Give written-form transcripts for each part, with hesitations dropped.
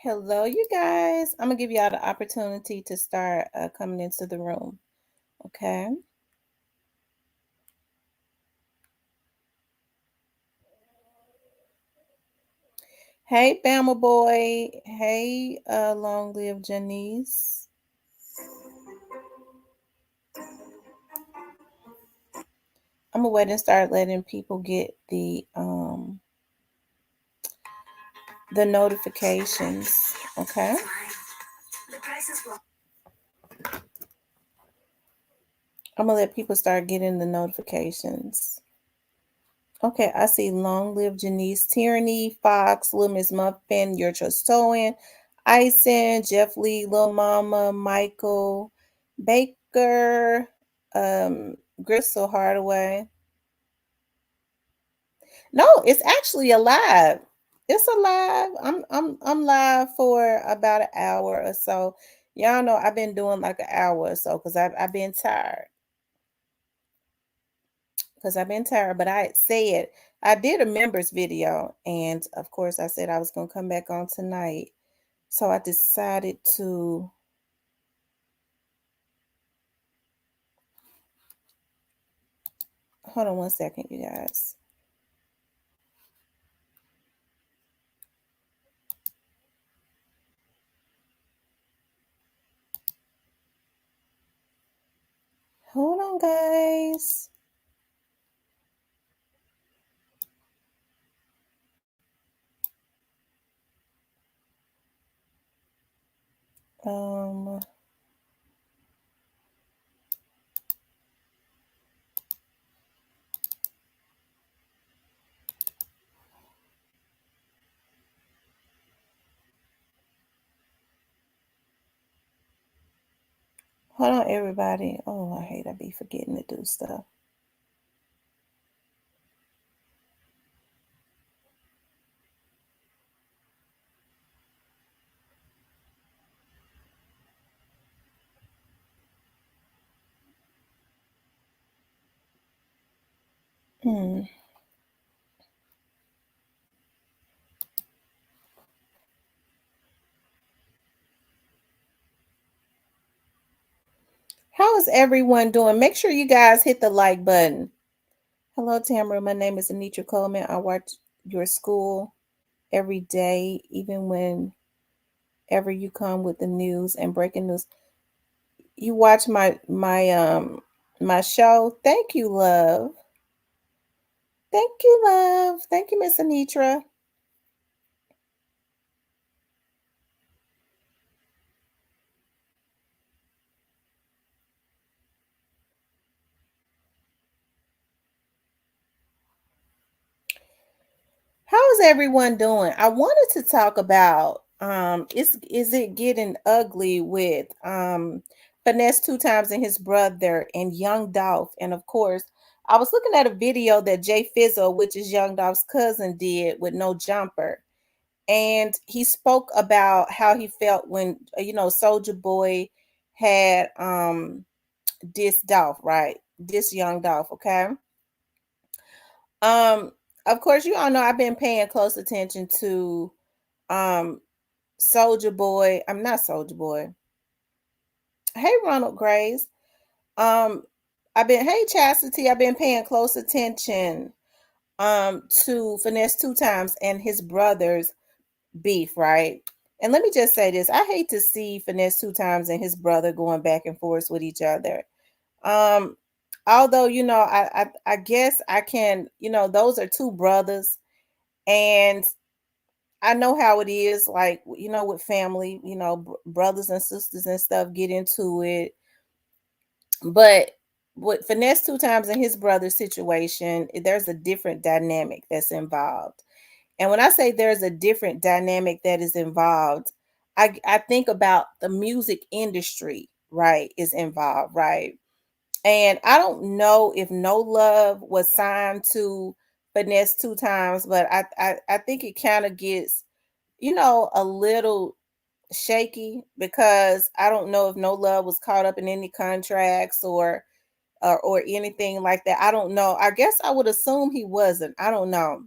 Hello, you guys. I'm gonna give y'all the opportunity to start coming into the room. Okay. Hey, Bama boy. Hey, long live Janice. I'm gonna wait and start letting people get the notifications. Okay. I'm gonna let people start getting the notifications. Okay, I see Long Live Janice, Tyranny, Fox, Lil Miss Muffin, Your Chostoin, Ison, Jeff Lee, Lil Mama, Michael, Baker, Gristle Hardaway. No, it's actually alive. It's alive. I'm live for about an hour or so. Y'all know I've been doing like an hour or so because I've been tired. But I said I did a members video, and of course, I said I was gonna come back on tonight. So I decided to hold on one second, you guys. Hold on, guys. Um, Hold on, everybody. Oh, I hate I be forgetting to do stuff. Hmm. How is everyone doing? Make sure you guys hit the like button. Hello, Tamara. My name is Anitra Coleman. I watch your school every day, even whenever you come with the news and breaking news. You watch my show. Thank you, love. Thank you, love. Thank you, Miss Anitra. How is everyone doing? I wanted to talk about is it getting ugly with Finesse Two Times and his brother and Young Dolph. And of course, I was looking at a video that Jayfizzle, which is Young Dolph's cousin, did with No Jumper. And he spoke about how he felt when Souljaboy had dissed Dolph, right? This Young Dolph, okay? Um, of course, you all know I've been paying close attention to um Souljaboy. I'm not Souljaboy. Hey, Ronald Grace. Um, hey Chastity. I've been paying close attention to Finesse Two Times and his brothers beef, right? And let me just say this: I hate to see Finesse Two Times and his brother going back and forth with each other. Um, Although I guess I can, those are two brothers, and I know how it is, like, with family, brothers and sisters and stuff get into it. But with Finesse Two Times and his brother situation, there's a different dynamic that's involved. And when I say there's a different dynamic that is involved, I think about the music industry, right, is involved, right? And I don't know if No Love was signed to Finesse Two Times, but I think it kind of gets, a little shaky because I don't know if No Love was caught up in any contracts or anything like that. I don't know. I guess I would assume he wasn't. I don't know.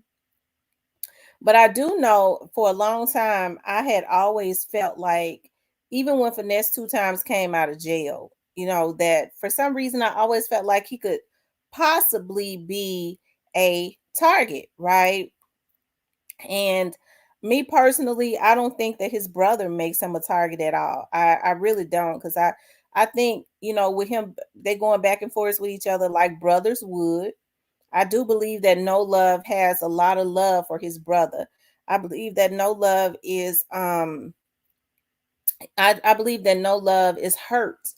But I do know for a long time, I had always felt like, even when Finesse 2 Times came out of jail, that for some reason I always felt like he could possibly be a target, right? And me personally, I don't think that his brother makes him a target at all. I really don't, because I think, with him, they going back and forth with each other like brothers would. I do believe that No Love has a lot of love for his brother. I believe that No Love is I believe that No Love is hurt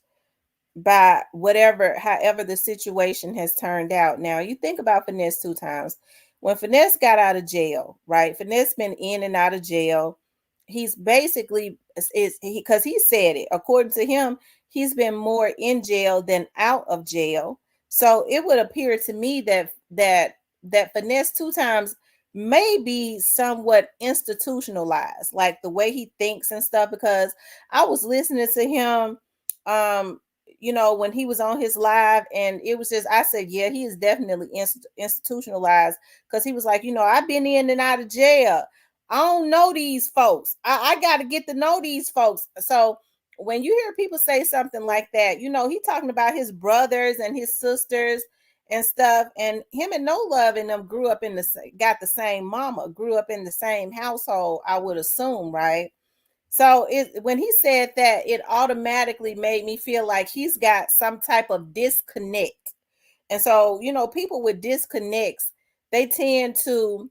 by however the situation has turned out. Now, you think about Finesse 2 Times. When Finesse got out of jail, right? Finesse been in and out of jail. He's basically, is because he said it, according to him, he's been more in jail than out of jail. So it would appear to me that Finesse 2 Times may be somewhat institutionalized, like the way he thinks and stuff, because I was listening to him um when he was on his live, and it was just, I said, yeah, he is definitely institutionalized, because he was like, I've been in and out of jail. I don't know these folks. I got to get to know these folks. So when you hear people say something like that, he talking about his brothers and his sisters and stuff, and him and No Love and them grew up got the same mama, grew up in the same household, I would assume, right? So when he said that, it automatically made me feel like he's got some type of disconnect. And so, people with disconnects, they tend to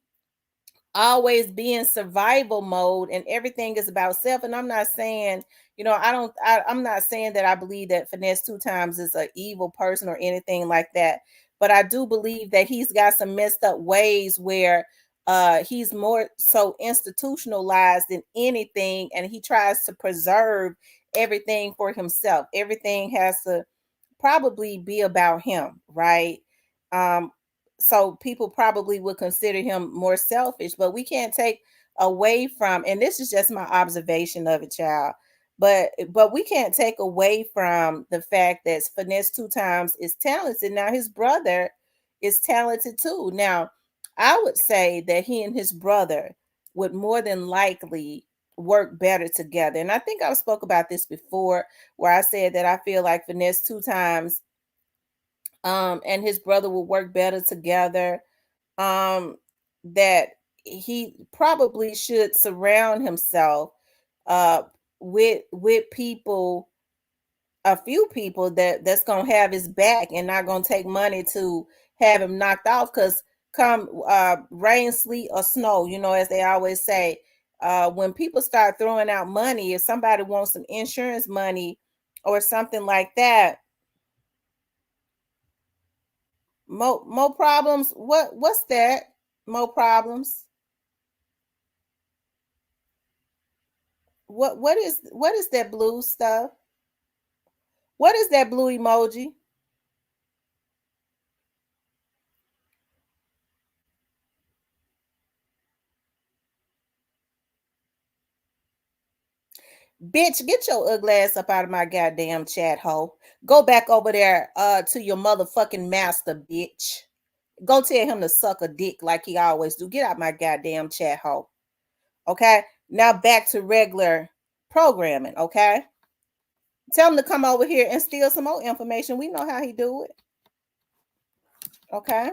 always be in survival mode, and everything is about self. And I'm not saying, I'm not saying that I believe that Finesse 2 Times is an evil person or anything like that, but I do believe that he's got some messed up ways where he's more so institutionalized than anything, and he tries to preserve everything for himself. Everything has to probably be about him, right? Um, so people probably would consider him more selfish, but we can't take away from, and this is just my observation of it, child. But we can't take away from the fact that Finesse 2 Times is talented. Now his brother is talented too. Now, I would say that he and his brother would more than likely work better together. And I think I spoke about this before, where I said that I feel like Finesse 2 Times and his brother will work better together. That he probably should surround himself uh with people, a few people that's gonna have his back and not gonna take money to have him knocked off. Because come rain, sleet, or snow, as they always say, when people start throwing out money, if somebody wants some insurance money or something like that, more problems. What's that? More problems. What is that blue stuff? What is that blue emoji? Bitch, get your ugly ass up out of my goddamn chat hole. Go back over there to your motherfucking master, bitch. Go tell him to suck a dick like he always do. Get out my goddamn chat hole. Okay? Now back to regular programming, okay? Tell him to come over here and steal some more information. We know how he do it. Okay?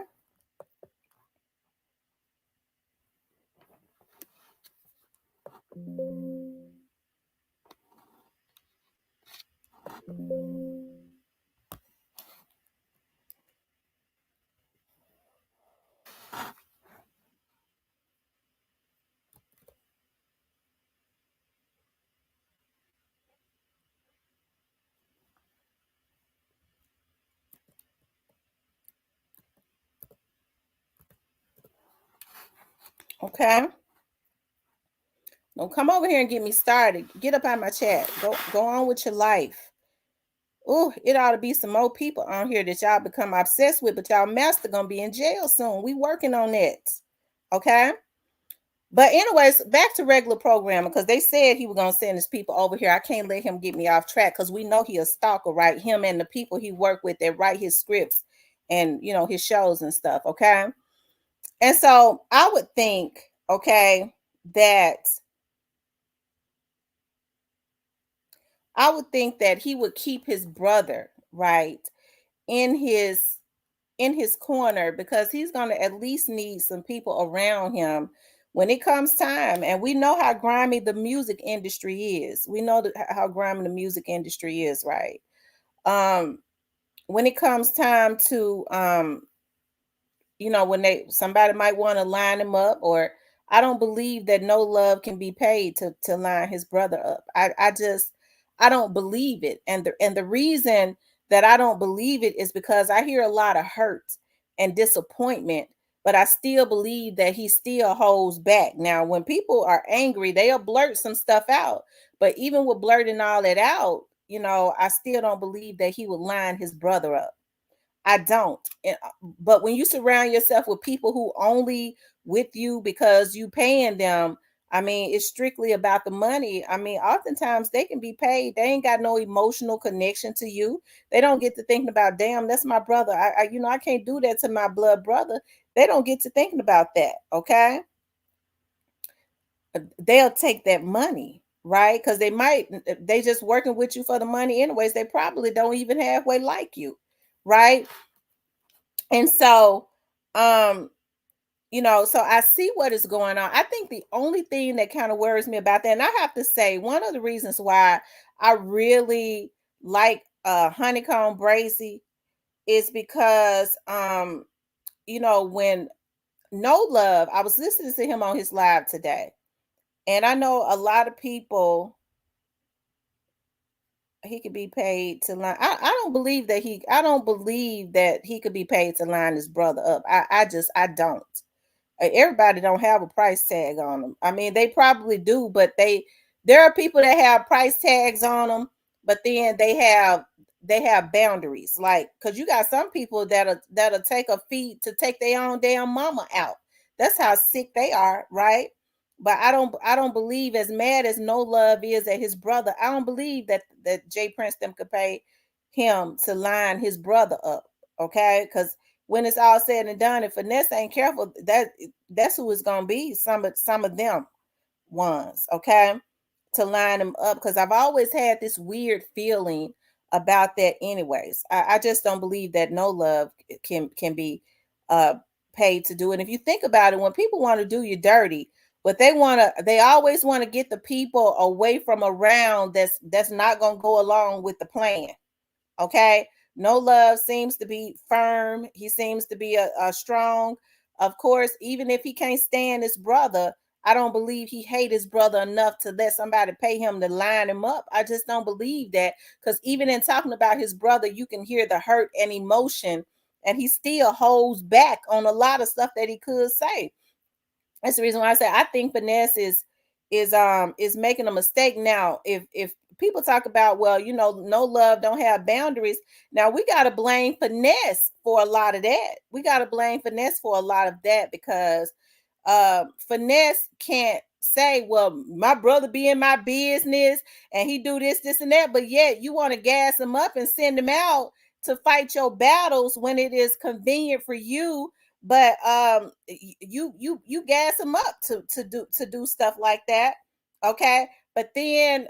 Okay? Don't come over here and get me started. Get up out of my chat. Go on with your life. Oh, it ought to be some more people on here that y'all become obsessed with, but y'all master gonna be in jail soon. We working on that. Okay. But anyways, back to regular programming, because they said he was gonna send his people over here. I can't let him get me off track, because we know he a stalker, right? Him and the people he work with that write his scripts and his shows and stuff. Okay. And so I would think, okay, that I would think that he would keep his brother, right, in his corner, because he's going to at least need some people around him when it comes time. And we know how grimy the music industry is. We know how grimy the music industry is, right? Um, when it comes time to when they somebody might want to line him up, or I don't believe that No Love can be paid to line his brother up. I don't believe it. And the reason that I don't believe it is because I hear a lot of hurt and disappointment, but I still believe that he still holds back. Now, when people are angry, they'll blurt some stuff out. But even with blurting all that out, I still don't believe that he would line his brother up. I don't. But when you surround yourself with people who only with you because you paying them, I mean, it's strictly about the money. I mean, oftentimes they can be paid. They ain't got no emotional connection to you. They don't get to thinking about, damn, that's my brother. I can't do that to my blood brother. They don't get to thinking about that. Okay. They'll take that money, right? Because they just working with you for the money anyways. They probably don't even halfway like you, right? And so, um, so I see what is going on. I think the only thing that kind of worries me about that, and I have to say, one of the reasons why I really like Honeycomb Brazy is because when No Love, I was listening to him on his live today, and I know a lot of people he could be paid to line. I don't believe that he could be paid to line his brother up. I don't. Everybody don't have a price tag on them. I mean, they probably do, but there are people that have price tags on them, but then they have boundaries. Like, because you got some people that'll take a fee to take their own damn mama out. That's how sick they are, right? But I don't believe, as mad as No Love is at his brother, I don't believe that Jay Prince them could pay him to line his brother up. Okay, because when it's all said and done, if Finesse ain't careful, that's who it's gonna be. Some of them ones, okay, to line them up. Because I've always had this weird feeling about that. Anyways, I just don't believe that No Love can be uh paid to do it. And if you think about it, when people want to do you dirty, but they always want to get the people away from around that's not gonna go along with the plan. Okay. No Love seems to be firm. He seems to be a strong. Of course, even if he can't stand his brother, I don't believe he hate his brother enough to let somebody pay him to line him up. I just don't believe that, because even in talking about his brother, you can hear the hurt and emotion, and he still holds back on a lot of stuff that he could say. That's the reason why I say I think Finesse is making a mistake now. If people talk about, well, No Love don't have boundaries. Now we gotta blame Finesse for a lot of that. We gotta blame Finesse for a lot of that, because Finesse can't say, well, my brother be in my business and he do this and that, but yet you want to gas him up and send him out to fight your battles when it is convenient for you. But you gas him up to do stuff like that. Okay. But then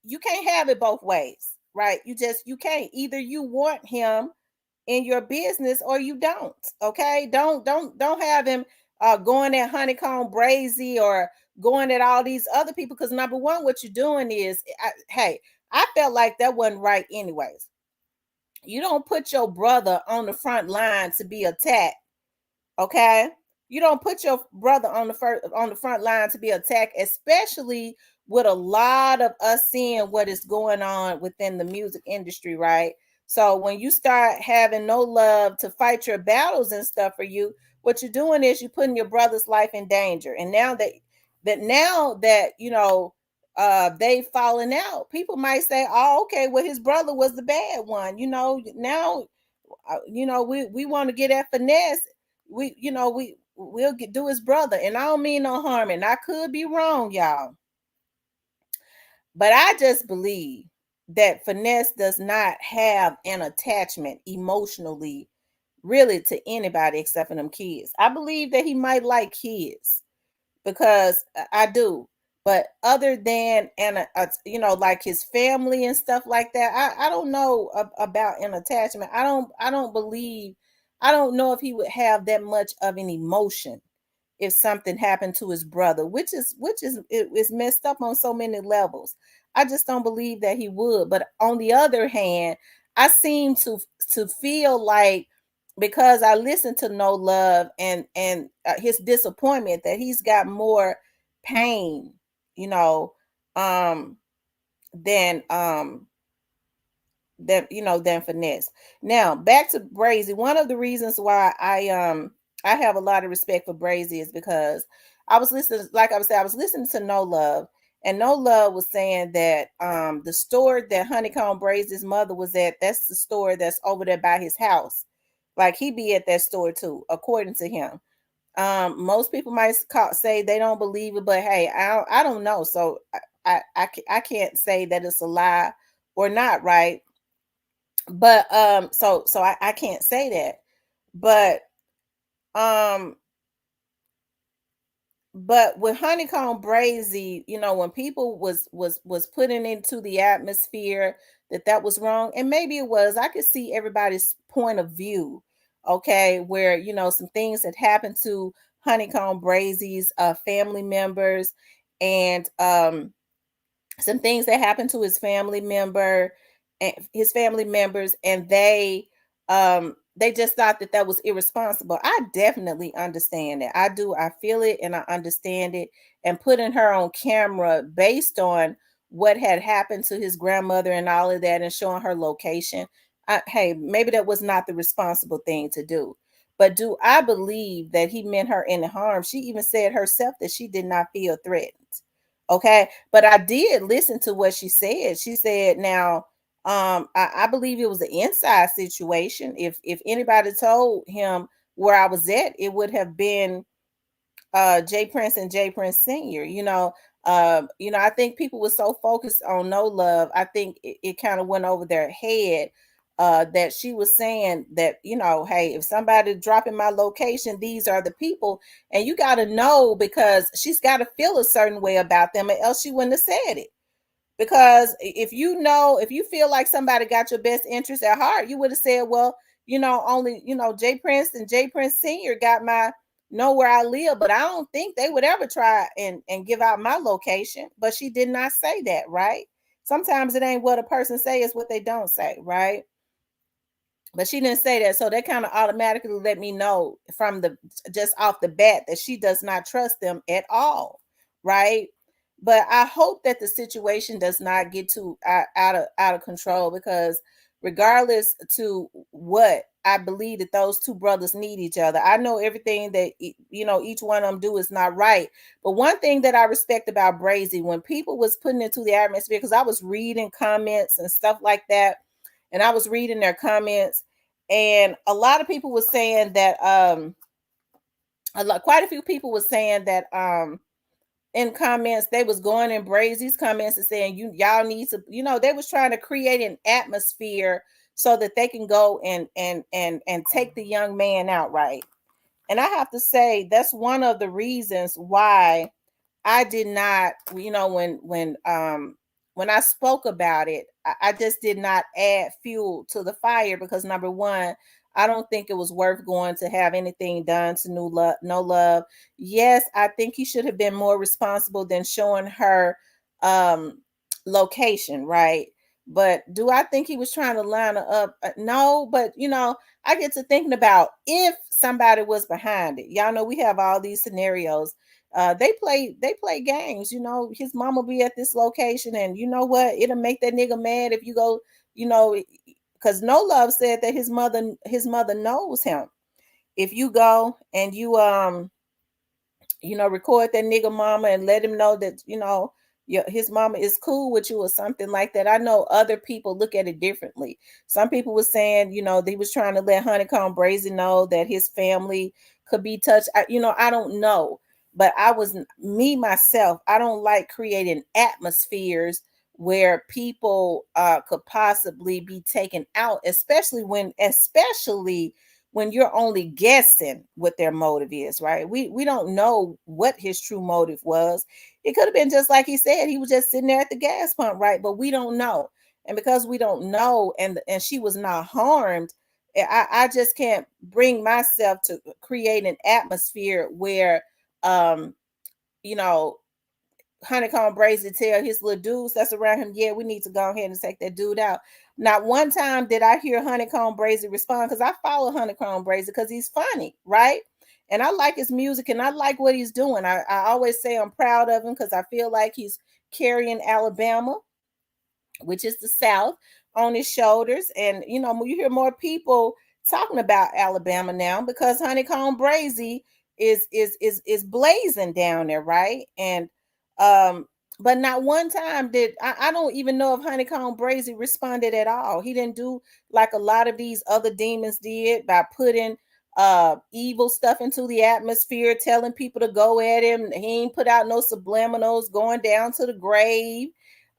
you can't have it both ways, right? You can't. Either you want him in your business or you don't. Okay. Don't have him going at Honeycomb Brazy or going at all these other people, because number one, what you're doing is, hey, I felt like that wasn't right anyways. You don't put your brother on the front line to be attacked. Okay. You don't put your brother on the front line to be attacked, especially with a lot of us seeing what is going on within the music industry, right? So when you start having No Love to fight your battles and stuff for you, what you're doing is you're putting your brother's life in danger. And now that they've fallen out, people might say, oh, okay, well, his brother was the bad one. Now we want to get at Finesse. We'll do his brother, and I don't mean no harm, and I could be wrong, y'all, but I just believe that Finesse does not have an attachment emotionally really to anybody except for them kids. I believe that he might like kids because I do. But other than like his family and stuff like that, I don't know about an attachment. I don't believe. I don't know if he would have that much of an emotion if something happened to his brother, which is it is messed up on so many levels. I just don't believe that he would. But on the other hand, I seem to feel like because I listened to No Love and his disappointment that he's got more pain, you know, um, than than finesse. Now back to Brazy. One of the reasons why I have a lot of respect for Brazy is because I was listening, like I was saying, I was listening to No Love, and No Love was saying that the store that Honeycomb Brazy's mother was at, that's the store that's over there by his house. Like he be at that store too, according to him. Most people might say they don't believe it, but hey, I don't know. So I can't say that it's a lie or not, right? But I can't say that. But um but with Honeycomb Brazy, when people was putting into the atmosphere that was wrong, and maybe it was, I could see everybody's point of view, okay, where some things that happened to Honeycomb Brazy's family members, and some things that happened to his family members, and they just thought that was irresponsible. I definitely understand that. I do. I feel it and I understand it. And putting her on camera based on what had happened to his grandmother and all of that, and showing her location, hey, maybe that was not the responsible thing to do. But do I believe that he meant her any harm? She even said herself that she did not feel threatened. Okay, but I did listen to what she said. She said, now, I believe it was an inside situation. If anybody told him where I was at, it would have been Jay Prince and Jay Prince Sr. I think people were so focused on No Love. I think it kind of went over their head that she was saying that, hey, if somebody dropping my location, these are the people. And you got to know, because she's got to feel a certain way about them, or else she wouldn't have said it. Because if you feel like somebody got your best interest at heart, you would have said, well, only, Jay Prince and Jay Prince Sr. got my know where I live, but I don't think they would ever try and give out my location. But she did not say that, right? Sometimes it ain't what a person say, it's what they don't say, right? But she didn't say that, so that kind of automatically let me know from the just off the bat that she does not trust them at all, right? But I hope that the situation does not get too out of control, because regardless to what, I believe that those two brothers need each other. I know everything that each one of them do is not right, but one thing that I respect about Brazy, when people was putting into the atmosphere, because I was reading comments and stuff like that, and I was reading their comments, and a lot of people were saying that quite a few people were saying that in comments, they was going in Brazy's comments and saying, y'all need to, they was trying to create an atmosphere so that they can go and take the young man out, right? And I have to say, that's one of the reasons why I did not, when I spoke about it, I just did not add fuel to the fire, because number one, I don't think it was worth going to have anything done to No Love. Yes, I think he should have been more responsible than showing her um location, right? But do I think he was trying to line her up? No, but I get to thinking about if somebody was behind it. Y'all know we have all these scenarios. They play games. His mama be at this location, and you know what? It'll make that nigga mad if you go. Because No Love said that his mother knows him. If you go and you record that nigga mama and let him know that his mama is cool with you or something like that. I know other people look at it differently. Some people were saying that he was trying to let Honeycomb Brazy know that his family could be touched. I don't know, but I was me myself. I don't like creating atmospheres where people could possibly be taken out, especially when when you're only guessing what their motive is, right? We don't know what his true motive was. It could have been just like he said, he was just sitting there at the gas pump, right? But we don't know. And because we don't know, and she was not harmed, I just can't bring myself to create an atmosphere where you know, Honeycomb Brazy tell his little dudes that's around him, yeah, we need to go ahead and take that dude out. Not one time did I hear Honeycomb Brazy respond, because I follow Honeycomb Brazy because he's funny, right? And I like his music and I like what he's doing. I always say I'm proud of him because I feel like he's carrying Alabama, which is the South, on his shoulders. And you hear more people talking about Alabama now because Honeycomb Brazy is blazing down there, right? And um, but not one time did I don't even know if Honeycomb Brazy responded at all. He didn't do like a lot of these other demons did by putting evil stuff into the atmosphere, telling people to go at him. He ain't put out no subliminals going down to the grave,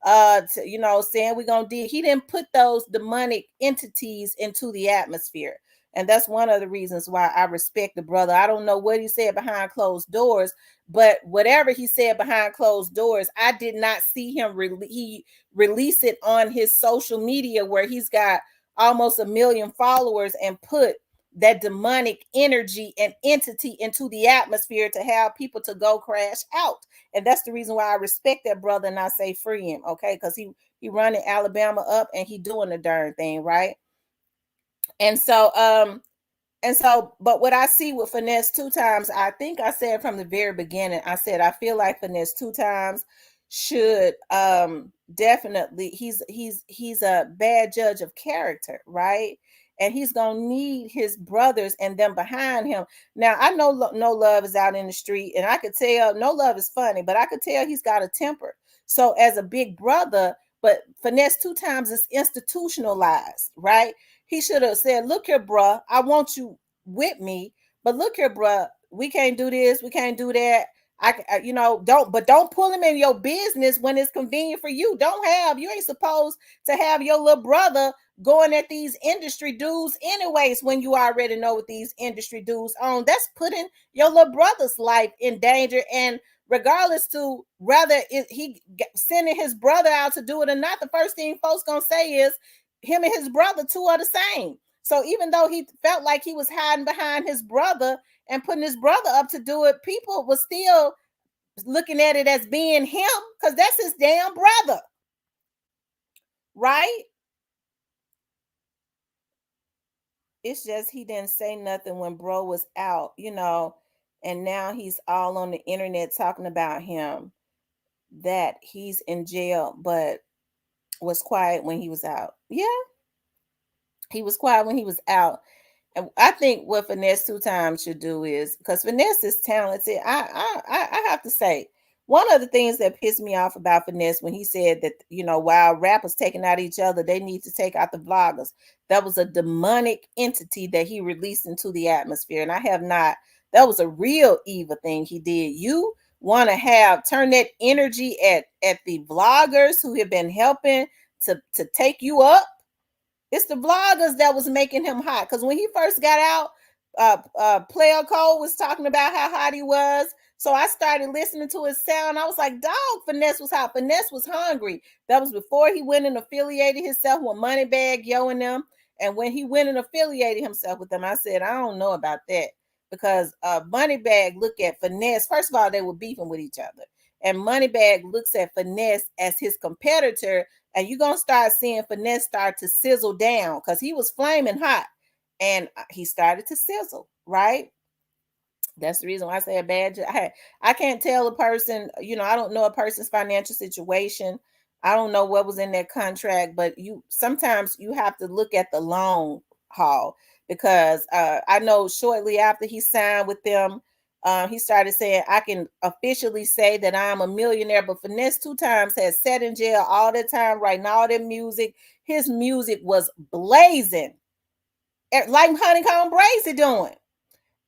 saying we're gonna do. He didn't put those demonic entities into the atmosphere. And that's one of the reasons why I respect the brother. I don't know what he said behind closed doors, but whatever he said behind closed doors, I did not see him release it on his social media where he's got almost 1 million followers and put that demonic energy and entity into the atmosphere to have people to go crash out. And that's the reason why I respect that brother and I say free him, okay? Because he running Alabama up and he doing the darn thing, right? And so, but what I see with Finesse Two Times, I think I said from the very beginning, I said I feel like Finesse Two Times should definitely, he's a bad judge of character, right? And he's gonna need his brothers and them behind him. Now I know No Love is out in the street, and I could tell No Love is funny, but I could tell he's got a temper. So as a big brother, but Finesse Two Times is institutionalized, right? He should have said, look here, bruh, I want you with me, but look here, bruh, we can't do this, we can't do that. Don't pull him in your business when it's convenient for you. You ain't supposed to have your little brother going at these industry dudes anyways when you already know what these industry dudes own. That's putting your little brother's life in danger. And regardless to whether he sending his brother out to do it or not, the first thing folks gonna say is him and his brother two are the same. So even though he felt like he was hiding behind his brother and putting his brother up to do it, people were still looking at it as being him because that's his damn brother, right? It's just he didn't say nothing when bro was out, and now he's all on the internet talking about him, that he's in jail, but was quiet when he was out. Yeah, he was quiet when he was out. And I think what Finesse Two Times should do is, because Finesse is talented. I have to say, one of the things that pissed me off about Finesse when he said that, while rappers taking out each other, they need to take out the vloggers. That was a demonic entity that he released into the atmosphere. And I have not, that was a real evil thing he did. You want to turn that energy at the vloggers who have been helping to take you up. It's the vloggers that was making him hot. Because when he first got out, Player Cole was talking about how hot he was. So I started listening to his sound. I was like, dog, Finesse was hot. Finesse was hungry. That was before he went and affiliated himself with Moneybagg Yo and them. And when he went and affiliated himself with them, I said, I don't know about that. Because Moneybagg looked at Finesse. First of all, they were beefing with each other. And Moneybagg looks at Finesse as his competitor, and you're going to start seeing Finesse start to sizzle down because he was flaming hot and he started to sizzle, right? That's the reason why I say a bad. I can't tell a person, I don't know a person's financial situation. I don't know what was in their contract, but sometimes you have to look at the long haul because I know shortly after he signed with them, he started saying, I can officially say that I'm a millionaire, but Finesse Two Times has sat in jail all that time, writing all that music. His music was blazing, like Honeycomb Brazy doing.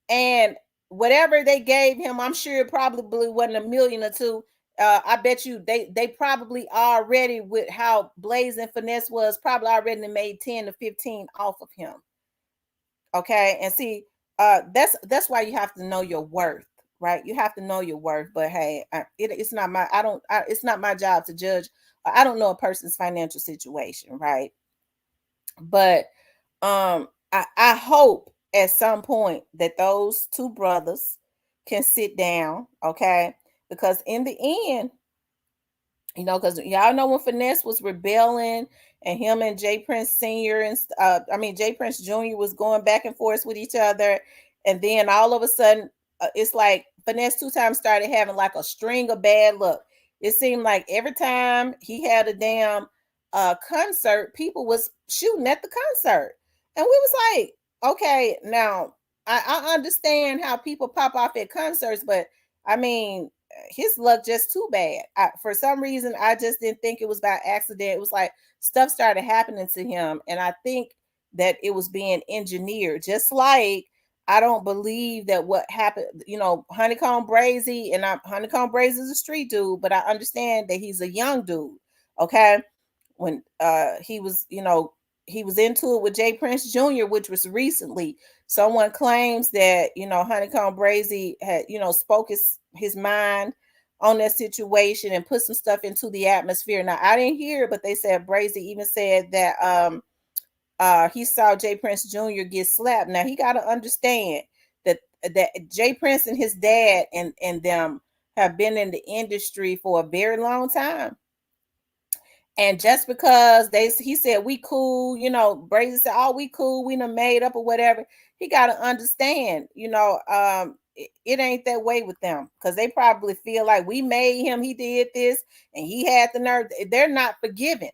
And whatever they gave him, I'm sure it probably wasn't a million or two. I bet you they probably already, with how blazing Finesse was, probably already made 10 to 15 off of him. Okay, and see, that's why you have to know your worth, right? You have to know your worth. But hey, it's not my it's not my job to judge. I don't know a person's financial situation, right? But I hope at some point that those two brothers can sit down, okay? Because in the end, because y'all know when Finesse was rebelling and him and Jay Prince Sr. and Jay Prince Jr. was going back and forth with each other, and then all of a sudden, it's like Finesse two times started having like a string of bad luck. It seemed like every time he had a damn concert, people was shooting at the concert, and we was like, okay, now I understand how people pop off at concerts, but I mean, his luck just too bad. For some reason, I just didn't think it was by accident. It was like stuff started happening to him, and I think that it was being engineered. Just like I don't believe that what happened, Honeycomb Brazy, and Honeycomb Brazy is a street dude, but I understand that he's a young dude. Okay, when he was into it with Jay Prince Jr., which was recently. Someone claims that Honeycomb Brazy had spoke his mind on that situation and put some stuff into the atmosphere. Now I didn't hear it, but they said Brazy even said that he saw Jay Prince Jr. get slapped. Now he got to understand that Jay Prince and his dad and them have been in the industry for a very long time. And just because he said we cool, Brazy said, oh, we cool, we done made up or whatever. He got to understand, it ain't that way with them, because they probably feel like we made him, he did this, and he had the nerve. They're not forgiving.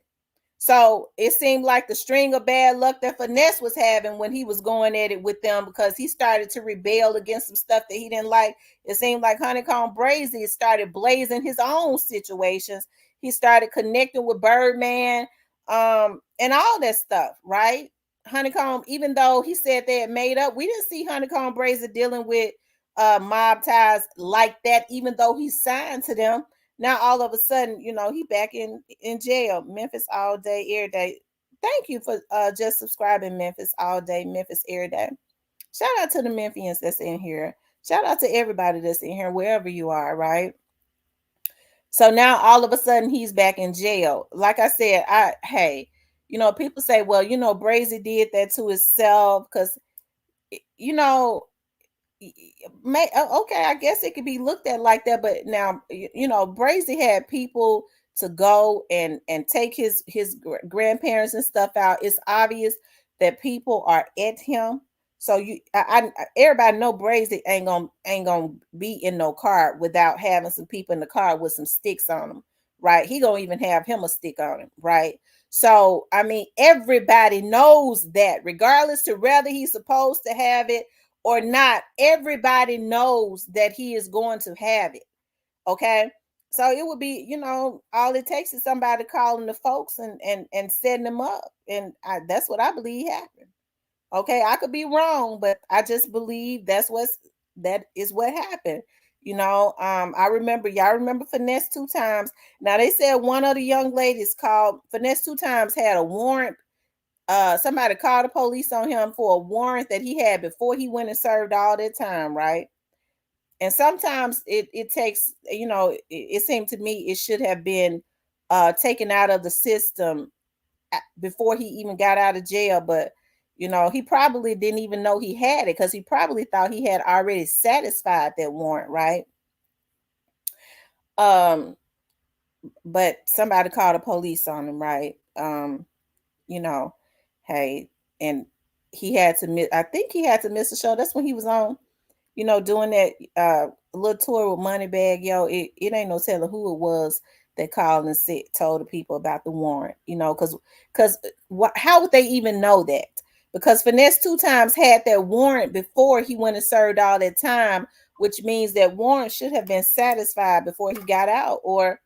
So it seemed like the string of bad luck that Finesse was having when he was going at it with them, because he started to rebel against some stuff that he didn't like. It seemed like Honeycomb Brazy started blazing his own situations. He started connecting with Birdman, and all that stuff, right? Honeycomb, even though he said they had made up, we didn't see Honeycomb Brazy dealing with mob ties like that, even though he signed to them. Now all of a sudden, he back in jail. Memphis all day, every day. Thank you for just subscribing, Memphis all day, Memphis every day. Shout out to the Memphians that's in here. Shout out to everybody that's in here, wherever you are, right? So now all of a sudden he's back in jail. Like I said, people say, well, Brazy did that to himself because, you know, okay, I guess it could be looked at like that, but now Brazy had people to go and take his grandparents and stuff out. It's obvious that people are at him. So everybody know Brazy ain't gonna be in no car without having some people in the car with some sticks on them, right? He gonna even have him a stick on him, right? So I mean, everybody knows that, regardless to whether he's supposed to have it or not, everybody knows that he is going to have it. Okay. So it would be, all it takes is somebody calling the folks and setting them up. And that's what I believe happened. Okay. I could be wrong, but I just believe that is what happened. I remember, y'all remember Finesse Two Times. Now they said one of the young ladies called Finesse Two Times had a warrant. Somebody called the police on him for a warrant that he had before he went and served all that time, right? And sometimes it takes, it seemed to me it should have been taken out of the system before he even got out of jail. But he probably didn't even know he had it, because he probably thought he had already satisfied that warrant, right? But somebody called the police on him, right? You know, hey, and he had to miss, I think he had to miss the show. That's when he was on, doing that little tour with Moneybag. Yo, it ain't no telling who it was that called and told the people about the warrant, because how would they even know that? Because Finesse Two Times had that warrant before he went and served all that time, which means that warrant should have been satisfied before he got out. Or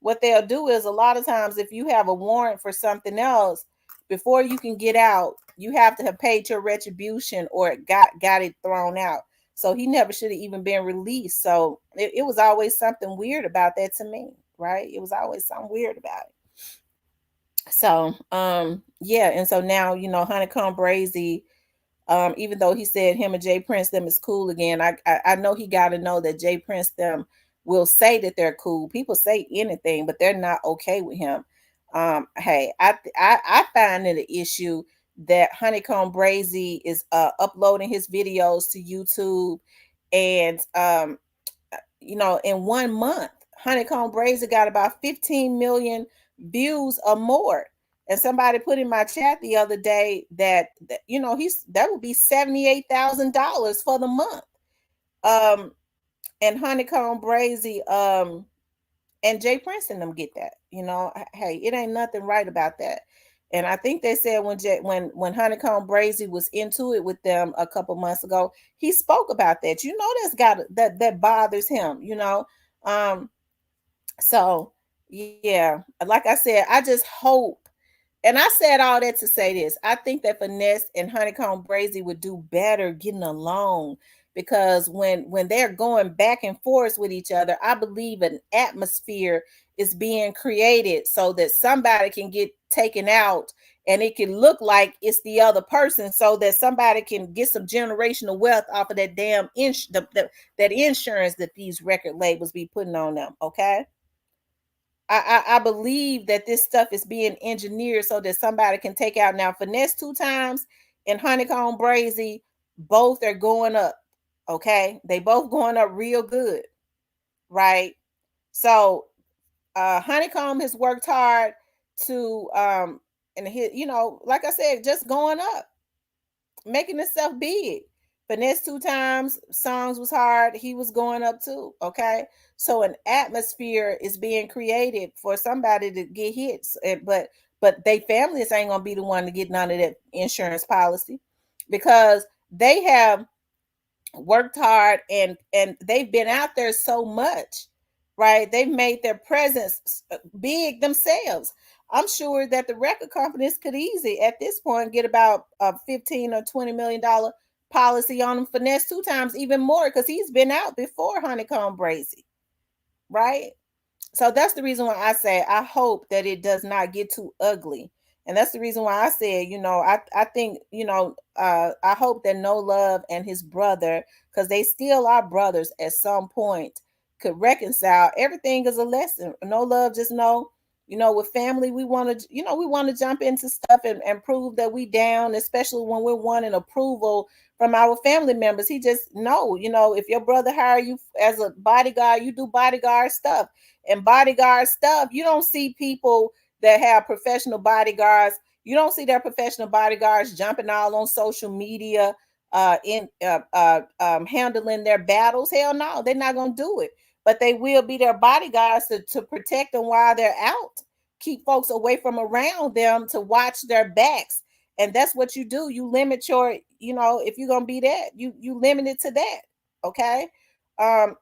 what they'll do is, a lot of times, if you have a warrant for something else, before you can get out, you have to have paid your retribution or got it thrown out. So he never should have even been released. So it was always something weird about that to me, right? It was always something weird about it. So yeah, and so now Honeycomb Brazy Even though he said him and Jay Prince them is cool again. I know he got to know that Jay Prince them will say that they're cool. People say anything, but they're not okay with him. Hey, I find it an issue that Honeycomb Brazy is uploading his videos to YouTube, and in 1 month, Honeycomb Brazy got about 15 million views or more. And somebody put in my chat the other day that that would be $78,000 for the month. And Honeycomb Brazy and Jay Prince and them get that. Hey, it ain't nothing right about that. And I think they said when Honeycomb Brazy was into it with them a couple months ago, he spoke about that. That bothers him. So yeah, like I said, I just hope. And I said all that to say this. I think that Finesse and Honeycomb Brazy would do better getting along, because when they're going back and forth with each other, I believe an atmosphere is being created so that somebody can get taken out and it can look like it's the other person, so that somebody can get some generational wealth off of that damn that insurance that these record labels be putting on them. Okay. I believe that this stuff is being engineered so that somebody can take out. Now, FINESSE2TYMES and Honeycomb Brazy both are going up. Okay, they both going up real good, right? So Honeycomb has worked hard to and like I said, just going up, making himself big. FINESSE2TYMES songs was hard. He was going up too. Okay. So an atmosphere is being created for somebody to get hits. But they families ain't gonna be the one to get none of that insurance policy, because they have worked hard and they've been out there so much, right? They've made their presence big themselves. I'm sure that the record companies could easily at this point get about a 15 or $20 million policy on them. FINESSE2TYMES even more, because he's been out before Honeycomb Brazy, right? So that's the reason why I say I hope that it does not get too ugly. And that's the reason why I said, I think, I hope that No Love and his brother, because they still are brothers at some point, could reconcile. Everything is a lesson. No Love just know, with family, we want to jump into stuff and prove that we down, especially when we're wanting approval from our family members. He just know, if your brother hire you as a bodyguard, you do bodyguard stuff. And bodyguard stuff, you don't see people that have professional bodyguards. You don't see their professional bodyguards jumping all on social media, handling their battles. Hell no, they're not gonna do it. But they will be their bodyguards to protect them while they're out, keep folks away from around them, to watch their backs. And that's what you do. You limit your, if you're gonna be that, you limit it to that. Okay.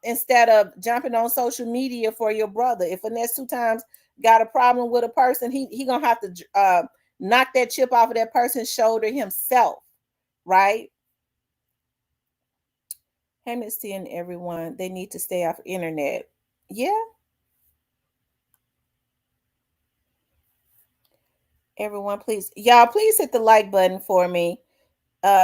Instead of jumping on social media for your brother. If FINESSE2TYMES got a problem with a person, he gonna have to knock that chip off of that person's shoulder himself, right? Hey, Miss T and everyone, they need to stay off internet. Yeah. Everyone, please, y'all, please hit the like button for me.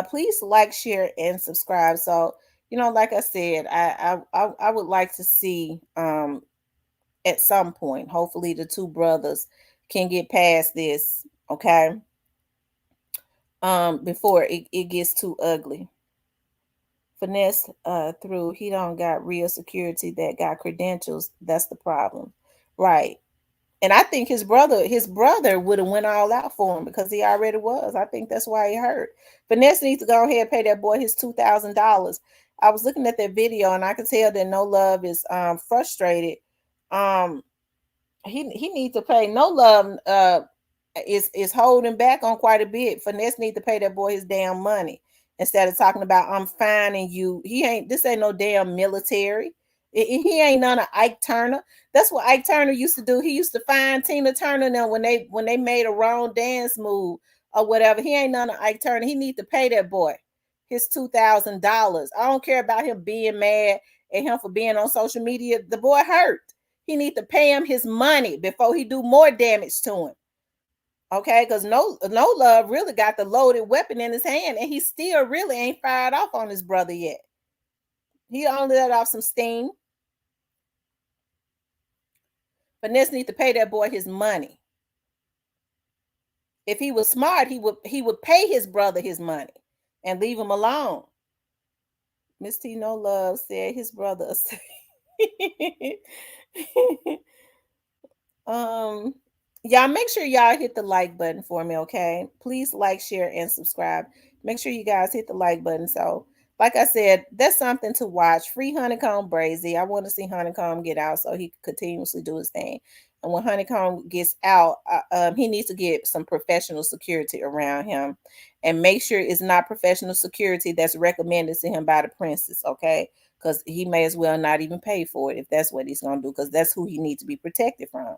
Please like, share, and subscribe. So, like I said, I would like to see at some point, hopefully the two brothers can get past this, okay? Before it gets too ugly. Finesse through, he don't got real security that got credentials. That's the problem. Right. And I think his brother would have went all out for him, because he already was. I think that's why he hurt. Finesse needs to go ahead and pay that boy his $2,000. I was looking at that video and I could tell that No Love is frustrated. He needs to pay. No Love is holding back on quite a bit. Finesse need to pay that boy his damn money, instead of talking about I'm fining you. This ain't no damn military. He ain't none of Ike Turner. That's what Ike Turner used to do. He used to fine Tina Turner now when they made a wrong dance move or whatever. He ain't none of Ike Turner. He need to pay that boy his $2,000. I don't care about him being mad at him for being on social media. The boy hurt. He need to pay him his money before he do more damage to him. Okay, because no love really got the loaded weapon in his hand, and he still really ain't fired off on his brother yet. He only let off some steam. Finesse need to pay that boy his money. If he was smart, he would pay his brother his money and leave him alone. Miss T No Love said his brother. um, y'all make sure y'all hit the like button for me, okay? Please like, share, and subscribe. Make sure you guys hit the like button. So, like I said, that's something to watch. Free Honeycomb Brazy. I want to see Honeycomb get out so he can continuously do his thing. And when Honeycomb gets out, he needs to get some professional security around him, and make sure it's not professional security that's recommended to him by the princess, okay? Because he may as well not even pay for it if that's what he's gonna do, because that's who he needs to be protected from.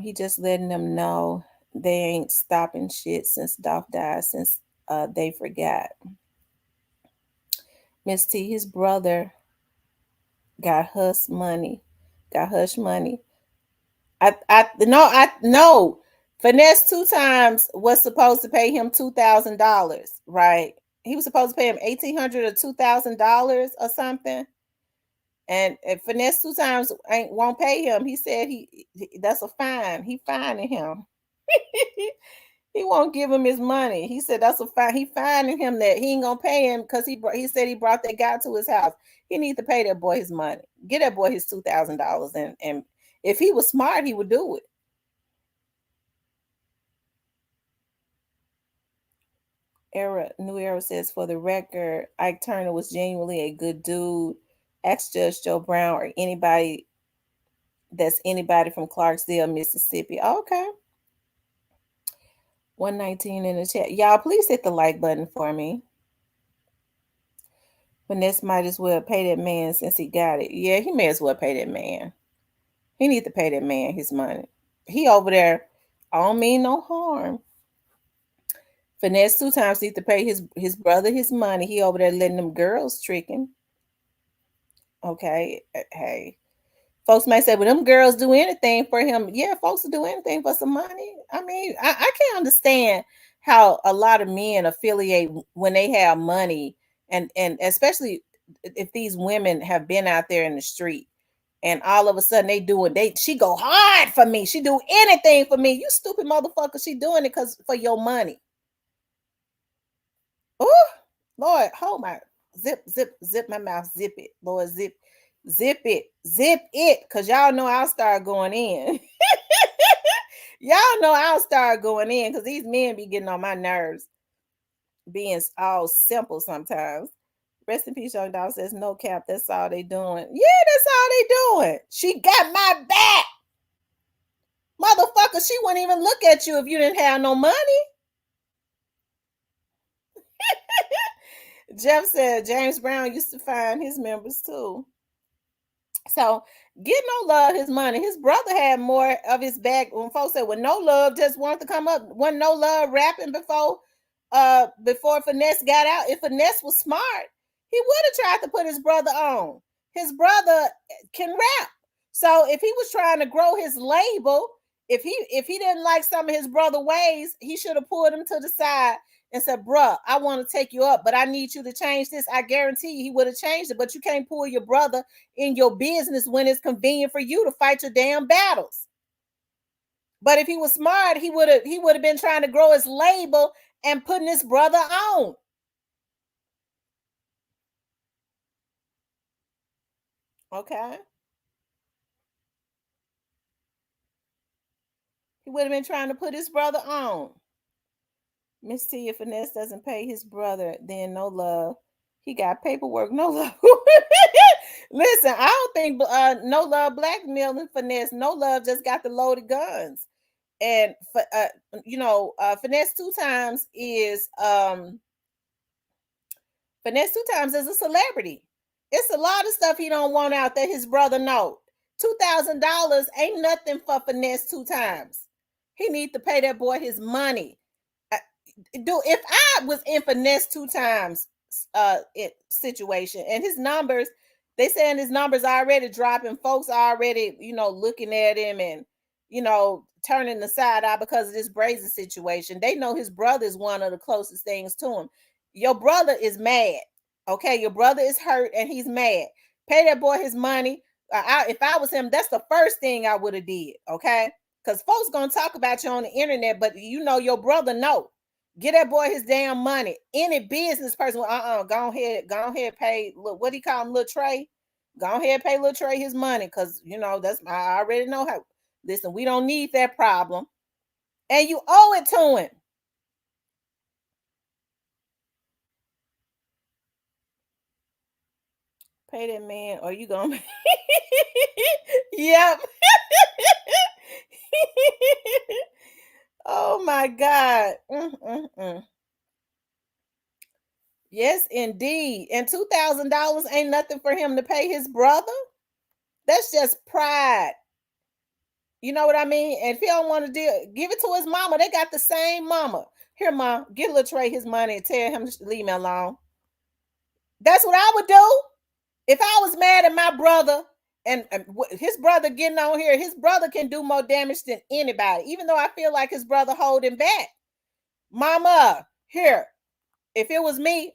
He just letting them know they ain't stopping shit since Dolph died, since they forgot. Miss T, his brother got hush money. Got hush money. I know. Finesse 2 Times was supposed to pay him $2,000, right? He was supposed to pay him $1,800 or $2,000 or something. And if Finesse 2 Times won't pay him, he said that's a fine. He fining him. He won't give him his money. He said that's a fine. He fining him that he ain't gonna pay him because he said he brought that guy to his house. He needs to pay that boy his money. Get that boy his $2,000, and if he was smart, he would do it. New Era says, for the record, Ike Turner was genuinely a good dude. Ask Judge Joe Brown or anybody from Clarksdale, Mississippi. Okay. 119 in the chat. Y'all, please hit the like button for me. Finesse might as well pay that man since he got it. Yeah, he may as well pay that man. He needs to pay that man his money. He over there, I don't mean no harm. Finesse 2 Times needs to pay his brother his money. He over there letting them girls trick him. Okay, hey. Folks might say, well, them girls do anything for him. Yeah, folks will do anything for some money. I mean, I can't understand how a lot of men affiliate when they have money, and especially if these women have been out there in the street and all of a sudden she go hard for me. She do anything for me. You stupid motherfucker. She doing it for your money. Oh, Lord, hold my zip my mouth, zip it, Lord, zip it, because y'all know I'll start going in. Y'all know I'll start going in because these men be getting on my nerves, being all simple sometimes. Rest in peace, Young Dog says, no cap, that's all they doing. Yeah, that's all they doing. She got my back. Motherfucker, she wouldn't even look at you if you didn't have no money. Jeff said James Brown used to find his members too. So get No Love his money. His brother had more of his back when folks said, well, No Love just wanted to come up. Wasn't No Love rapping before Finesse got out? If Finesse was smart, he would have tried to put his brother on. His brother can rap. So if he was trying to grow his label, if he didn't like some of his brother ways, he should have pulled him to the side and said, bruh, I want to take you up, but I need you to change this. I guarantee you he would have changed it, but you can't pull your brother in your business when it's convenient for you to fight your damn battles. But if he was smart, he would have been trying to grow his label and putting his brother on. Okay. He would have been trying to put his brother on. Miss T, if Finesse doesn't pay his brother, then No Love. He got paperwork. No Love. Listen, I don't think No Love blackmailing Finesse. No Love just got the loaded guns. And Finesse 2 Times is Finesse 2 Times is a celebrity. It's a lot of stuff he don't want out that his brother know. $2,000 ain't nothing for Finesse 2 Times. He need to pay that boy his money. If I was in Finesse 2 Times situation and his numbers, they saying his numbers already dropping, folks already looking at him, and turning the side eye because of this brazen situation. They know his brother is one of the closest things to him. Your brother is mad. Okay, your brother is hurt and he's mad. Pay that boy his money. If I was him, that's the first thing I would have did. Okay, because folks gonna talk about you on the internet, but your brother know. Get that boy his damn money. Any business person, go ahead, pay. Look, what do you call him, little Trey? Go ahead, pay little Trey his money, because that's I already know how. Listen, we don't need that problem, and you owe it to him. Pay that man, or you gonna. Yep. Oh my God. Yes, indeed. And $2,000 ain't nothing for him to pay his brother. That's just pride. You know what I mean? And if he don't want to give it to his mama. They got the same mama. Here, mom, get little Trey his money and tell him to leave me alone. That's what I would do. If I was mad at my brother and his brother getting on here, his brother can do more damage than anybody, even though I feel like his brother holding back. Mama, here, if it was me,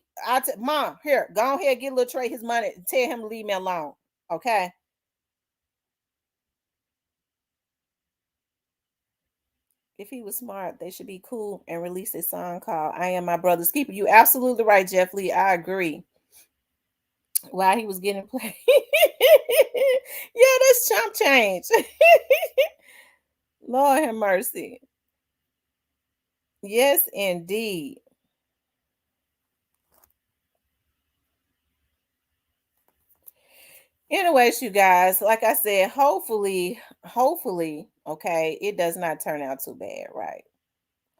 Mom, here, go ahead, get little Trey his money and tell him to leave me alone. Okay. If he was smart, they should be cool and release a song called I Am My Brother's Keeper. You absolutely right, Jeff Lee. I agree. While he was getting played. Yeah, that's chump change. Lord have mercy. Yes, indeed. Anyways, you guys, like I said, hopefully, okay, it does not turn out too bad, right?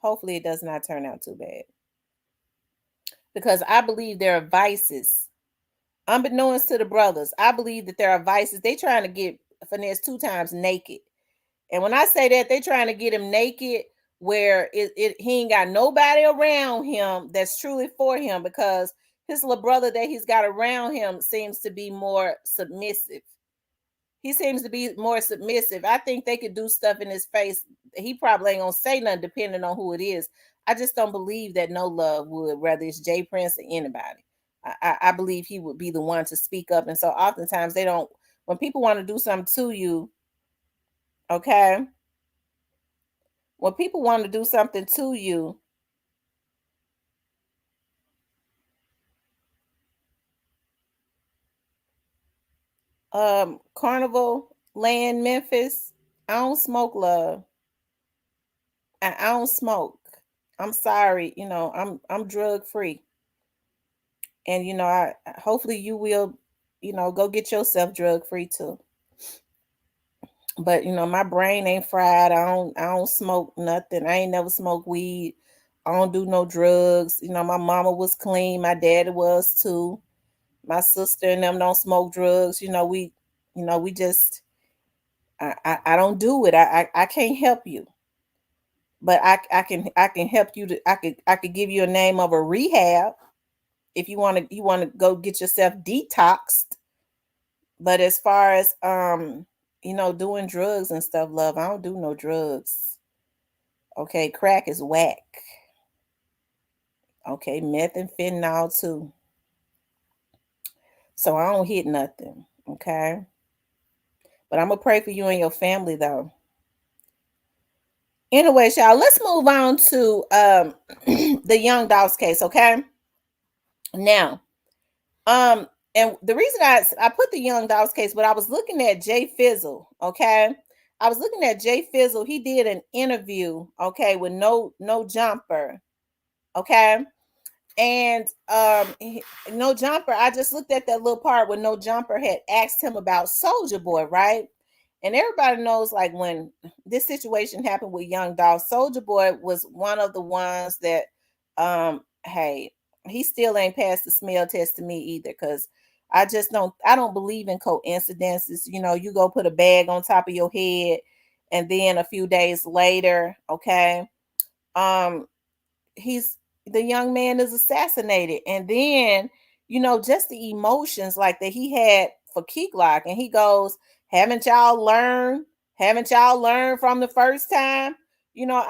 Hopefully, it does not turn out too bad. Because I believe there are vices. Unbeknownst to the brothers, I believe that there are vices. They trying to get Finesse 2 Tymes naked. And when I say that, they trying to get him naked where he ain't got nobody around him that's truly for him, because his little brother that he's got around him seems to be more submissive. He seems to be more submissive. I think they could do stuff in his face. He probably ain't gonna say nothing depending on who it is. I just don't believe that No Love would, whether it's Jay Prince or anybody. I believe he would be the one to speak up. And so oftentimes they don't, when people want to do something to you, okay? When people want to do something to you, Carnival Land, Memphis, I don't smoke, love. I don't smoke. I'm sorry, I'm drug free. And I hopefully you will, go get yourself drug free too. But my brain ain't fried. I don't smoke nothing. I ain't never smoked weed. I don't do no drugs. My mama was clean, my daddy was too. My sister and them don't smoke drugs. We just I don't do it. I can't help you. But I can help you to I could give you a name of a rehab if you want to go get yourself detoxed. But as far as doing drugs and stuff, love, I don't do no drugs. Okay, crack is whack. Okay, meth and fentanyl too. So I don't hit nothing. Okay. But I'm gonna pray for you and your family though. Anyways, y'all, let's move on to the Young Dolph's case, okay? Now, and the reason I put the Young Dolph's case, but I was looking at Jayfizzle, okay? I was looking at Jayfizzle. He did an interview, okay, with no jumper, okay? And no jumper, I just looked at that little part where no jumper had asked him about Souljaboy, right? And everybody knows, like, when this situation happened with Young Dolph, Souljaboy was one of the ones that hey, he still ain't passed the smell test to me either, because I don't believe in coincidences. You go put a bag on top of your head and then a few days later, okay, um he's the young man is assassinated. And then just the emotions like that he had for Key Glock, and he goes, Haven't y'all learned from the first time? You know,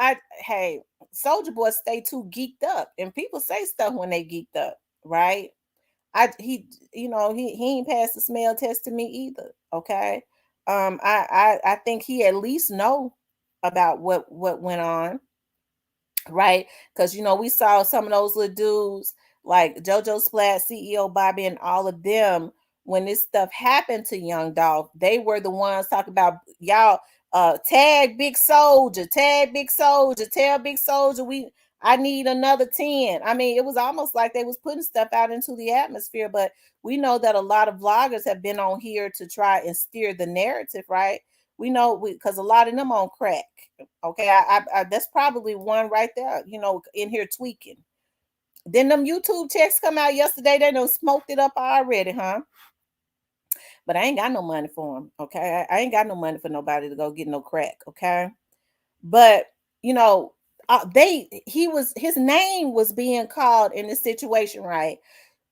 hey, Souljaboy stay too geeked up, and people say stuff when they geeked up, right? He ain't passed the smell test to me either. Okay. I think he at least know about what went on, right? Because we saw some of those little dudes like JoJo Splat, CEO Bobby, and all of them. When this stuff happened to Young Dolph, they were the ones talking about y'all. Tag Big Soulja, tag Big Soulja, tell Big Soulja I need another 10. I mean, it was almost like they was putting stuff out into the atmosphere, but we know that a lot of vloggers have been on here to try and steer the narrative, right? We know because a lot of them on crack. Okay, I that's probably one right there, in here tweaking. Then them YouTube checks come out yesterday. They done smoked it up already, huh? But I ain't got no money for them. Okay, I ain't got no money for nobody to go get no crack. Okay, but his name was being called in this situation, right?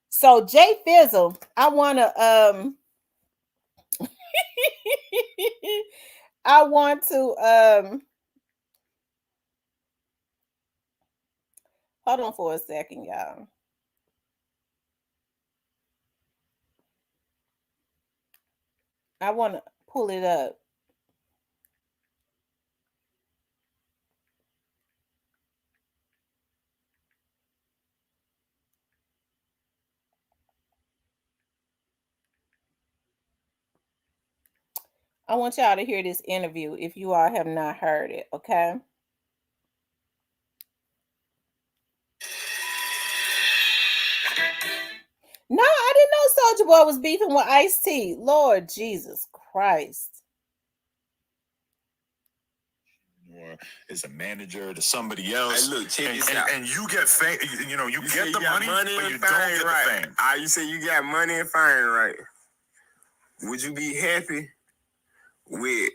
So Jayfizzle, I want to I want to hold on for a second, y'all. I want to pull it up. I want y'all to hear this interview if you all have not heard it, okay? No, I didn't know Souljaboy was beefing with Ice-T. Lord Jesus Christ. As a manager to somebody else, hey, look, check this out. And you get fame. You get the money, but you don't get the fame. You say you got money and fame, right? Would you be happy with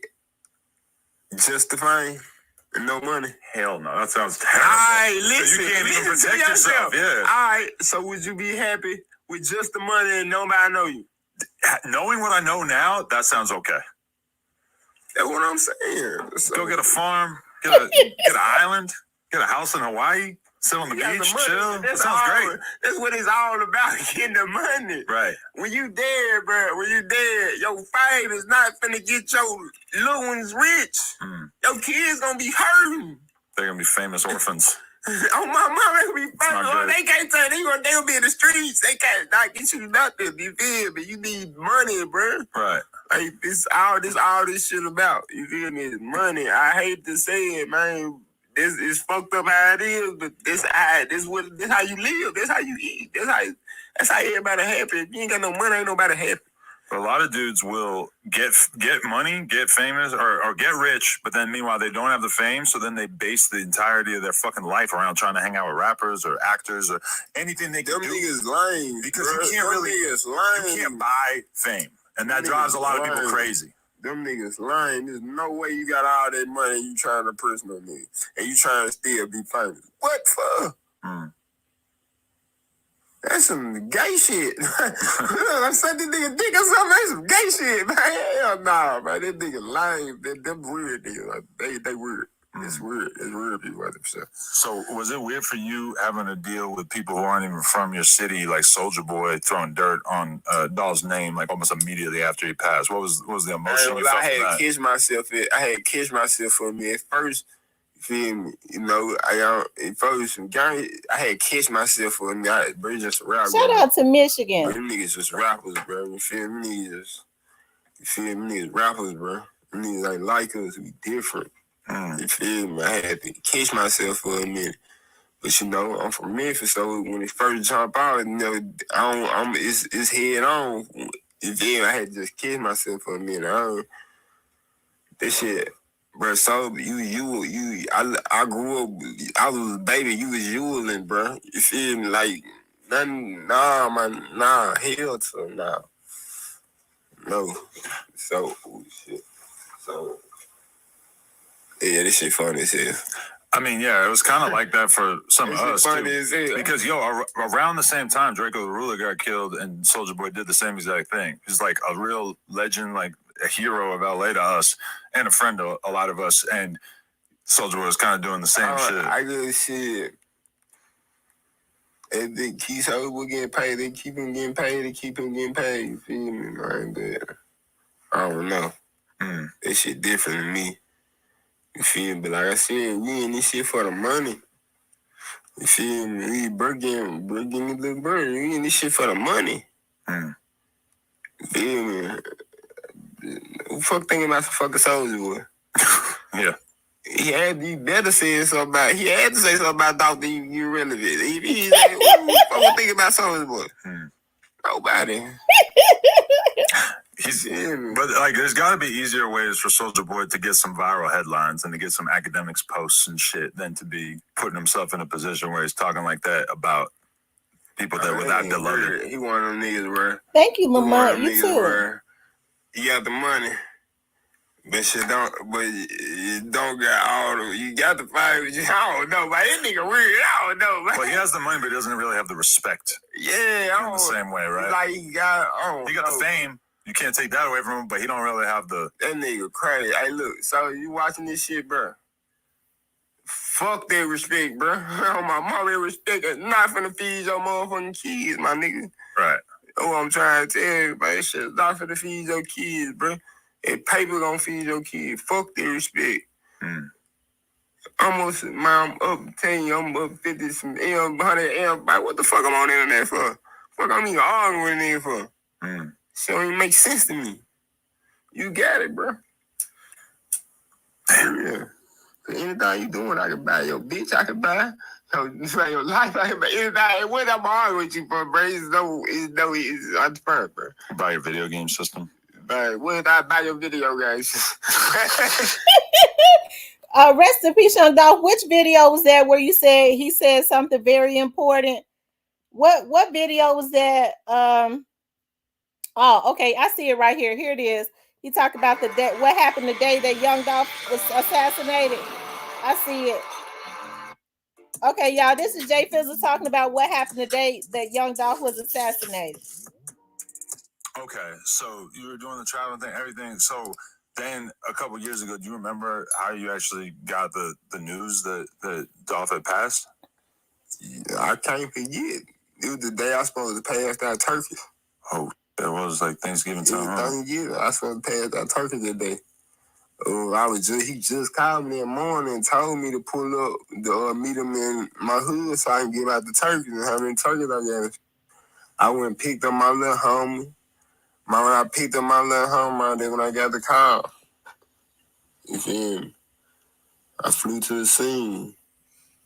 just the fame and no money? Hell no, that sounds terrible. All right, listen, so you can't even protect yourself. Yeah. All right, so would you be happy with just the money and nobody know you? Knowing what I know now, that sounds okay. That's what I'm saying. So, go get a farm, get an island, get a house in Hawaii, sit on the beach, chill. That sounds great. That's what it's all about, getting the money. Right. When you dead, bro, your fame is not finna get your little ones rich. Your kids gonna be hurting. They're gonna be famous orphans. Oh, my mama, they gonna be famous. They can't tell they gonna be in the streets. They can't not get you nothing. You feel me? You need money, bro. Right. Like all this shit about. You feel me? It's money. I hate to say it, man. This is fucked up how it is, but this how you live. This how you eat. That's how everybody happy. If you ain't got no money, ain't nobody happy. But a lot of dudes will get money, get famous, or get rich, but then meanwhile they don't have the fame, so then they base the entirety of their fucking life around trying to hang out with rappers or actors or anything they can do. Them niggas lame. Because you can't buy fame. And that drives a lot of people crazy. Them niggas lying. There's no way you got all that money and you trying to press no nigga. And you trying to still be famous. What for? That's some gay shit. I said this nigga dick or something. That's some gay shit, man. Hell nah, man. That nigga lying. Them weird niggas. They weird. It's weird. It's weird people out there. So was it weird for you having to deal with people who aren't even from your city, like Souljaboy throwing dirt on Dolph's name, like almost immediately after he passed? What was the emotion you felt? I had to catch myself for me at first. Feel me? I had to catch myself for me. Bro, just rap. Shout out to Michigan. Bro, them niggas just rappers, bro. You feel me? Niggas rappers, bro. Them niggas ain't like us. We different. You feel me? I had to catch myself for a minute. But I'm from Memphis, so when it first jump out, it's head on. You feel me? I had to just catch myself for a minute. This shit, bro. So I grew up. I was a baby. You was Yulin, bro. You feel me? Like nothing. Nah, man. Nah. Hell to nah. No. So shit. So. Yeah, this shit funny as hell. I mean, yeah, it was kind of like that for some of us, funny too. As hell. Because, around the same time, Draco the Ruler got killed and Souljaboy did the same exact thing. He's like a real legend, like a hero of LA to us and a friend to a lot of us. And Soulja was kind of doing the same shit. I just shit. And they keep Soulja getting paid. They keep him getting paid. They keep him getting paid. You feel me, man? But I don't know. That shit different than me. You feel me? But like I said, we in this shit for the money. You feel me? We give me little bird. We in this shit for the money. You feel me? Who fuck thinking about some fucking Soulja, boy? Yeah. He better say something about. He had to say something about Dolph that you relevant. He like, who the fuck would think about Soulja Boy? Nobody. But like, there's got to be easier ways for Soulja Boy to get some viral headlines and to get some academics posts and shit than to be putting himself in a position where he's talking like that about people that were that beloved. He one of them niggas where. Thank you, Lamont. You too. He got the money. But shit you don't got all the, you got the fight, but I don't know, but this nigga weird, I don't know, man. Well, he has the money, but he doesn't really have the respect. Yeah, in the same way, right? Like he got the fame. You can't take that away from him, but he don't really have the... That nigga crazy. Hey, look, so you watching this shit, bro? Fuck that respect, bro. On my mama, respect is not finna feed your motherfucking kids, my nigga. Right. Oh, I'm trying to tell everybody, shit, not finna feed your kids, bro. And paper gonna feed your kids. Fuck that respect. Almost, man, I'm up 10, I'm up 50, some M, 100 M. What the fuck I'm on the internet for? Fuck, I'm even arguing with a nigga for. Shit don't even make sense to me. You got it, bro. Damn. Yeah. Anything you doing, I can buy your bitch, I can buy your life, I can buy anything. What I'm arguing with you for, bro? It's unfair, bro. You buy your video game system? But when I buy your video, guys? Rest in peace, Young Dolph. Which video was that where you said he said something very important? What video was that? Oh, okay, I see it right here. Here it is. He talked about the day, what happened the day that Young Dolph was assassinated. I see it. Okay, y'all, this is Jayfizzle talking about what happened the day that Young Dolph was assassinated. Okay, so you were doing the traveling thing, everything. So then a couple years ago, do you remember how you actually got the news that Dolph had passed? Yeah, I can't forget. It was the day I was supposed to pass that turkey. Oh, it was like Thanksgiving time. Yeah, I was supposed to pass that turkey that day. He just called me in the morning and told me to pull up to meet him in my hood so I can give out the turkeys and how many turkeys I got. I went and picked up my little homie. When I picked up my little homie, then when I got the call, you feel me? I flew to the scene.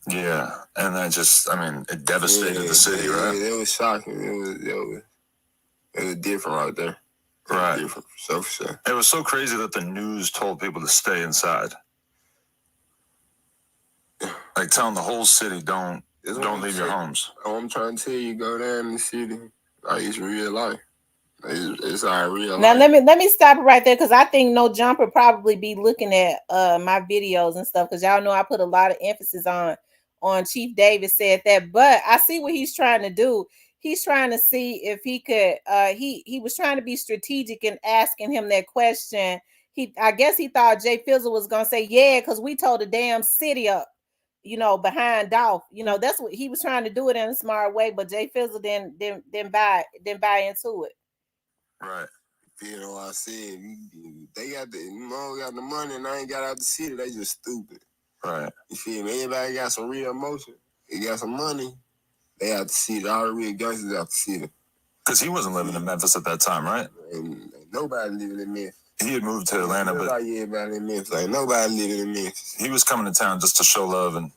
Yeah, and that just, it devastated the city, right? Yeah, it was shocking. It was different right there. Right. Different, for sure. It was so crazy that the news told people to stay inside. Like telling the whole city, don't leave your homes. Oh, I'm trying to tell you, go down in the city. Like, it's real life. It's our real now life. let me stop it right there, because I think No Jumper probably be looking at my videos and stuff, because y'all know I put a lot of emphasis on Chief David said that. But I see what he's trying to do. He's trying to see if he could he was trying to be strategic in asking him that question. I guess he thought Jayfizzle was gonna say, yeah, because we told the damn city up, behind Dolph. That's what he was trying to do it in a smart way, but Jayfizzle didn't buy into it. Right. You know what I said? They got the money and I ain't got out the city. They just stupid. Right. You feel me? Everybody got some real emotion. They got some money. They out the city. All the real gangsters out the city. Because he wasn't living in Memphis at that time, right? And nobody living in Memphis. He had moved to Atlanta, but everybody in Memphis. Like nobody living in Memphis. He was coming to town just to show love and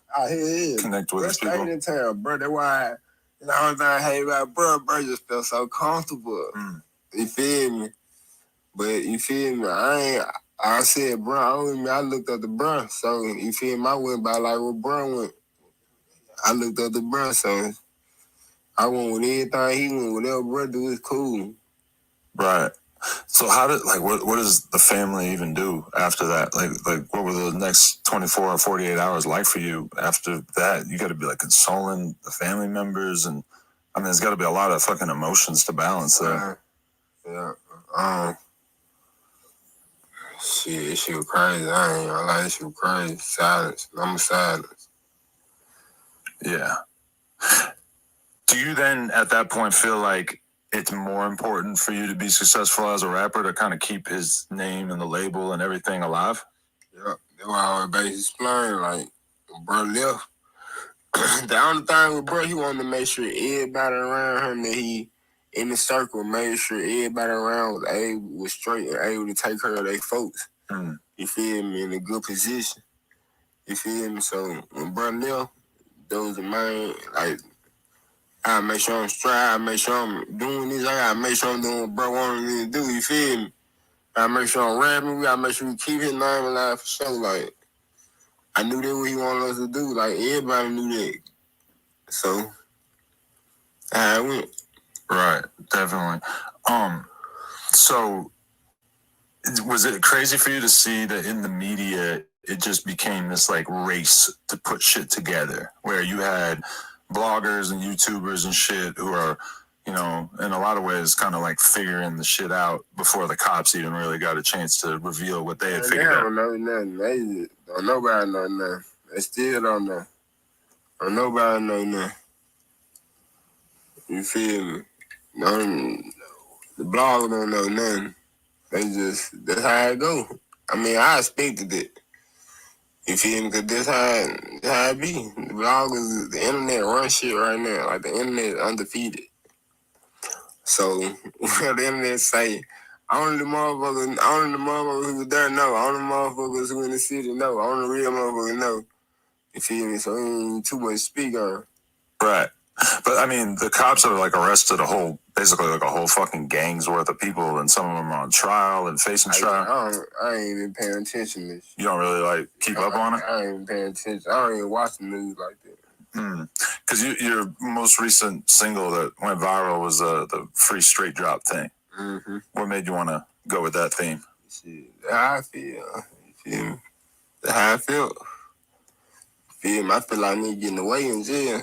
connect with his people. In town, bro. That's why the only thing I hate about bro just felt so comfortable. You feel me? But you feel me? I said, bro, I looked up the bro. So you feel me? I went by like what bro went. I looked up the bro, so I went with everything he went. Whatever bro do is cool. Right. So what does the family even do after that? Like what were the next 24 or 48 hours like for you after that? You got to be like consoling the family members, and there's got to be a lot of fucking emotions to balance there. Yeah. Shit, this shit was crazy. I ain't gonna lie, this shit was crazy. Silence. I'm silence. Yeah. Do you then, at that point, feel like it's more important for you to be successful as a rapper to kind of keep his name and the label and everything alive? Yep. That's why I always base explain, like, bro left. The only thing with bro, he wanted to make sure everybody around him that he in the circle made sure everybody around was straight and able to take care of their folks. You feel me? In a good position. You feel me? So when bro left, those are mine. Like, I make sure I'm straight. I make sure I'm doing this. I gotta make sure I'm doing what bro wanted me to do. You feel me? I make sure I'm rapping. We gotta make sure we keep his name alive for sure. Like, I knew that what he wanted us to do. Like, everybody knew that. So, I went. Right, definitely. So was it crazy for you to see that in the media it just became this like race to put shit together, where you had bloggers and YouTubers and shit who are, you know, in a lot of ways kind of like figuring the shit out before the cops even really got a chance to reveal what they had figured out? They don't know nothing. They don't nobody know nothing. They still don't know. Don't nobody know nothing. You feel me? The bloggers don't know nothing. They just, that's how it go. I mean, I expected it. You feel me? Because that's how it be. The bloggers, the internet run shit right now. Like, the internet is undefeated. So, what the internet say, only the motherfuckers who was there know. Only the motherfuckers who in the city know. Only the real motherfuckers know. You feel me? So, ain't too much to speak on. Right. But I mean, the cops have like arrested basically like a whole fucking gang's worth of people, and some of them are on trial and facing trial. I ain't even paying attention to this. You don't really like keep up on it? I ain't even paying attention. I don't even watch the news like that. Because your most recent single that went viral was the free straight drop thing. Mm-hmm. What made you want to go with that theme? Shit, that's how I feel. You feel me? That's how I feel. Feel me? I feel like me getting away in jail.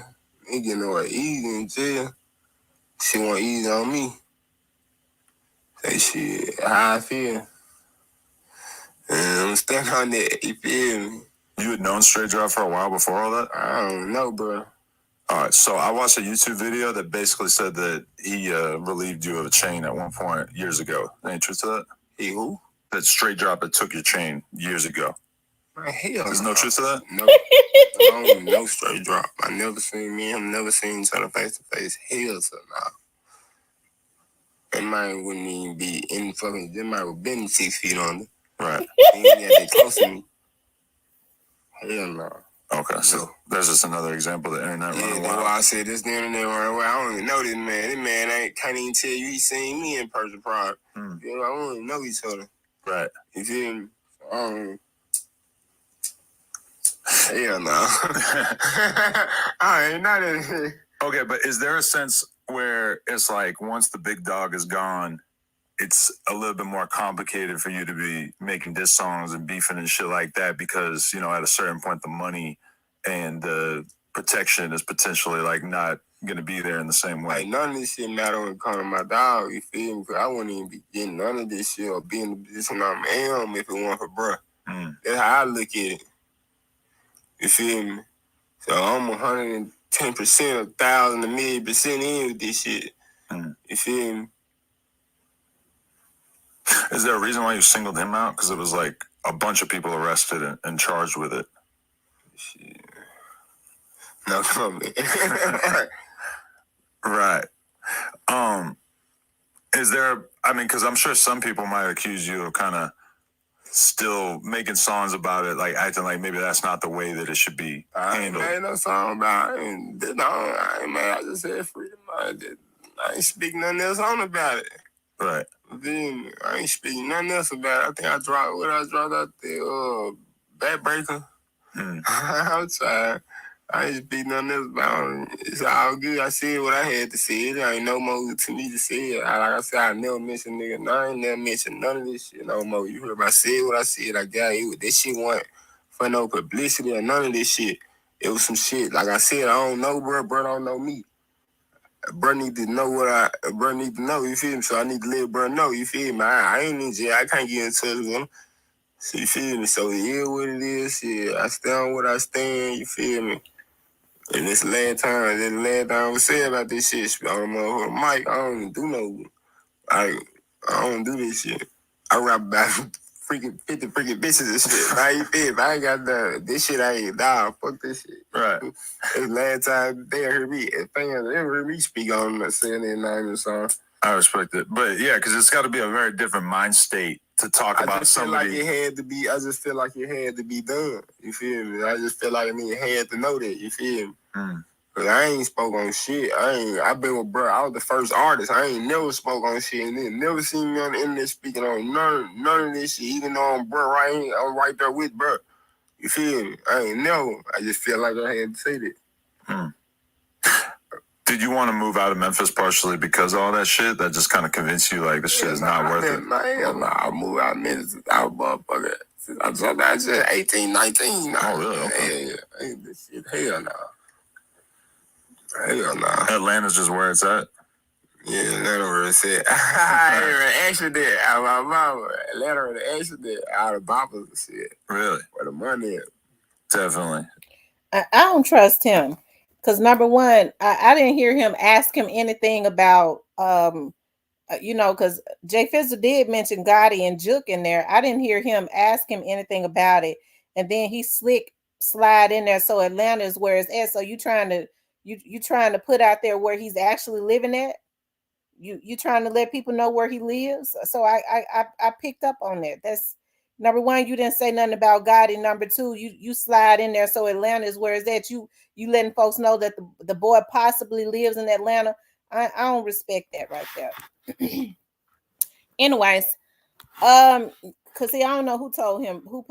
Me getting away easy in jail. She want easy on me. Say shit, how I feel. And I'm standing on that, you feel me? You had known Straight Drop for a while before all that? I don't know, bro. All right, so I watched a YouTube video that basically said that he relieved you of a chain at one point years ago. Any truth to that? He who? That Straight Drop had took your chain years ago. Man, hell There's no truth to that? No Straight Drop. I never seen me. I've never seen each other face to face. Hell to no. That man wouldn't even be in fucking. That man would been 6 feet under. Right. He ain't got that close to me. Hell no. Okay, so there's just another example of the internet running wild. That's why I said this the internet running wild. I don't even know this man. This man can't even tell you he seen me in person prior. You know, I don't even know each other. Right. You feel me? Hell no. I ain't know that. Okay, but is there a sense where it's like once the big dog is gone, it's a little bit more complicated for you to be making diss songs and beefing and shit like that because, you know, at a certain point, the money and the protection is potentially like not going to be there in the same way? Like, none of this shit matter when it comes to my dog, you feel me? Because I wouldn't even be getting none of this shit or be in the position I'm in if it weren't for bruh. That's how I look at it. You feel me? So I'm 110%, 1,000, 1,000,000% in with this shit. You feel me? Is there a reason why you singled him out? Because it was like a bunch of people arrested and charged with it. Shit. No comment. Right. Is there, I mean, because I'm sure some people might accuse you of kind of still making songs about it, like acting like maybe that's not the way that it should be handled. I ain't made no song about it. I just said freedom. I ain't speaking nothing else on about it. Right. Then I ain't speaking nothing else about it. I think I dropped out there, Backbreaker. I'm trying. I ain't speaking nothing else about it. It's all good. I said what I had to say. There ain't no more to me to say. Like I said, I never mentioned nigga. No, I ain't never mentioned none of this shit no more. You heard me? I said what I said. I got it. This shit wasn't for no publicity or none of this shit. It was some shit. Like I said, I don't know, bro. Bro don't know me. Bro need to know bro need to know, you feel me? So I need to let bro know, you feel me? I ain't in jail. I can't get in touch with him. So you feel me? So it is what it is. Shit, I stand what I stand. You feel me? And this last time I was saying about this shit, I don't know, Mike, I don't even do no, I don't do this shit. I rap about freaking 50 freaking bitches and shit. Now you feel me? I ain't got this shit. I ain't fuck this shit. Right. This last time they heard me, if fans ever heard me speak on saying their name and song. I respect it, but yeah, because it's got to be a very different mind state to talk about somebody. I just feel like it had to be done. You feel me? I just feel like it had to know that. You feel me? Cause I ain't spoke on shit. I've been with bro. I was the first artist. I ain't never spoke on shit, and then never seen me on the internet speaking on none of this shit. Even though I'm right there with bro. You feel me? I ain't never. I just feel like I had to say that. Did you want to move out of Memphis partially because of all that shit? That just kind of convinced you like this shit is not worth it? I moved out of Memphis. I was motherfucker. I was about 18, 19. Oh, really? Okay. Ain't this shit. Hell no. Hell no. Atlanta's just where it's at? Yeah, Atlanta where it's at. I ain't even accident out of my mama. Atlanta where the accident out of Boppers and shit. Really? Where the money is. Definitely. I don't trust him. Because number one, I didn't hear him ask him anything about you know, because Jayfizzle did mention Gotti and Juke in there. I didn't hear him ask him anything about it. And then he slide in there. So Atlanta is where it's at. So you trying to put out there where he's actually living at? You trying to let people know where he lives? So I picked up on that. That's number one. You didn't say nothing about Gotti. Number two, you slide in there. So Atlanta is where it's at. You letting folks know that the boy possibly lives in Atlanta. I don't respect that right there. Anyways, because I don't know who told him, who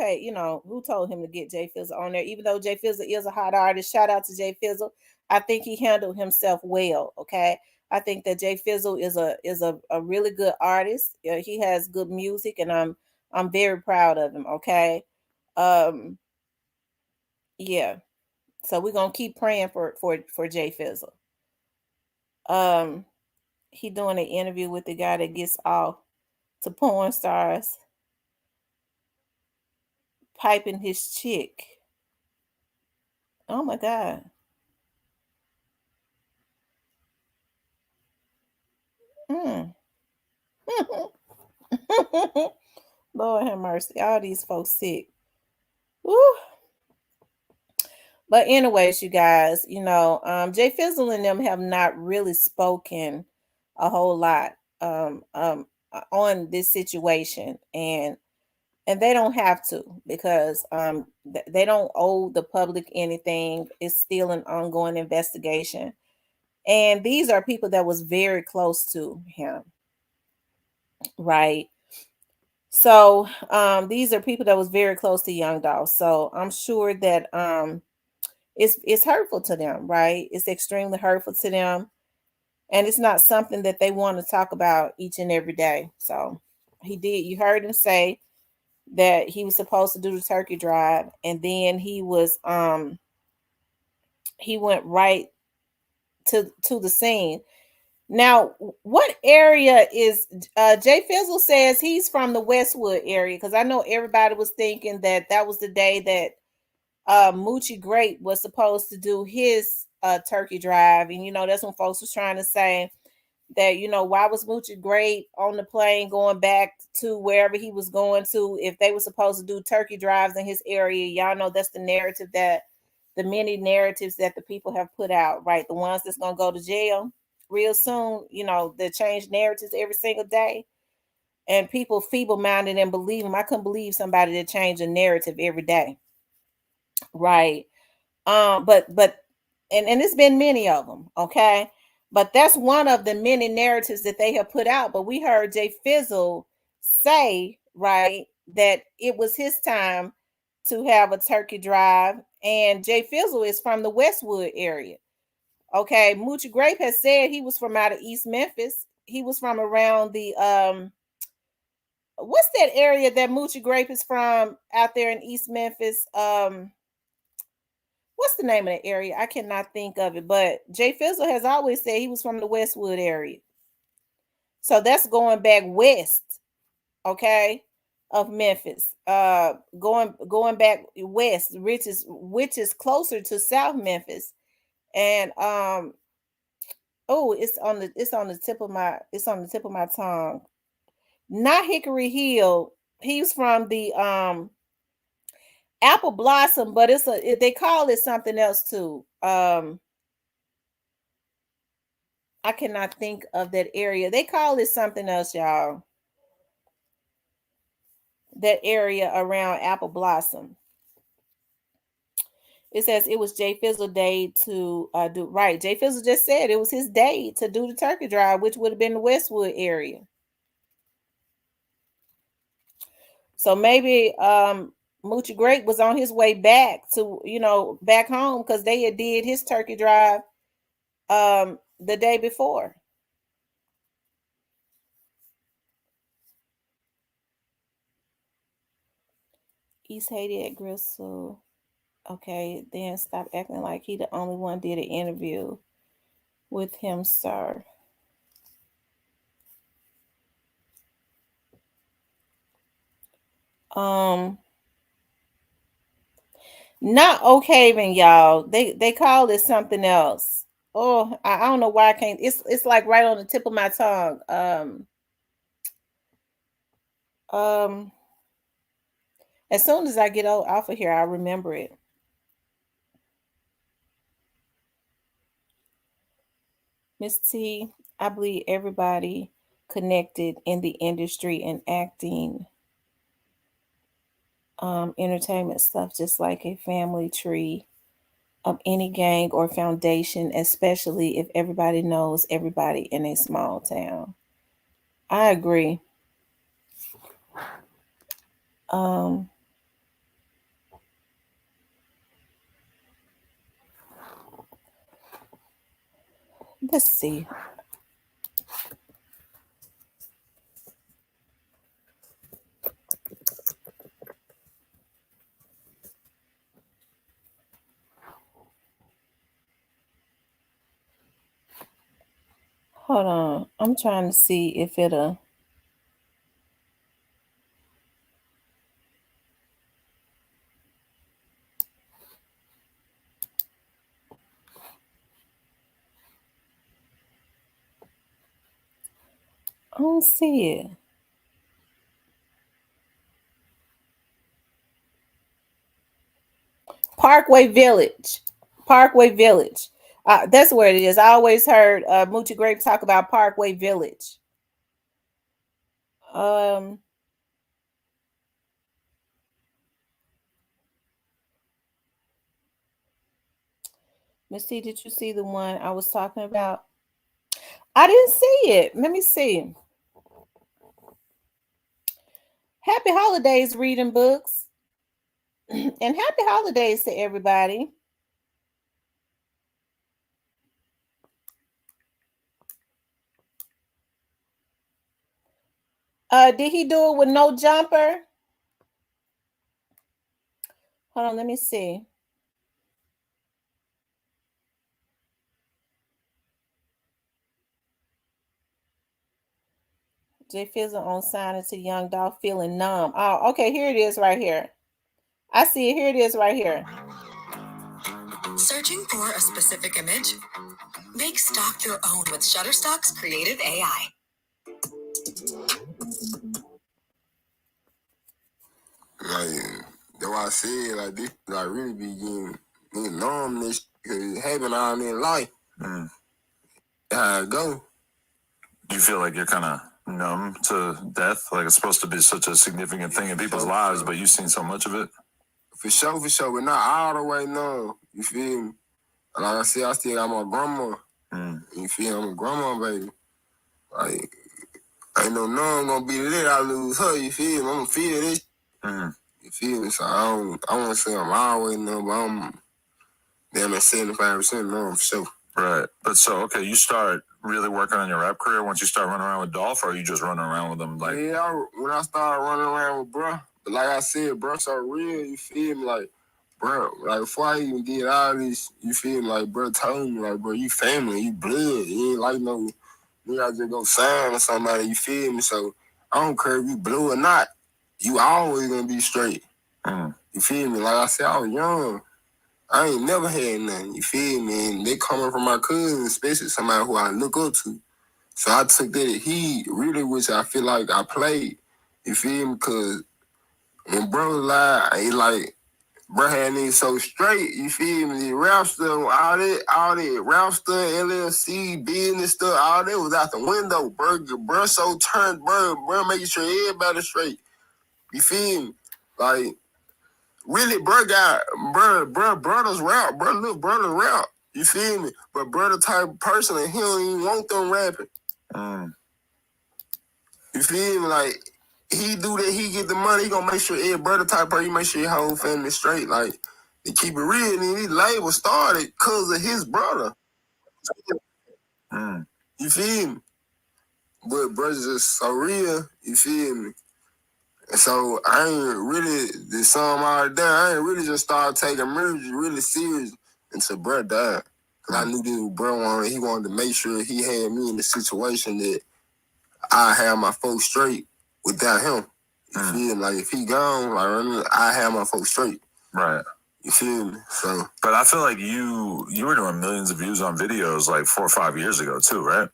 told him to get Jayfizzle on there, even though Jayfizzle is a hot artist. Shout out to Jayfizzle. I think he handled himself well. Okay. I think that Jayfizzle is a really good artist. He has good music, and I'm very proud of him. Okay. Yeah. So we're gonna keep praying for Jayfizzle. He doing an interview with the guy that gets off to porn stars piping his chick. Oh my God. Lord have mercy. All these folks sick. Woo. But anyways, you guys, Jayfizzle and them have not really spoken a whole lot on this situation, and they don't have to, because they don't owe the public anything. It's still an ongoing investigation, and these are people that was very close to him, right? So these are people that was very close to Young Dolph. So I'm sure that it's hurtful to them, right? It's extremely hurtful to them, and it's not something that they want to talk about each and every day. So you heard him say that he was supposed to do the turkey drive, and then he went right to the scene. Now, what area is Jayfizzle says he's from the Westwood area? Because I know everybody was thinking that was the day that Moochie Grape was supposed to do his turkey drive, and that's when folks was trying to say that, why was Moochie Grape on the plane going back to wherever he was going to if they were supposed to do turkey drives in his area? Y'all know that's the narrative, that the many narratives that the people have put out, right? The ones that's gonna go to jail real soon, they change narratives every single day, and people feeble-minded and believe them. I couldn't believe somebody that changed a narrative every day, right? But it's been many of them, okay? But that's one of the many narratives that they have put out. But we heard Jayfizzle say, right, that it was his time to have a turkey drive, and Jayfizzle is from the Westwood area. Okay, Moochie Grape has said he was from out of East Memphis. He was from around the what's that area that Moochie Grape is from out there in East Memphis? What's the name of the area? I cannot think of it, but Jayfizzle has always said he was from the Westwood area. So that's going back west. Okay. of Memphis. Going back west, which is closer to South Memphis. And oh, it's on the tip of my tongue. Not Hickory Hill. He's from the Apple Blossom, but they call it something else too. I cannot think of that area. They call it something else, y'all. That area around Apple Blossom. It says it was Jayfizzle day to do right. Jayfizzle just said it was his day to do the turkey drive, which would have been the Westwood area. So maybe Moochie Great was on his way back to, back home because they had did his turkey drive the day before. East Haiti at Gristle. Okay, then stop acting like he the only one did an interview with him, sir. Not Oakhaven, y'all. They call it something else. Oh, I don't know why I can't. It's like right on the tip of my tongue. As soon as I get off of here, I remember it. Miss T, I believe everybody connected in the industry and acting, entertainment stuff, just like a family tree of any gang or foundation, especially if everybody knows everybody in a small town. I agree. Let's see. Hold on. I'm trying to see if it'll. I don't see it. Parkway Village. Parkway Village. That's where it is. I always heard Moochie Grape talk about Parkway Village. Miss T, did you see the one I was talking about? I didn't see it. Let me see. Happy holidays, reading books. And happy holidays to everybody. Did he do it with no jumper? Hold on, let me see. Jayfizzle on signing to Young Dolph feeling numb. Oh, okay, here it is right here. I see it. Here it is right here. Searching for a specific image? Make stock your own with Shutterstock's creative AI. Like, that's why I said, like, this, like, really be getting numb this, because it happen all in life. How it go. Do you feel like you're kind of numb to death? Like, it's supposed to be such a significant thing in people's lives, but you've seen so much of it? For sure, but not all the way numb. You feel me? Like I said, I still got my grandma. You feel me? I'm a grandma, baby. Like, ain't no numb gonna be lit. I lose her, you feel me? I'm gonna feel this. You feel me? So I want to say I'm always numb, but I'm damn at 75% numb for sure. Right. But so, okay, you start really working on your rap career once you start running around with Dolph, or are you just running around with them? Like, yeah, when I started running around with bro, but like I said, bro, so real, you feel me? Like, bro, like before I even did all this, you feel me? Like, bro told me, like, bro, you family, you blood. You ain't like no, you gotta just go sign or somebody, you feel me? So I don't care if you blue or not. you always gonna be straight. You feel me? Like I said, I was young. I ain't never had nothing. You feel me? And they coming from my cousins, especially somebody who I look up to. So I took that heat really, which I feel like I played. You feel me? Because when bro lied, he like, bro had niggas so straight, you feel me? The rap stuff, all that rap stuff, LLC, business stuff, all that was out the window, bro so turned, bro making sure everybody straight. You feel me? Like, really, brother's rap, little brother's rap. You feel me? But brother type of person, and he don't even want them rapping. You feel me? Like, he do that, he get the money, he gonna make sure every brother type person, he make sure your whole family straight. Like, to keep it real, and these labels started because of his brother. You feel me? But brother's just so real, you feel me? And so I ain't really, this song all done, I ain't really just started taking music really serious until bro died. Cause I knew this bro he wanted to make sure he had me in the situation that I have my folks straight without him. You feel me? Like, if he gone, like, I have my folks straight. Right. You feel me? So, but I feel like you were doing millions of views on videos like 4 or 5 years ago too, right?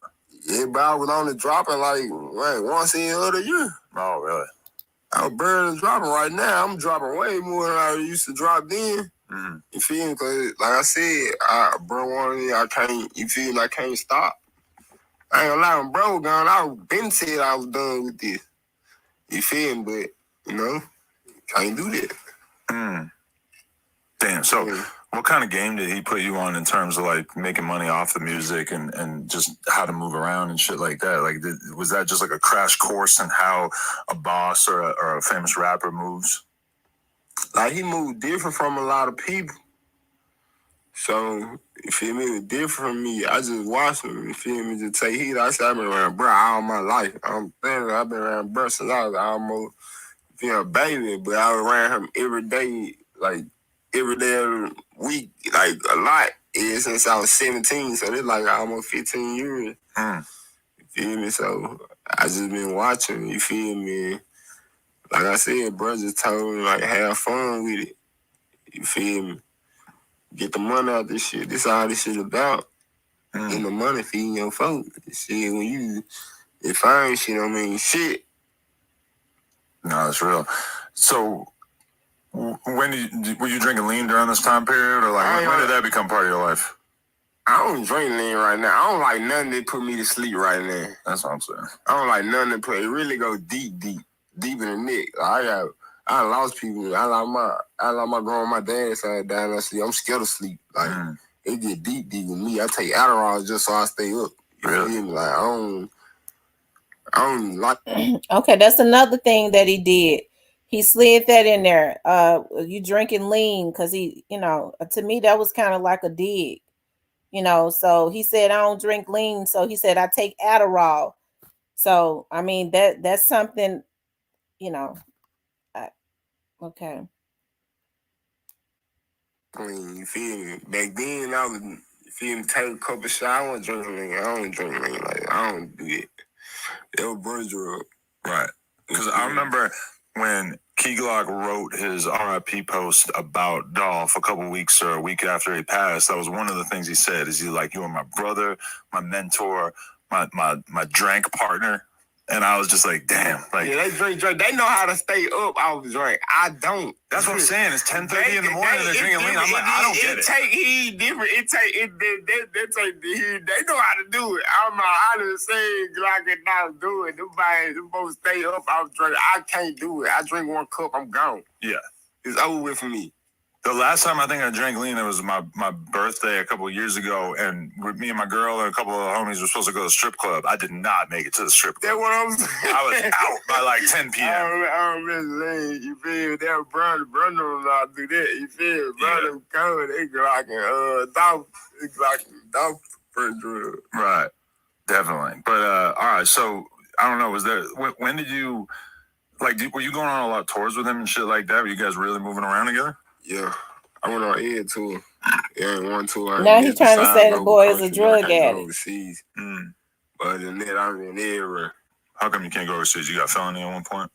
Yeah, but I was only dropping like once in the other year. Oh, really? I was burning and dropping. Right now, I'm dropping way more than I used to drop then. You feel me? Because, like I said, I can't, you feel me? I can't stop. I ain't gonna lie, when bro gone, I been said I was done with this. You feel me? But, you know, can't do that. Damn, so what kind of game did he put you on in terms of, like, making money off the music and just how to move around and shit like that? Like, was that just like a crash course in how a boss or a famous rapper moves? Like, he moved different from a lot of people. So, you feel me? It was different from me. I just watched him, you feel me? Just take heat. I said, I've been around bro all my life. I've been around bro since I was almost, a baby, but I was around him every day, like, every day of the week, like, a lot, since I was 17, so it's like almost 15 years. You feel me? So, I just been watching, you feel me? Like I said, bro just told me, like, have fun with it. You feel me? Get the money out this shit. This all this shit about. Getting the money, feeding your folks. Shit, when you find shit, don't mean shit. No, that's real. So, were you drinking lean during this time period, or like when did that become part of your life? I don't drink lean right now. I don't like nothing that put me to sleep right now. That's what I'm saying. I don't like nothing that put it really go deep in the neck. I lost people. I lost my grandma, my dad side down. I sleep. I'm scared of sleep. Like it get deep with me. I take Adderall just so I stay up. You feel me? Like I don't like. Okay, that's another thing that he did. He slid that in there. You drinking lean because he, to me that was kind of like a dig. So he said I don't drink lean. So he said I take Adderall. So I mean that's something, okay. You feel me? Back then I was, you feel me, take a couple shots. I don't drink lean. I don't drink lean. Like I don't do it. That was bro drug. Right. Because I remember when Key Glock wrote his RIP post about Dolph a couple weeks or a week after he passed, that was one of the things he said, is you were my brother, my mentor, my drink partner. And I was just like, damn. Like, yeah, they drink. They know how to stay up off the drink. I don't. That's what I'm saying. It's 10:30 in the morning and they're drinking lean. I'm like, I don't get it. It take heat different. They take the heat. They know how to do it. I just say Glock and not do it. Them both stay up off drink. I can't do it. I drink one cup, I'm gone. Yeah. It's over with for me. The last time I think I drank lean, it was my birthday a couple of years ago, and me and my girl and a couple of homies were supposed to go to the strip club. I did not make it to the strip club. That's what I'm saying. I was out by like 10 p.m. I don't miss lean. You feel me? That brother will not do that. You feel me? Brother coming, they Glocking Dolph. They Glocking Dolph for a drug. Right. Definitely. But all right. So I don't know. Was there? When did you were you going on a lot of tours with him and shit like that? Were you guys really moving around together? Yeah, I went on Ed tour. Yeah, one tour. Now he's trying to say the boy is a drug addict. Overseas. But other than that, I'm in everywhere. How come you can't go overseas? You got felony at one point?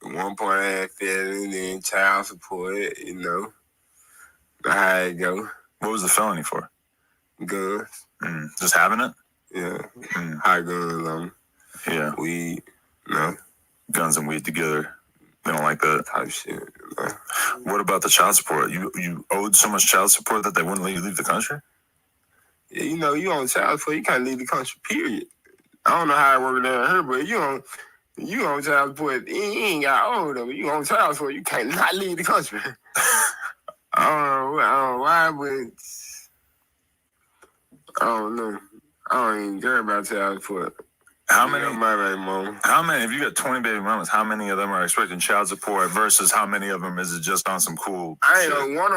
At one point I had felony, then child support, you know. How it go. What was the felony for? Guns. Just having it? Yeah. High guns, yeah. Weed, no. Guns and weed together. They don't like that type shit. What about the child support? You owed so much child support that they wouldn't let you leave the country? Yeah, you know, you on child support, you can't leave the country, period. I don't know how it works down here, but you on child support, you ain't got old them. You on child support, you can't not leave the country. I don't know why, but I don't know. I don't even care about child support. How many? My baby mama. How many? If you got 20 baby mamas, how many of them are expecting child support versus how many of them is it just on some cool? I ain't know only one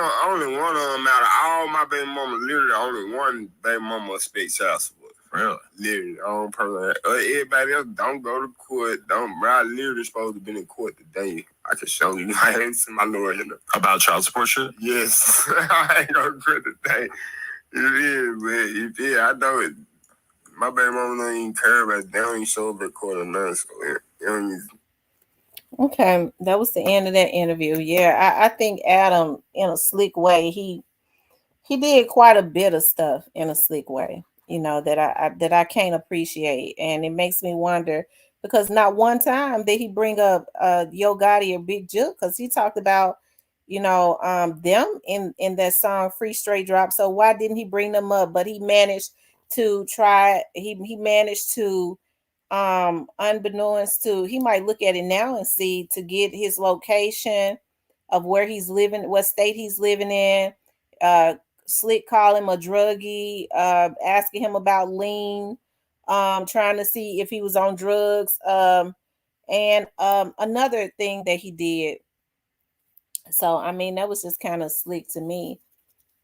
of them out of all my baby mamas. Literally, only one baby mama expects child support. Really? Literally, on purpose. Everybody else don't go to court. I literally supposed to be in court today. I can show you. I ain't seen my lawyer. About child support shit? Yes, I ain't go to court today. It is, but I know it. My baby mama don't even care about it. They don't even show up at court or nothing. So it don't even... Okay, that was the end of that interview. Yeah, I think Adam, in a slick way, he did quite a bit of stuff in a slick way, you know, that I can't appreciate, and it makes me wonder because not one time did he bring up Yo Gotti or Big Juke, because he talked about, you know, them in that song Free Straight Drop. So why didn't he bring them up? But he managed to try. He managed to unbeknownst to, he might look at it now and see, to get his location of where he's living, what state he's living in. Slick call him a druggie, asking him about lean, trying to see if he was on drugs. And another thing that he did. So I mean, that was just kind of slick to me.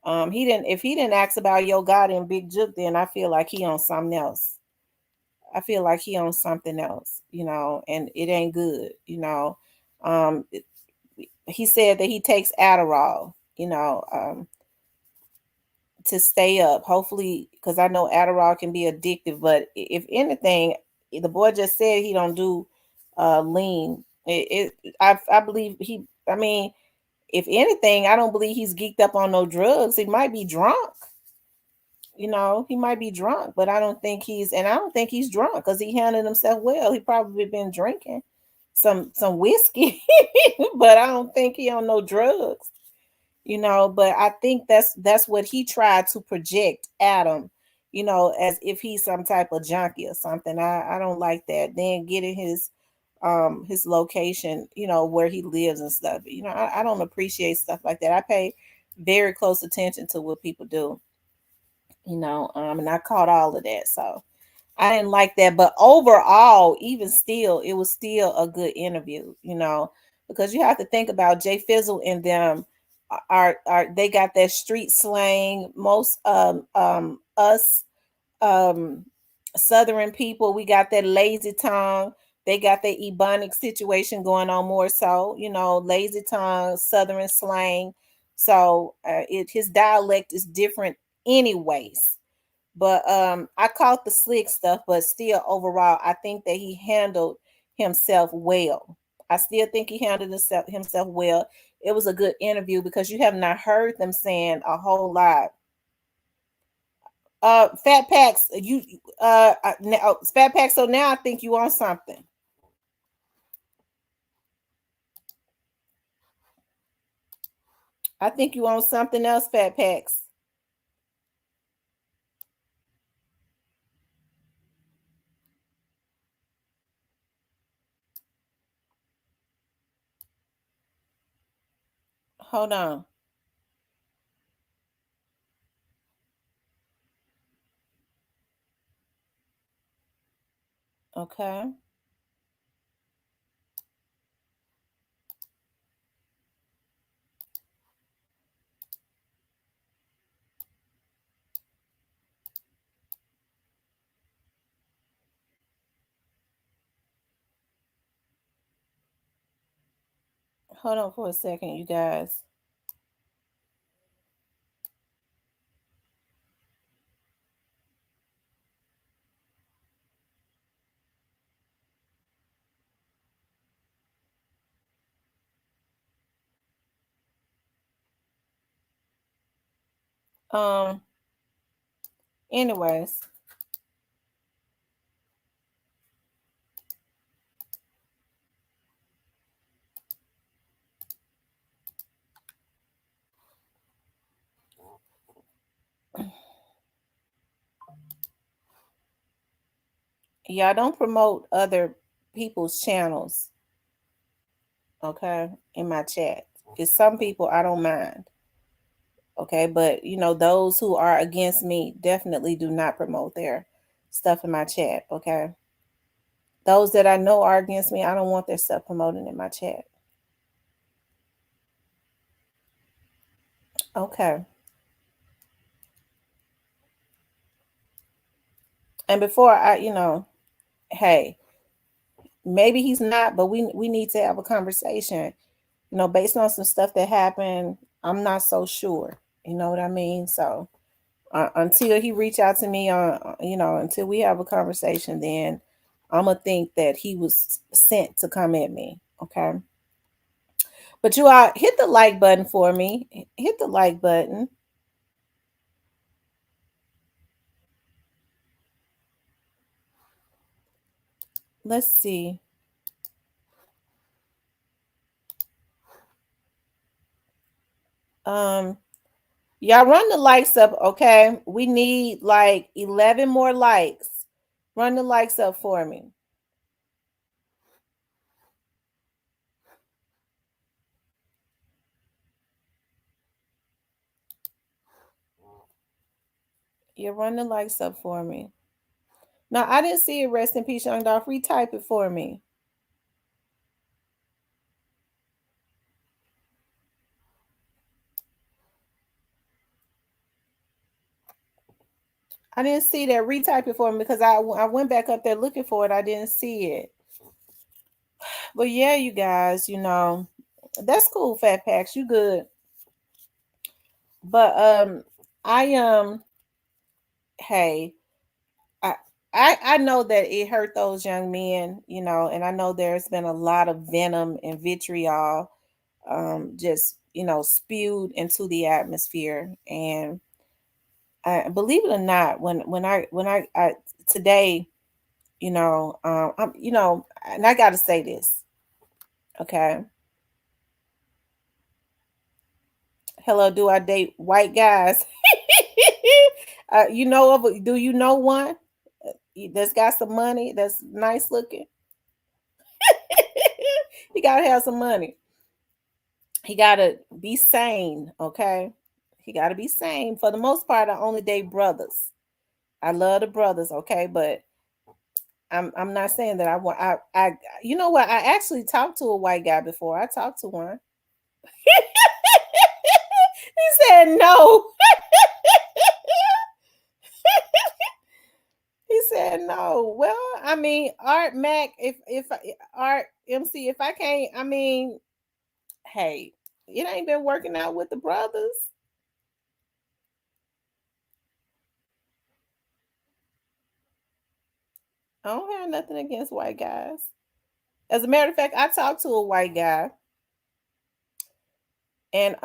If he didn't ask about Yo Gotti and Big Juke, then I feel like he on something else. I feel like he on something else, you know, and it ain't good, you know. He said that he takes Adderall, you know, to stay up. Hopefully, because I know Adderall can be addictive, but if anything, the boy just said he don't do lean. I believe he. I mean, if anything, I don't believe he's geeked up on no drugs. He might be drunk. You know, he might be drunk, but I don't think he's drunk because he handled himself well. He probably been drinking some whiskey, but I don't think he on no drugs, you know. But I think that's what he tried to project Adam, you know, as if he's some type of junkie or something. I don't like that. Then getting his location, you know, where he lives and stuff. You know, I don't appreciate stuff like that. I pay very close attention to what people do, you know, and I caught all of that. So I didn't like that. But overall, even still, it was still a good interview, you know, because you have to think about Jayfizzle and them are they got that street slang. Most us southern people, we got that lazy tongue. They got that ebonic situation going on more so, you know, lazy tongue, southern slang. So his dialect is different anyways. But I caught the slick stuff, but still overall, I think that he handled himself well. I still think he handled himself well. It was a good interview because you have not heard them saying a whole lot. Fat Packs, Fat Packs. So now I think you on something. I think you on something else, Fat Packs. Hold on. Okay. Hold on for a second, you guys. Anyways. Yeah, I don't promote other people's channels, okay, in my chat. It's some people I don't mind, okay, but those who are against me definitely do not promote their stuff in my chat, okay. Those that I know are against me, I don't want their stuff promoted in my chat. Okay. And before hey, maybe he's not, but we need to have a conversation. Based on some stuff that happened, I'm not so sure. You know what I mean? So until he reach out to me until we have a conversation, then I'm gonna think that he was sent to come at me. Okay. But you all hit the like button for me. Hit the like button. Let's see. Y'all run the likes up, okay? We need like 11 more likes. Run the likes up for me. You run the likes up for me. No, I didn't see it. Rest in peace, Young Dolph. Retype it for me. I didn't see that. Retype it for me because I went back up there looking for it. I didn't see it. But yeah, you guys, that's cool, Fat Packs. You good. But hey, I know that it hurt those young men, and I know there's been a lot of venom and vitriol just spewed into the atmosphere. And believe it or not, when I today, I'm and I got to say this, okay. Hello, do I date white guys? Do you know one that's got some money, that's nice looking? He gotta have some money. He gotta be sane, okay? He gotta be sane. For the most part, I only date brothers. I love the brothers, okay, but I'm not saying that I want I you know what? I actually talked to a white guy before. I talked to one. He said no. He said no. Well, I mean, Art Mac, Art MC, if I can't, I mean, hey, it ain't been working out with the brothers. I don't have nothing against white guys. As a matter of fact, I talked to a white guy, and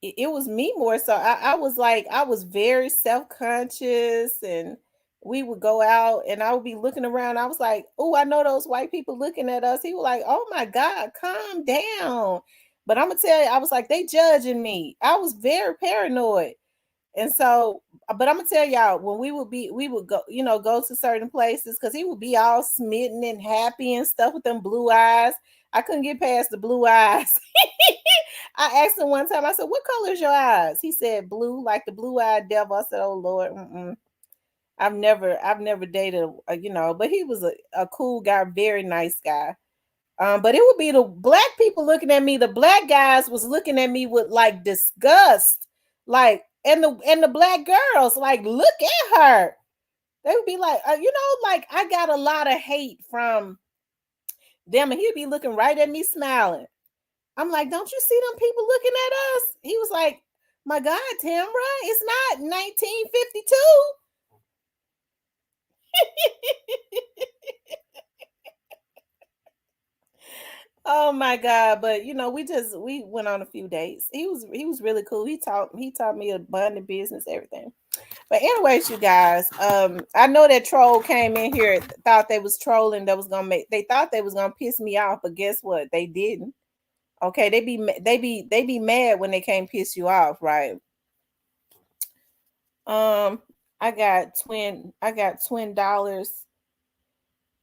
it was me more so. I was like, I was very self-conscious, and we would go out and I would be looking around. I was like, oh, I know those white people looking at us. He was like, oh my God, calm down. But I'm gonna tell you, I was like, they judging me. I was very paranoid. And so, but I'm gonna tell y'all, when we would go, go to certain places because he would be all smitten and happy and stuff with them blue eyes. I couldn't get past the blue eyes. I asked him one time, I said, what color is your eyes? He said blue, like the blue-eyed devil. I said, oh Lord, I've never dated, but he was a cool guy, very nice guy. But it would be the black people looking at me. The black guys was looking at me with like disgust, like, and the black girls like, look at her. They would be like, like I got a lot of hate from them, and he'd be looking right at me, smiling. I'm like, don't you see them people looking at us? He was like, my God, Tamra, it's not 1952. Oh my God. But you know, we went on a few dates. He was really cool. He taught me a bunch of business, everything. But anyways, you guys, I know that troll came in here, thought they was trolling, they thought they was gonna piss me off, but guess what? They didn't. Okay, they be mad when they can't piss you off, right? Um, I got $20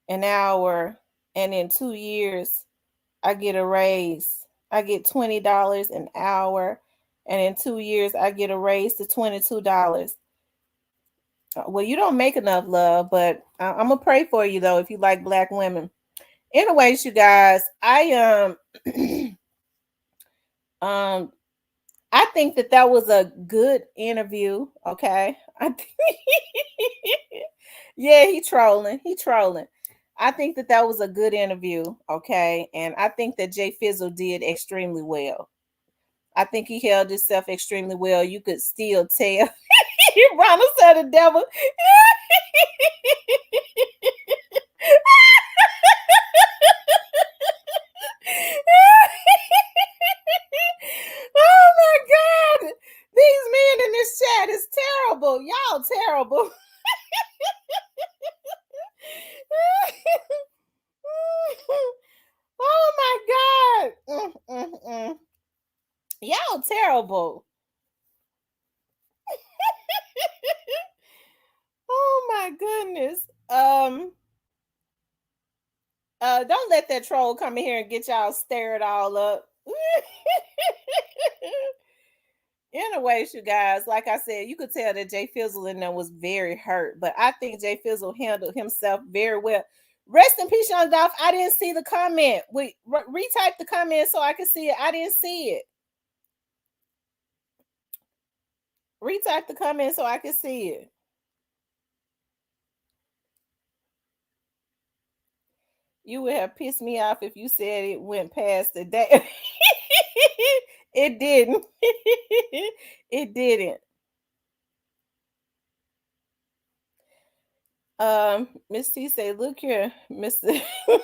an hour, and in 2 years I get a raise. I get $20 an hour, and in 2 years I get a raise to $22. Well, you don't make enough, love, but I'm gonna pray for you though if you like black women. Anyways, you guys, um I think that was a good interview. Okay, yeah, he trolling. He trolling. I think that was a good interview. Okay, and I think that Jayfizzle did extremely well. I think he held himself extremely well. You could still tell. Ronald said the devil. Oh my God. These men in this chat is terrible. Y'all terrible. Oh my God. Y'all terrible. Oh my goodness. Don't let that troll come in here and get y'all stirred all up. Anyways, you guys, like I said, you could tell that Jayfizzle in there was very hurt, but I think Jayfizzle handled himself very well. Rest in peace, Young Dolph. I didn't see the comment. Wait, retype the comment so I can see it. I didn't see it. Retype the comment so I can see it. You would have pissed me off if you said it went past the day. It didn't. It didn't. Miss T say, look here, Mr. I'm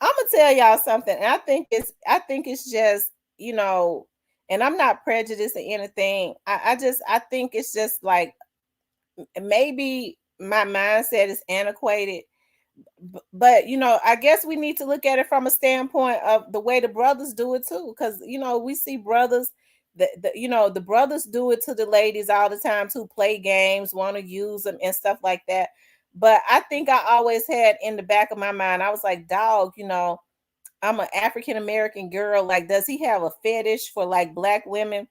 gonna tell y'all something. And I think it's just, you know, and I'm not prejudiced or anything. I think it's just like maybe my mindset is antiquated, but you know, I guess we need to look at it from a standpoint of the way the brothers do it too, because you know, we see brothers the brothers do it to the ladies all the time too, play games, want to use them and stuff like that. But I think I always had in the back of my mind, I was like, dog, you know, I'm an African American girl, like, does he have a fetish for like black women?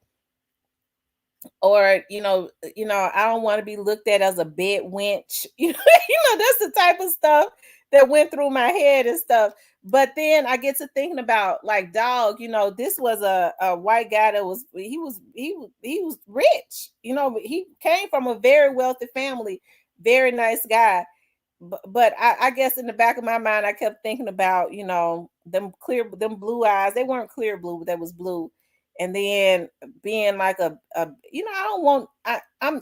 Or I don't want to be looked at as a bed wench. That's the type of stuff that went through my head and stuff. But then I get to thinking about like, dog, this was a white guy that he was rich. He came from a very wealthy family, very nice guy. But I guess in the back of my mind, I kept thinking about, them blue eyes. They weren't clear blue, but that was blue. And then being like I don't want, I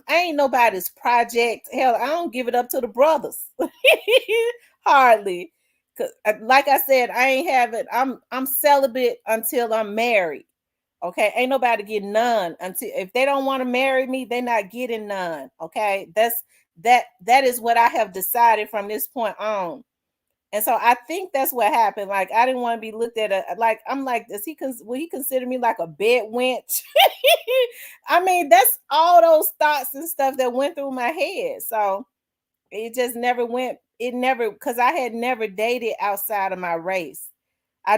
ain't nobody's project. Hell, I don't give it up to the brothers. Hardly. Cause like I said, I ain't having, I'm celibate until I'm married. Okay. Ain't nobody getting none until, if they don't want to marry me, they're not getting none. Okay. That is what I have decided from this point on. And so I think that's what happened. Like, I didn't want to be looked at like, I'm like, will he consider me like a bed wench? I mean, that's all those thoughts and stuff that went through my head. So it just never went, because I had never dated outside of my race. I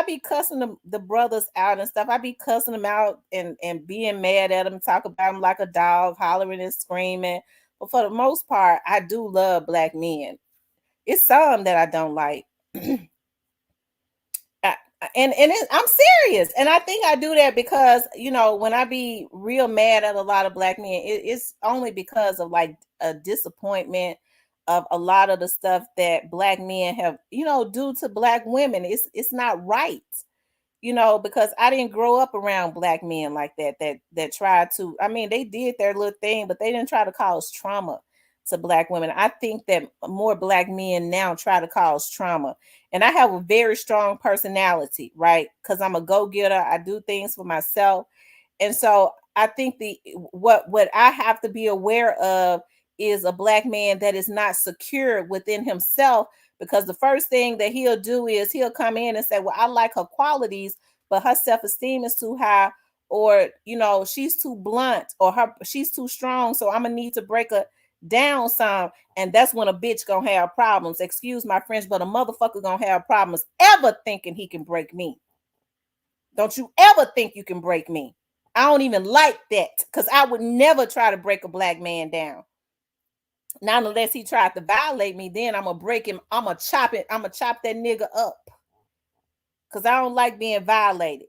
be cussing the brothers out and stuff. I be cussing them out and being mad at them, talk about them like a dog, hollering and screaming. But for the most part, I do love black men. It's some that I don't like. I'm serious. And I think I do that because, when I be real mad at a lot of black men, it's only because of like a disappointment of a lot of the stuff that black men have, do to black women. It's not right, because I didn't grow up around black men like that tried to, I mean, they did their little thing, but they didn't try to cause trauma. to Black women. I think that more Black men now try to cause trauma. And I have a very strong personality, right? Because I'm a go-getter. I do things for myself. And so I think what I have to be aware of is a Black man that is not secure within himself, because the first thing that he'll do is he'll come in and say, well, I like her qualities, but her self-esteem is too high, or she's too blunt, or she's too strong, so I'm gonna need to break her down some. And that's when a bitch gonna have problems. Excuse my French, but a motherfucker gonna have problems ever thinking he can break me. Don't you ever think you can break me. I don't even like that, because I would never try to break a Black man down. Not unless he tried to violate me, then I'm gonna break him. I'm gonna chop it. I'm gonna chop that nigga up, because I don't like being violated.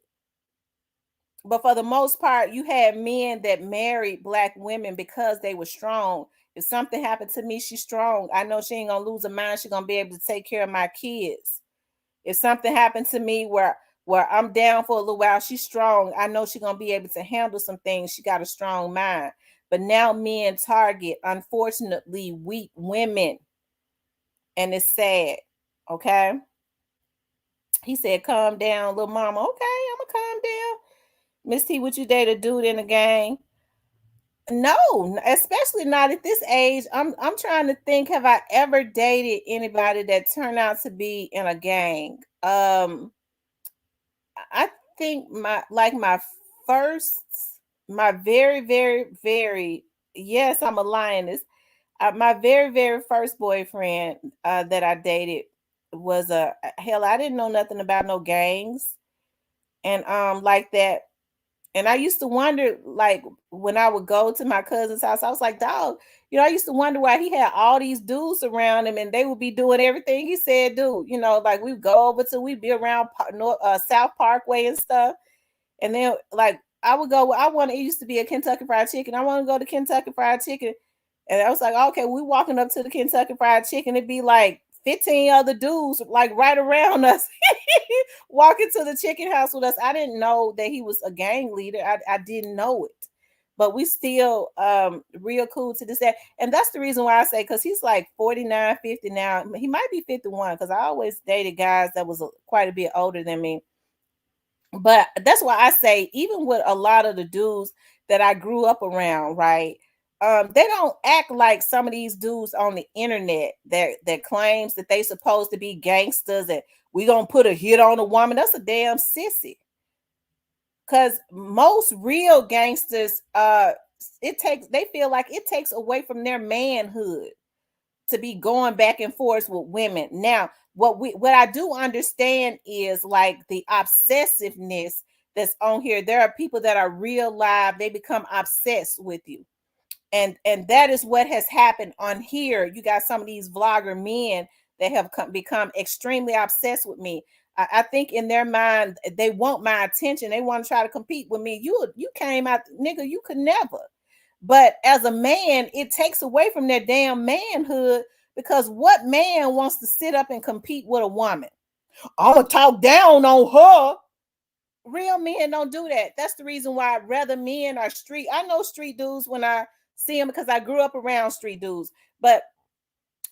But for the most part, you had men that married Black women because they were strong. If something happened to me, she's strong. I know she ain't gonna lose her mind. She's gonna be able to take care of my kids. If something happened to me where I'm down for a little while, she's strong. I know she's gonna be able to handle some things. She got a strong mind. But now men target, unfortunately, weak women. And it's sad. Okay. He said, calm down, little mama. Okay, I'm gonna calm down. Miss T, would you date a dude in a gang? No, especially not at this age. I'm trying to think, have I ever dated anybody that turned out to be in a gang? I think my very, very, very, yes, I'm a lioness. My very, very first boyfriend that I dated was hell, I didn't know nothing about no gangs and like that. And I used to wonder, like, when I would go to my cousin's house, I was like, dog, I used to wonder why he had all these dudes around him and they would be doing everything he said do. Like we'd go over to, we'd be around South Parkway and stuff. And then, like, I would go, it used to be a Kentucky Fried Chicken. I want to go to Kentucky Fried Chicken. And I was like, okay, we walking up to the Kentucky Fried Chicken. It'd be like 15 other dudes, like, right around us, walking to the chicken house with us. I didn't know that he was a gang leader. I didn't know it. But we still real cool to this day. And that's the reason why I say, because he's like 49, 50 now. He might be 51, because I always dated guys that was quite a bit older than me. But that's why I say, even with a lot of the dudes that I grew up around, right? They don't act like some of these dudes on the internet that claims that they supposed to be gangsters and we gonna put a hit on a woman. That's a damn sissy. Because most real gangsters, they feel like it takes away from their manhood to be going back and forth with women. Now, what I do understand is, like, the obsessiveness that's on here. There are people that are real live, they become obsessed with you. And that is what has happened on here. You got some of these vlogger men that have become extremely obsessed with me. I think in their mind, they want my attention. They want to try to compete with me. You came out, nigga, you could never. But as a man, it takes away from their damn manhood, because what man wants to sit up and compete with a woman? I'm gonna talk down on her. Real men don't do that. That's the reason why rather men are street. I know street dudes when I see them, because I grew up around street dudes. But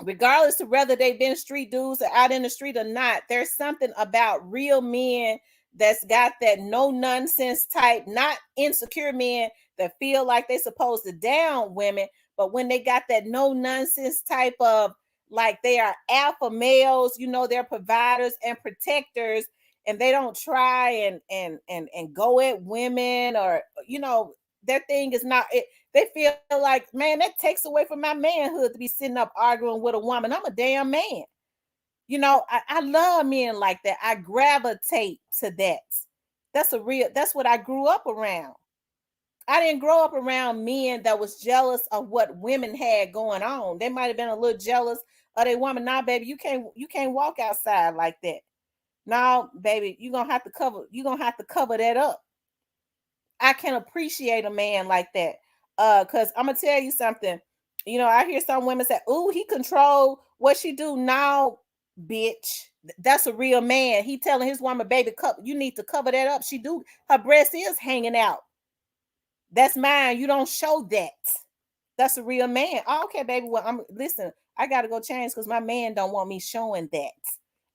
regardless of whether they've been street dudes or out in the street or not, there's something about real men that's got that no nonsense type, not insecure men that feel like they're supposed to down women, but when they got that no nonsense type of, like, they are alpha males, they're providers and protectors, and they don't try and go at women, or their thing is not it. They feel like, man, that takes away from my manhood to be sitting up arguing with a woman. I'm a damn man. I love men like that. I gravitate to that. That's what I grew up around. I didn't grow up around men that was jealous of what women had going on. They might have been a little jealous of their woman. Nah, baby, you can't walk outside like that. No, baby, you're gonna have to cover that up. I can appreciate a man like that. Because I'm gonna tell you something. I hear some women say, "Ooh, he control what she do." Now, bitch, that's a real man. He telling his woman, "Baby, you need to cover that up." She do. Her breast is hanging out. That's mine. You don't show that. That's a real man. Oh, okay, baby. Well, listen, I gotta go change because my man don't want me showing that.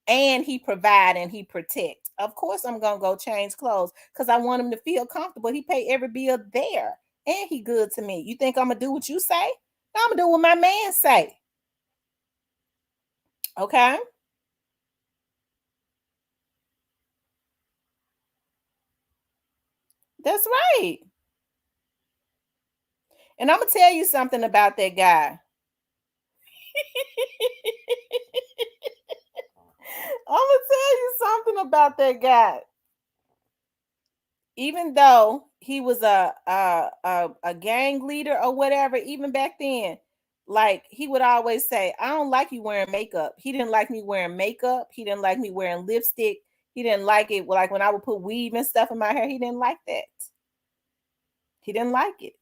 And he provide and he protect. Of course, I'm gonna go change clothes because I want him to feel comfortable. He pay every bill there, and he good to me. You think I'm gonna do what you say? No, I'm gonna do what my man say. Okay. That's right. And I'm gonna tell you something about that guy. I'm gonna tell you something about that guy. Even though he was a gang leader or whatever, even back then, like he would always say, "I don't like you wearing makeup." He didn't like me wearing makeup. He didn't like me wearing lipstick. He didn't like it like when I would put weave and stuff in my hair. He didn't like that. He didn't like it.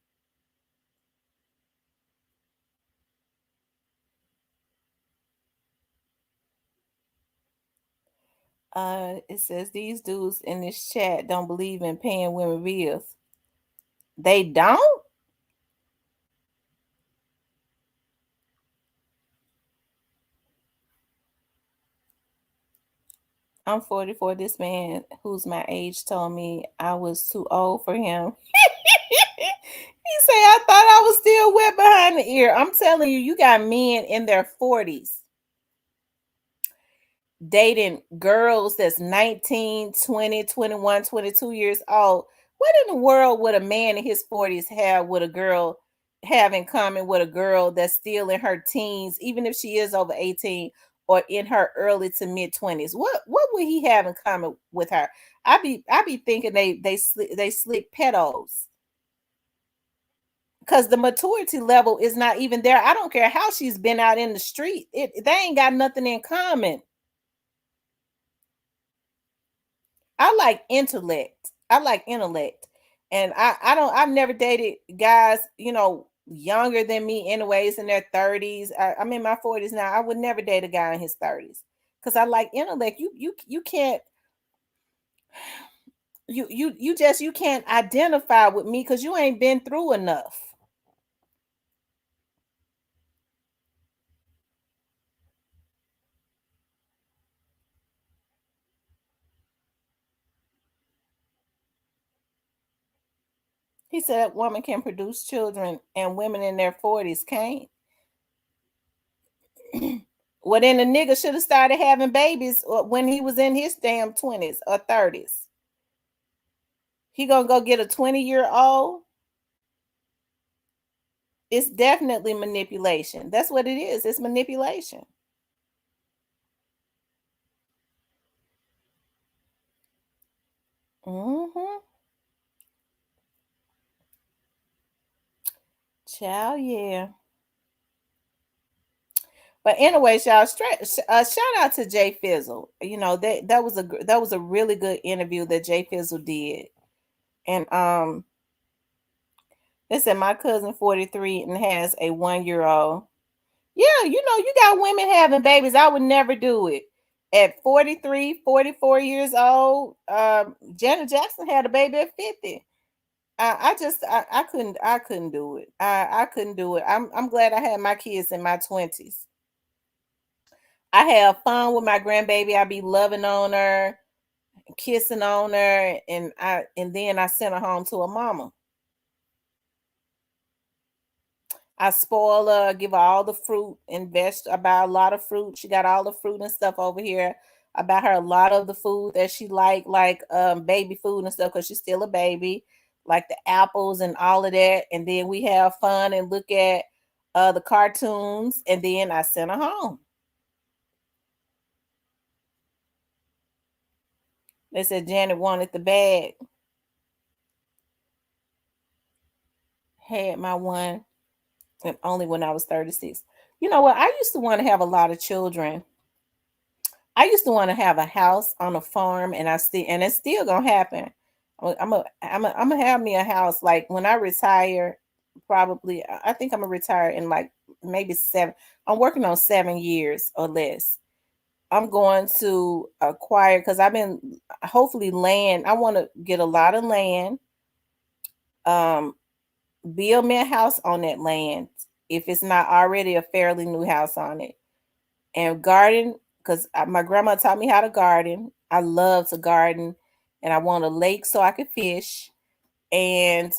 It says these dudes in this chat don't believe in paying women bills. They don't? I'm 44. This man who's my age told me I was too old for him. He said, I thought I was still wet behind the ear. I'm telling you, you got men in their 40s dating girls that's 19, 20, 21, 22 years old. What in the world would a man in his 40s have with a girl have in common with a girl that's still in her teens, even if she is over 18 or in her early to mid 20s? What would he have in common with her? I be thinking they slick pedos because the maturity level is not even there. I don't care how she's been out in the street. They ain't got nothing in common. I like intellect. I like intellect. And I've never dated guys, younger than me anyways in their 30s. I'm in my 40s now. I would never date a guy in his 30s because I like intellect. You can't you can't identify with me because you ain't been through enough. He said that woman can produce children and women in their 40s can't. Well, then the nigga should have started having babies when he was in his damn 20s or 30s. He gonna go get a 20-year-old? It's definitely manipulation. That's what it is. It's manipulation. Mm-hmm. Child, yeah. But anyways, y'all, shout out to Jayfizzle. That was a really good interview that Jayfizzle did, and they said my cousin 43 and has a 1-year-old. Yeah, you got women having babies. I would never do it. At 43, 44 years old, Janet Jackson had a baby at 50. I couldn't do it. I couldn't do it. I'm glad I had my kids in my 20s. I have fun with my grandbaby. I be loving on her, kissing on her, and then I sent her home to her mama. I spoil her, give her all the fruit and I buy a lot of fruit. She got all the fruit and stuff over here. I buy her a lot of the food that she like baby food and stuff because she's still a baby, like the apples and all of that. And then we have fun and look at the cartoons, and then I send her home. They said Janet wanted the bag. Had my one, and only when I was 36. You know what? I used to want to have a lot of children. I used to want to have a house on a farm, and it's still gonna happen. I'm gonna have me a house like when I retire. Probably, I think I'm gonna retire in like maybe 7. I'm working on 7 years or less. I'm going to acquire because I've been hopefully land. I want to get a lot of land. Um, build me a house on that land if it's not already a fairly new house on it, and garden, because my grandma taught me how to garden. I love to garden, and I want a lake so I can fish, and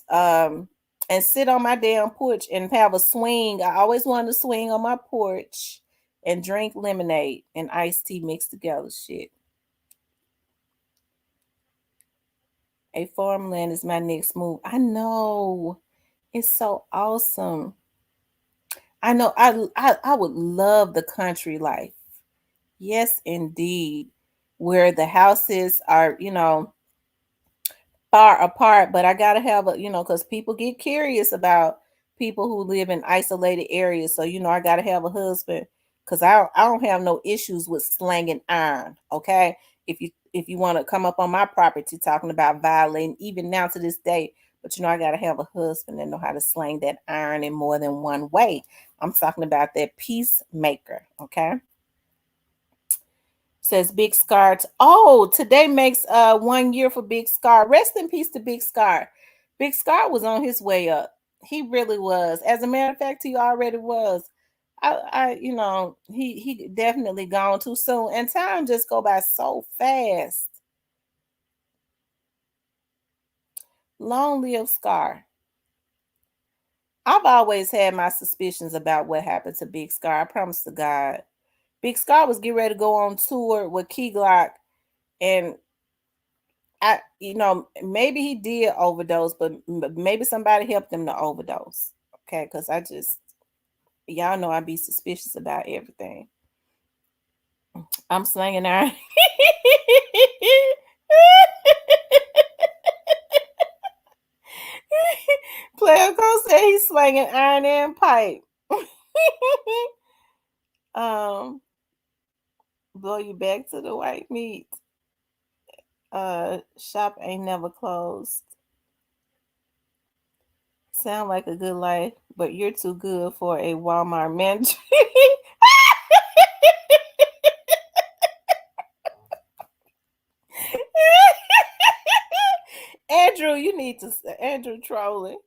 sit on my damn porch and have a swing. I always wanted to swing on my porch and drink lemonade and iced tea mixed together. Shit. A farmland is my next move. I know. It's so awesome. I know I would love the country life. Yes, indeed. Where the houses are, far apart, but I gotta have because people get curious about people who live in isolated areas. So I gotta have a husband because I don't have no issues with slanging iron. Okay, if you want to come up on my property talking about violating, even now to this day, but I gotta have a husband that know how to slang that iron in more than one way. I'm talking about that peacemaker. Okay. Says Big Scar. Oh, today makes 1 year for Big Scar. Rest in peace to Big Scar. Big Scar was on his way up. He really was. As a matter of fact, he already was. He definitely gone too soon. And time just go by so fast. Long live Scar. I've always had my suspicions about what happened to Big Scar. I promise to God. Big Scar was getting ready to go on tour with Key Glock, and maybe he did overdose, but maybe somebody helped him to overdose. Okay, because y'all know I be suspicious about everything. I'm slinging iron. Player Cole said he's slinging iron and pipe. Blow you back to the white meat. Shop ain't never closed. Sound like a good life, but you're too good for a Walmart manager. Andrew, you need to Andrew trolling.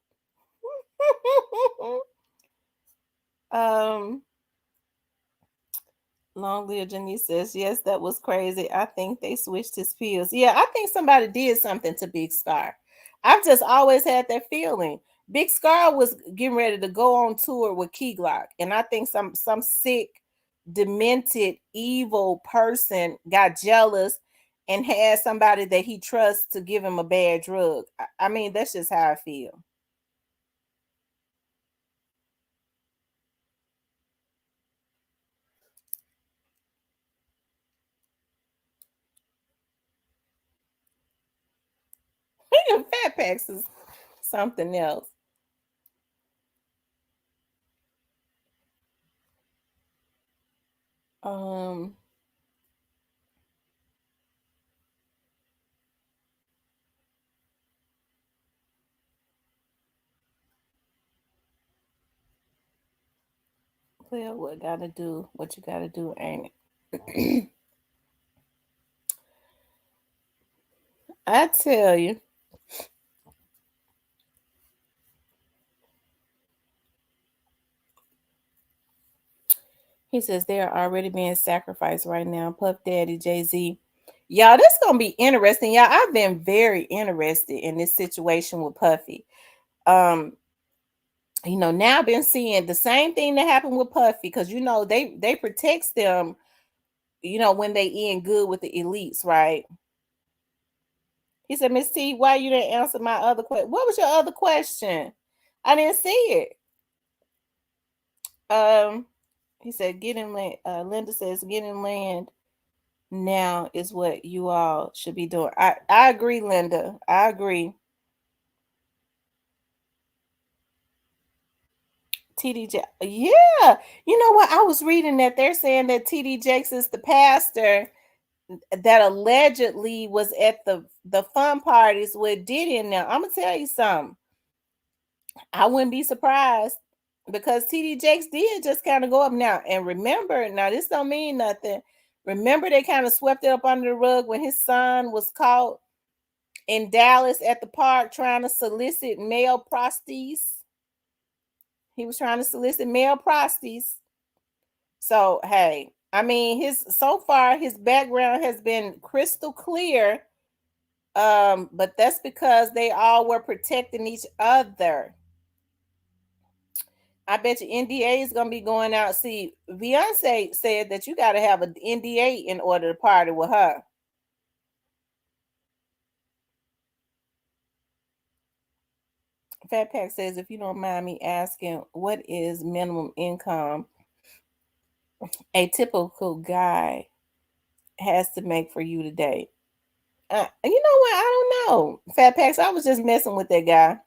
Long live Janice says, yes, that was crazy. I think they switched his pills. Yeah, I think somebody did something to Big Scar. I've just always had that feeling. Big Scar was getting ready to go on tour with Key Glock, and I think some sick, demented, evil person got jealous and had somebody that he trusts to give him a bad drug. I mean, that's just how I feel. Fat packs is something else. Well, what gotta do what you gotta do, ain't it? I tell you. He says they are already being sacrificed right now. Puff Daddy, Jay-Z. Y'all, this gonna be interesting. Y'all, I've been very interested in this situation with Puffy. Now I've been seeing the same thing that happened with Puffy, because they protect them, when they in good with the elites, right? He said, Miss T, why you didn't answer my other question? What was your other question? I didn't see it. He said, getting land. Linda says, getting land now is what you all should be doing. I agree, Linda. I agree. TD Jakes. Yeah. You know what? I was reading that they're saying that TD Jakes is the pastor that allegedly was at the fun parties with Diddy and them. I'm gonna tell you something. I wouldn't be surprised, because TD Jakes did just kind of go up now. And remember, now this don't mean nothing. Remember, they kind of swept it up under the rug when his son was caught in Dallas at the park trying to solicit male prostitutes. He was trying to solicit male prostitutes. So hey, I mean, so far his background has been crystal clear. But that's because they all were protecting each other. I bet you NDA is gonna be going out. See, Beyonce said that you got to have an NDA in order to party with her. Fat Pack says, if you don't mind me asking, what is minimum income a typical guy has to make for you to date? You know what? I don't know. Fat Packs, I was just messing with that guy.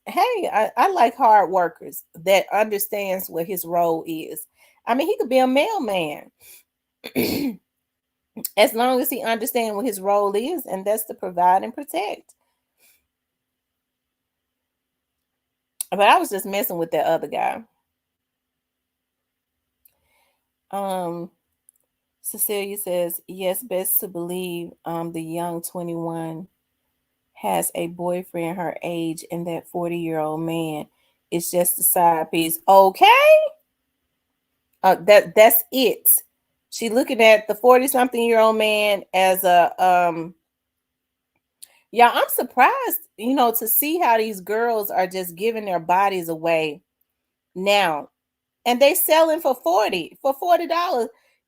Hey, I like hard workers that understands what his role is. I mean, he could be a mailman as long as he understands what his role is, and that's to provide and protect. But I was just messing with that other guy. Cecilia says, yes, best to believe the young 21 has a boyfriend her age, and that 40-year-old man is just a side piece. Okay. That's it. She looking at the 40-something-year-old man as a yeah, I'm surprised, to see how these girls are just giving their bodies away now. And they selling for $40.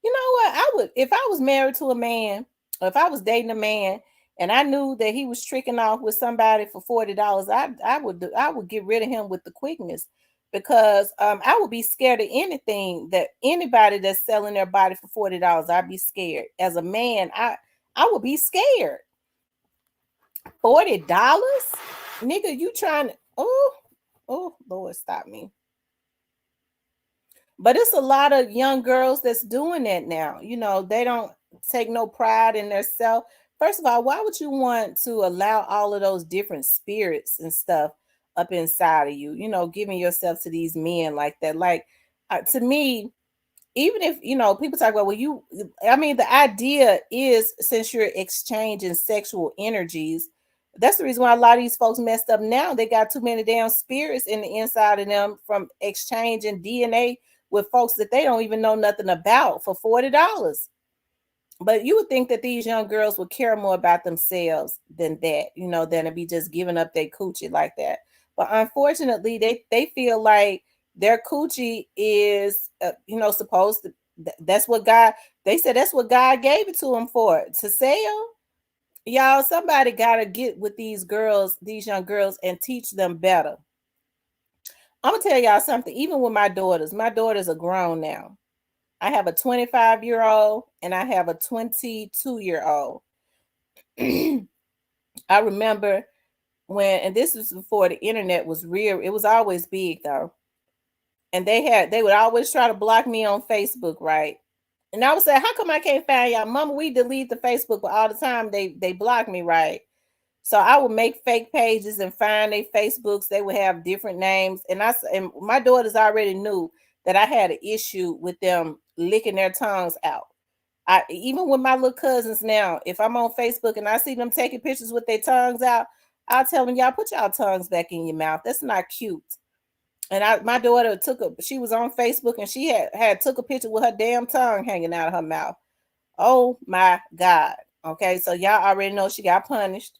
You know what? I would, if I was married to a man, or if I was dating a man and I knew that he was tricking off with somebody for $40, I would get rid of him with the quickness, because I would be scared of anything, that anybody that's selling their body for $40, I'd be scared. As a man, I would be scared. $40? Nigga, you trying to, oh Lord, stop me. But it's a lot of young girls that's doing that now. They don't take no pride in their self. First of all, why would you want to allow all of those different spirits and stuff up inside of you? Giving yourself to these men like that. Like, to me, even if, people talk about, the idea is, since you're exchanging sexual energies, that's the reason why a lot of these folks messed up now. They got too many damn spirits in the inside of them from exchanging DNA with folks that they don't even know nothing about for $40. But you would think that these young girls would care more about themselves than that, than to be just giving up their coochie like that. But unfortunately, they feel like their coochie is, supposed to, that's what God, they said that's what God gave it to them for, to sell. Y'all, somebody got to get with these girls, these young girls, and teach them better. I'm going to tell y'all something. Even with my daughters are grown now. I have a 25-year-old and I have a 22-year-old. I remember when, and this was before the internet was real. It was always big though. And they would always try to block me on Facebook, right? And I would say, how come I can't find y'all? Mama, we delete the Facebook, but all the time they block me, right? So I would make fake pages and find their Facebooks. They would have different names. And my daughters already knew that I had an issue with them licking their tongues out. Even with my little cousins now, if I'm on Facebook and I see them taking pictures with their tongues out, I'll tell them, y'all put y'all tongues back in your mouth. That's not cute. And my daughter she was on Facebook and she had took a picture with her damn tongue hanging out of her mouth. Oh my God. Okay, so y'all already know she got punished.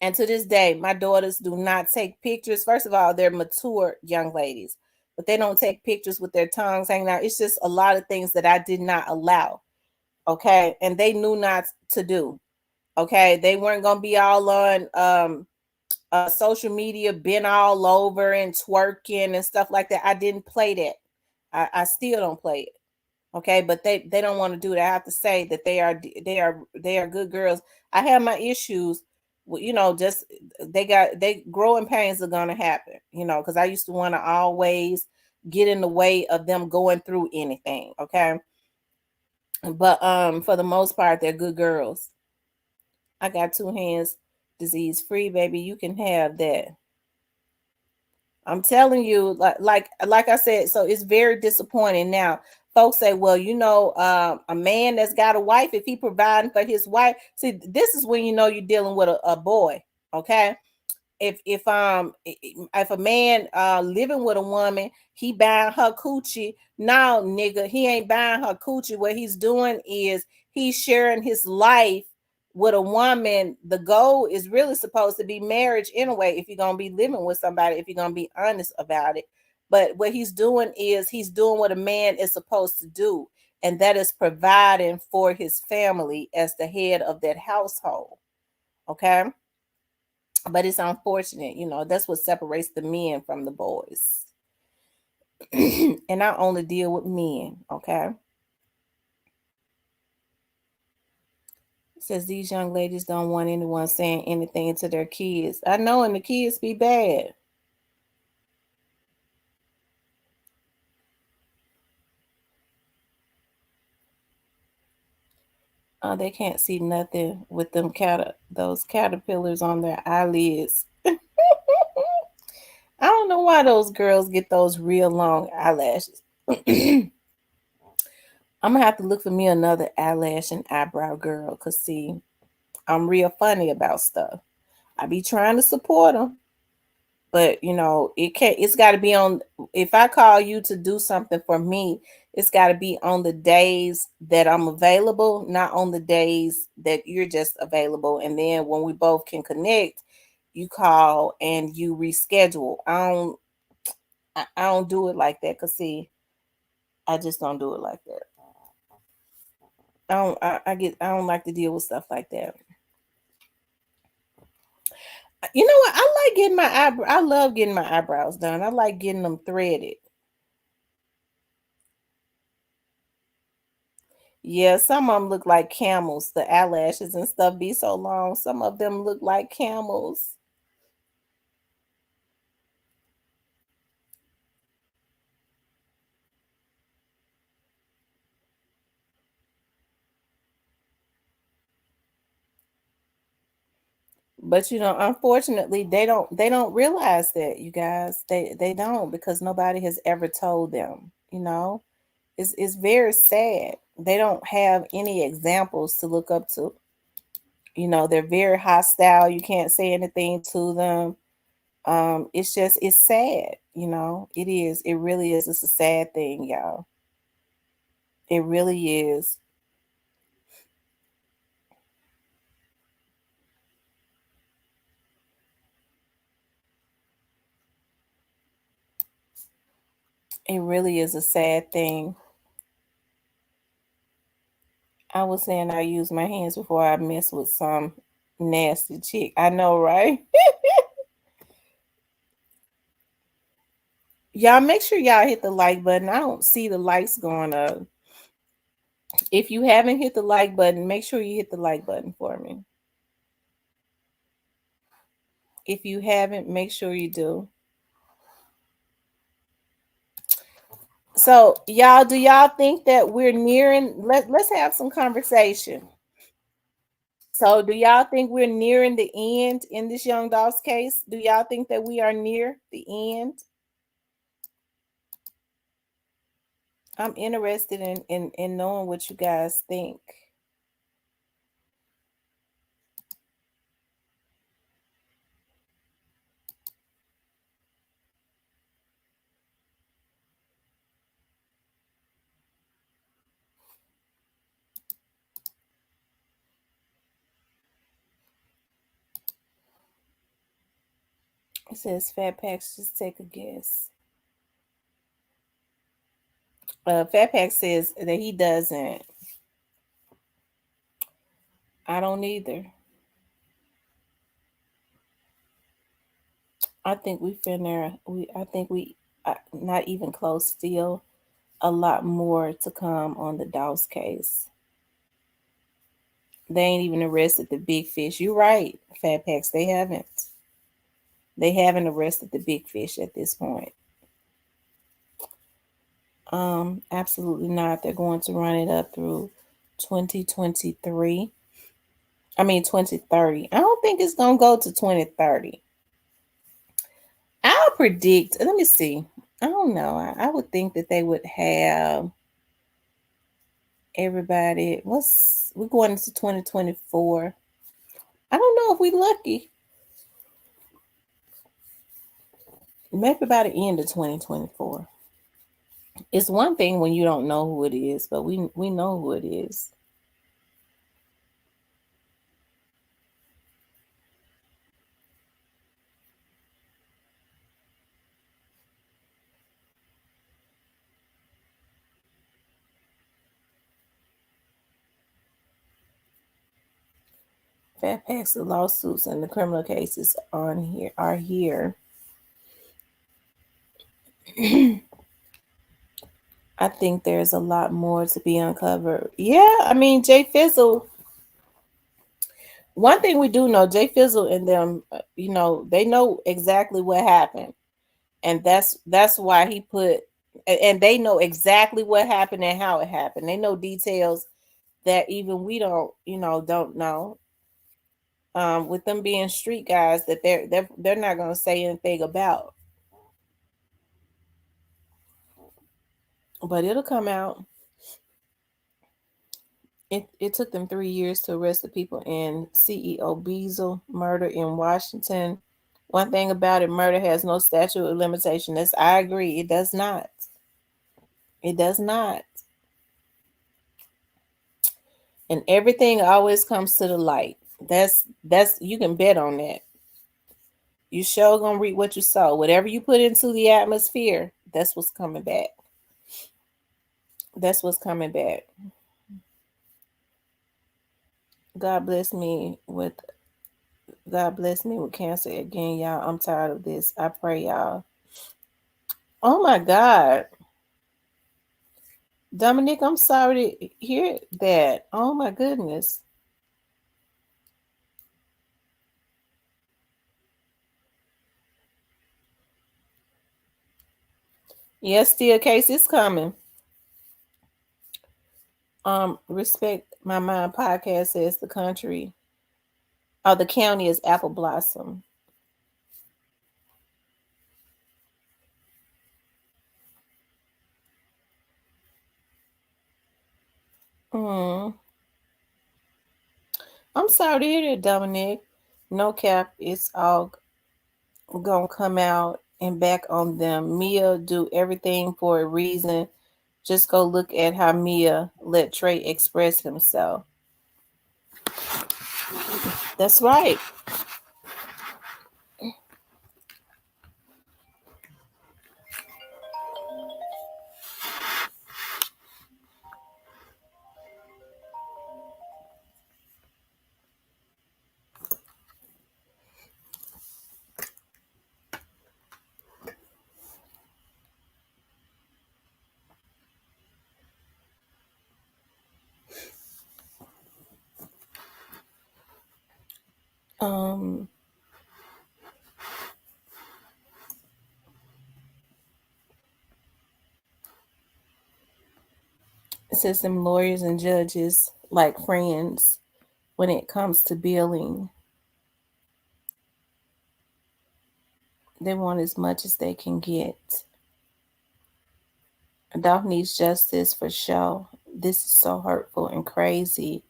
And to this day, my daughters do not take pictures. First of all, they're mature young ladies, but they don't take pictures with their tongues hanging out. It's just a lot of things that I did not allow. Okay. And they knew not to do. Okay. They weren't going to be all on social media, been all over and twerking and stuff like that. I didn't play that. I still don't play it. Okay. But they don't want to do it. I have to say that they are good girls. I have my issues. Just they growing pains are gonna happen, because I used to want to always get in the way of them going through anything. Okay. But for the most part, they're good girls. I got 2 hands, disease free, baby. You can have that. I'm telling you, like I said, so it's very disappointing now. Folks say, well, a man that's got a wife, if he providing for his wife, see, this is when you're dealing with a boy, okay? if a man living with a woman, he buying her coochie. No, nigga, he ain't buying her coochie. What he's doing is he's sharing his life with a woman. The goal is really supposed to be marriage anyway, if you're gonna be living with somebody, if you're gonna be honest about it. But what he's doing is he's doing what a man is supposed to do, and that is providing for his family as the head of that household. Okay. But it's unfortunate, that's what separates the men from the boys. And I only deal with men, okay? It says these young ladies don't want anyone saying anything to their kids. I know, and the kids be bad. They can't see nothing with those caterpillars on their eyelids. I don't know why those girls get those real long eyelashes. I'm gonna have to look for me another eyelash and eyebrow girl, because see, I'm real funny about stuff. I be trying to support them, but it's got to be on. If I call you to do something for me, it's got to be on the days that I'm available, not on the days that you're just available. And then when we both can connect, you call and you reschedule. I don't do it like that, because see, I just don't do it like that. I don't like to deal with stuff like that. You know what? I like getting I love getting my eyebrows done. I like getting them threaded. Yeah, some of them look like camels. The eyelashes and stuff be so long. Some of them look like camels. But unfortunately, they don't realize that, you guys. They don't, because nobody has ever told them. It's very sad. They don't have any examples to look up to. They're very hostile. You can't say anything to them. It's sad. It is. It really is. It's a sad thing, y'all. It really is. It really is a sad thing. I was saying I use my hands before I mess with some nasty chick. I know, right? Y'all make sure y'all hit the like button. I don't see the likes going up. If you haven't hit the like button, make sure you hit the like button for me. If you haven't, make sure you do. So, y'all, do y'all think that we're nearing? Let's have some conversation. So, do y'all think we're nearing the end in this young Dolph's case? Do y'all think that we are near the end? I'm interested in knowing what you guys think. It says Fat Packs, just take a guess. Fat Pack says that he doesn't. I don't either. I think we finna. I think we not even close. Still, a lot more to come on the Dolph's case. They ain't even arrested the big fish. You're right, Fat Packs. They haven't. They haven't arrested the big fish at this point. Absolutely not. They're going to run it up through 2023. I mean 2030. I don't think it's gonna go to 2030. I'll predict. Let me see. I don't know. I would think that they would have everybody. We're going into 2024. I don't know if we're lucky. Maybe by the end of 2024. It's one thing when you don't know who it is, but we know who it is. Fat packs of lawsuits and the criminal cases on here are here. I think there's a lot more to be uncovered. Yeah, I mean, Jayfizzle. One thing we do know, Jayfizzle and them, they know exactly what happened, and that's why he put, and they know exactly what happened and how it happened. They know details that even we don't know. With them being street guys, that they're not gonna say anything about, but it'll come out. It took them 3 years to arrest the people in CEO Beazle murder in Washington. One thing about it, murder has no statute of limitation. I agree. It does not. It does not. And everything always comes to the light. That's you can bet on that. You sure gonna reap what you sow. Whatever you put into the atmosphere, that's what's coming back. That's what's coming back. God bless me with cancer again, y'all. I'm tired of this. I pray y'all. Oh my God. Dominic, I'm sorry to hear that. Oh my goodness. Yes, still case is coming. Respect My Mind podcast says the county is Apple Blossom. I'm sorry to hear that, Dominic. No cap, it's all gonna come out and back on them. Mia do everything for a reason. Just go look at how Mia let Trey express himself. That's right. It says them lawyers and judges like friends when it comes to billing. They want as much as they can get. Dolph needs justice for sure. This is so hurtful and crazy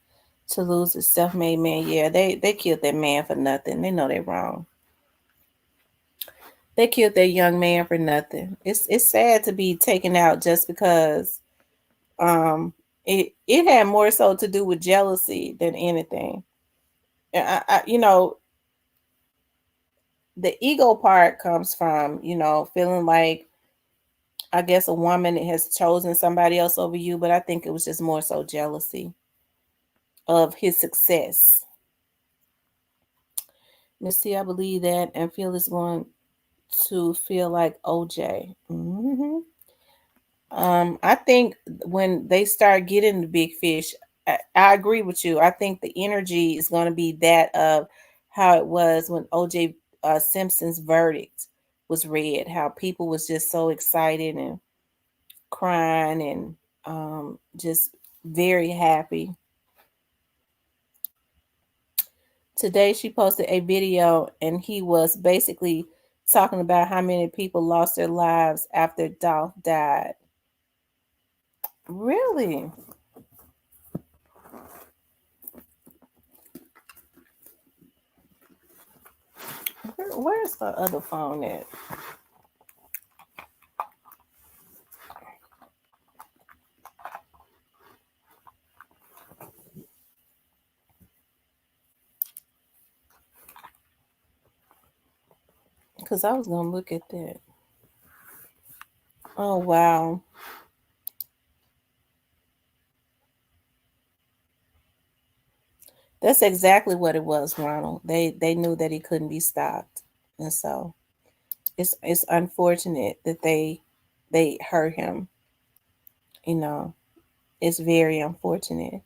to lose a self-made man. Yeah, they killed that man for nothing. They know they're wrong. They killed that young man for nothing. It's sad to be taken out just because it had more so to do with jealousy than anything. The ego part comes from, feeling like, I guess, a woman has chosen somebody else over you, but I think it was just more so jealousy of his success. Miss T, I believe that, and feel it's going to feel like OJ. I think when they start getting the big fish, I agree with you. I think the energy is going to be that of how it was when OJ Simpson's verdict was read. How people was just so excited and crying and just very happy. Today she posted a video and he was basically talking about how many people lost their lives after Dolph died. Really? Where's the other phone at? because I was gonna look at that. Oh wow. That's exactly what it was, Ronald. They knew that he couldn't be stopped. And so it's unfortunate that they hurt him. You know, it's very unfortunate.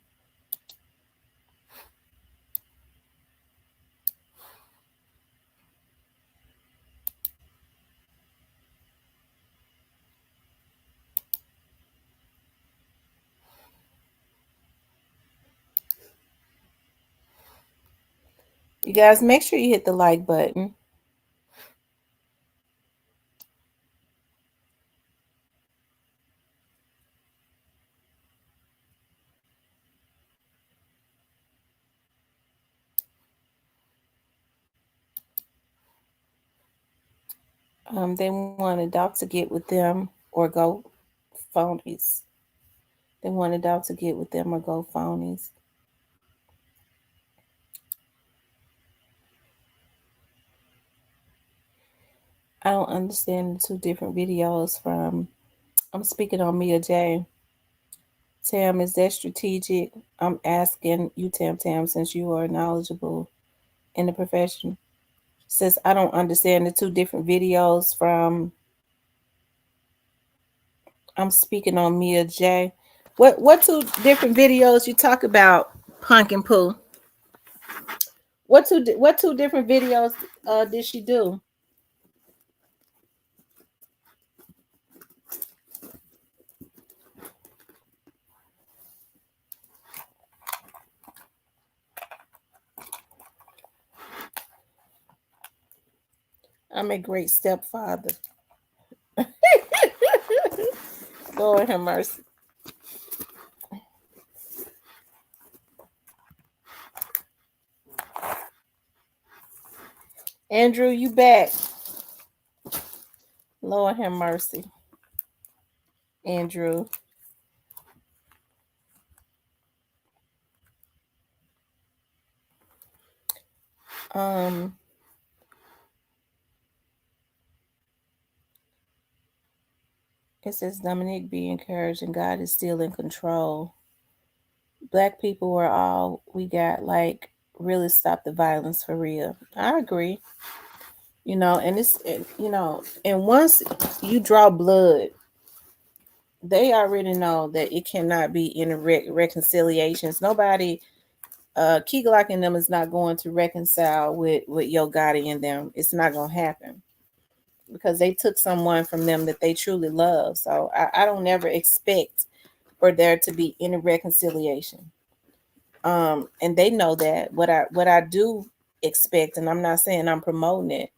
You guys make sure you hit the like button. They wanted Doc to get with them or go phonies. They wanted Doc to get with them or go phonies. I don't understand the two different videos from. I'm speaking on Mia J. Tam, is that strategic? I'm asking you, Tam, since you are knowledgeable in the profession. Says I don't understand the two different videos from. I'm speaking on Mia J. What two different videos you talk about, Punk and Pooh? What two different videos did she do? I'm a great stepfather. Lord have mercy. Andrew, you back. Lord have mercy. Andrew. It says Dominique be encouraged and God is still in control. Black people are all we got, like really stop the violence for real. I agree. And and once you draw blood, they already know that it cannot be in reconciliations. Nobody, Key Glock and them is not going to reconcile with Yo Gotti and them. It's not going to happen because they took someone from them that they truly love. So I don't ever expect for there to be any reconciliation. And they know that. What I do expect, and I'm not saying I'm promoting it.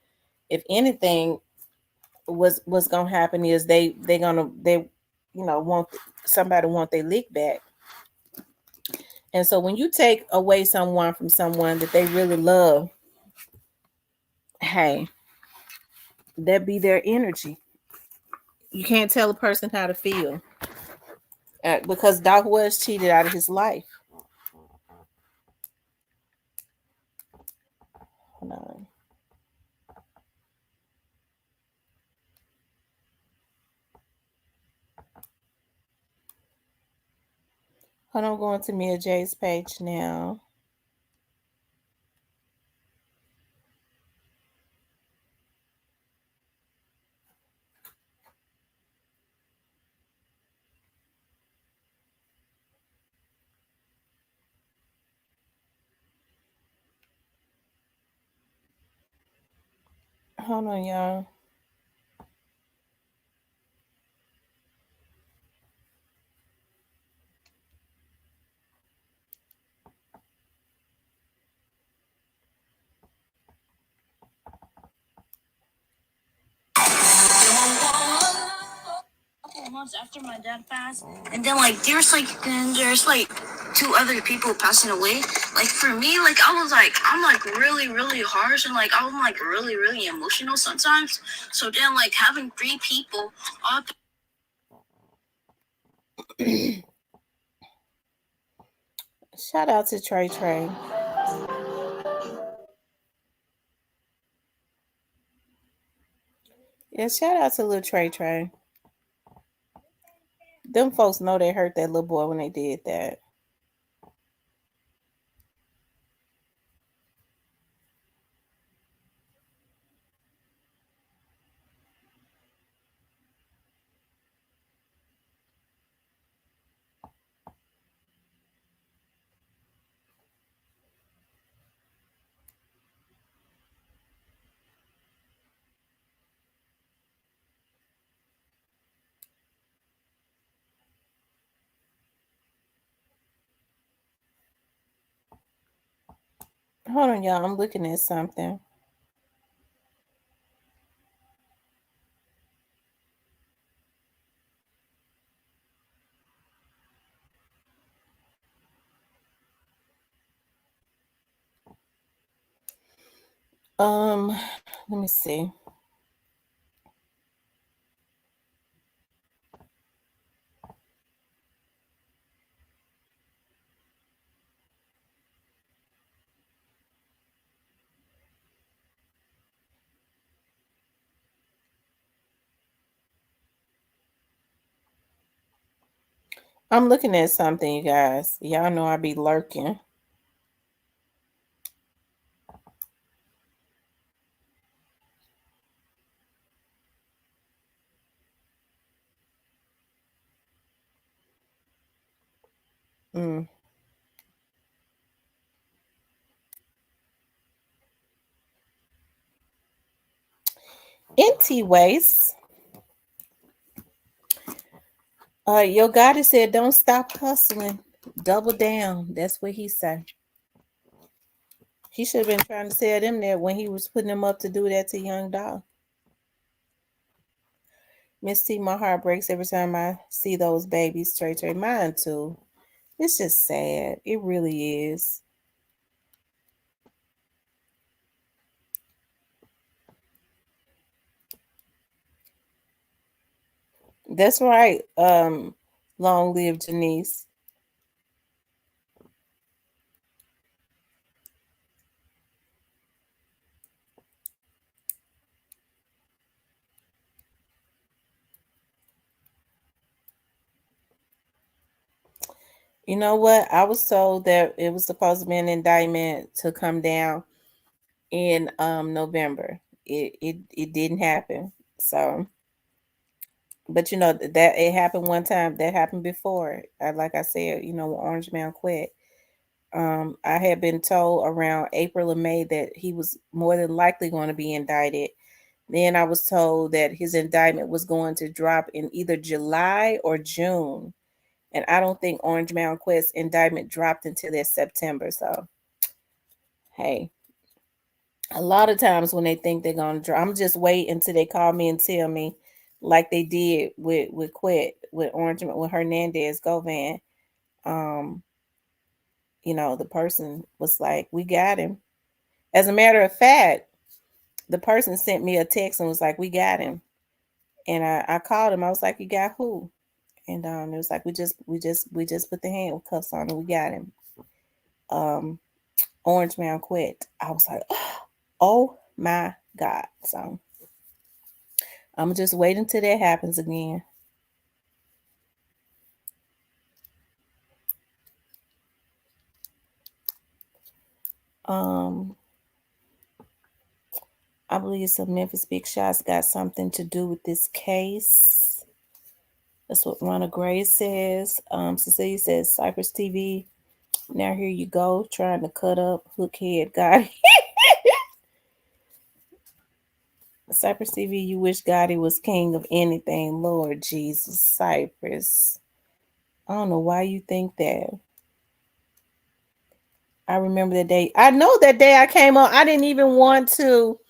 If anything, what's gonna happen is they want somebody want their lick back. And so when you take away someone from someone that they really love, hey, that be their energy. You can't tell a person how to feel because Doc was cheated out of his life. Hold on. Hold on, I'm going to Mia J's page now. Hold on, y'all. Months after my dad passed, and then there's like two other people passing away. Like for me, like I'm like really really harsh, and like I'm like really really emotional sometimes. So then like having three people all. Shout out to Trey. Yeah, shout out to little Trey Trey. Them folks know they hurt that little boy when they did that. Hold on, y'all. I'm looking at something. Let me see. I'm looking at something, you guys. Y'all know I be lurking. Mm. Anyways, your God said, "Don't stop hustling. Double down." That's what he said. He should have been trying to tell them that when he was putting them up to do that to Young Dolph. Miss T, my heart breaks every time I see those babies. Straight, mine too. It's just sad. It really is. That's right. Long live Janice. You know what? I was told that it was supposed to be an indictment to come down in November. It didn't happen. So, but you know that it happened one time. That happened before. Like I said, you know, when Orange Man quit. I had been told around April or May that he was more than likely going to be indicted. Then I was told that his indictment was going to drop in either July or June. And I don't think Orange Mountain Quest indictment dropped until that September. So, hey, a lot of times when they think they're going to drop, I'm just waiting until they call me and tell me, like they did with Quet, with Orange, with Hernandez Govan. Um, you know, the person was like, "We got him." As a matter of fact, the person sent me a text and was like, "We got him." And I called him. I was like, "You got who?" And it was like, we just put the handcuffs on and we got him. Orange Man quit. I was like, oh my God. So I'm just waiting till that happens again. Um, I believe some Memphis Big Shots got something to do with this case. That's what Ronald Gray says. Cecilia says, Cypress TV. Now here you go, trying to cut up Hookhead guy. Cypress TV, you wish Gotti was king of anything. Lord Jesus, Cypress. I don't know why you think that. I remember that day. I know that day I came on. I didn't even want to.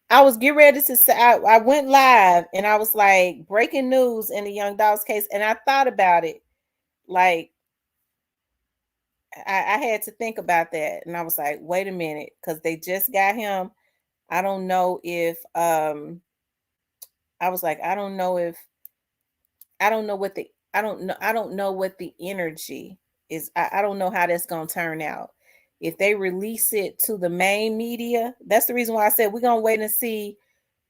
I was getting ready to say, I went live and I was like, breaking news in the Young Dolph's case. And I thought about it. Like, I had to think about that. And I was like, wait a minute, because they just got him. I don't know if, I was like, I don't know if, I don't know what the, I don't know what the energy is. I don't know how that's going to turn out. If they release it to the main media, that's the reason why I said we're going to wait and see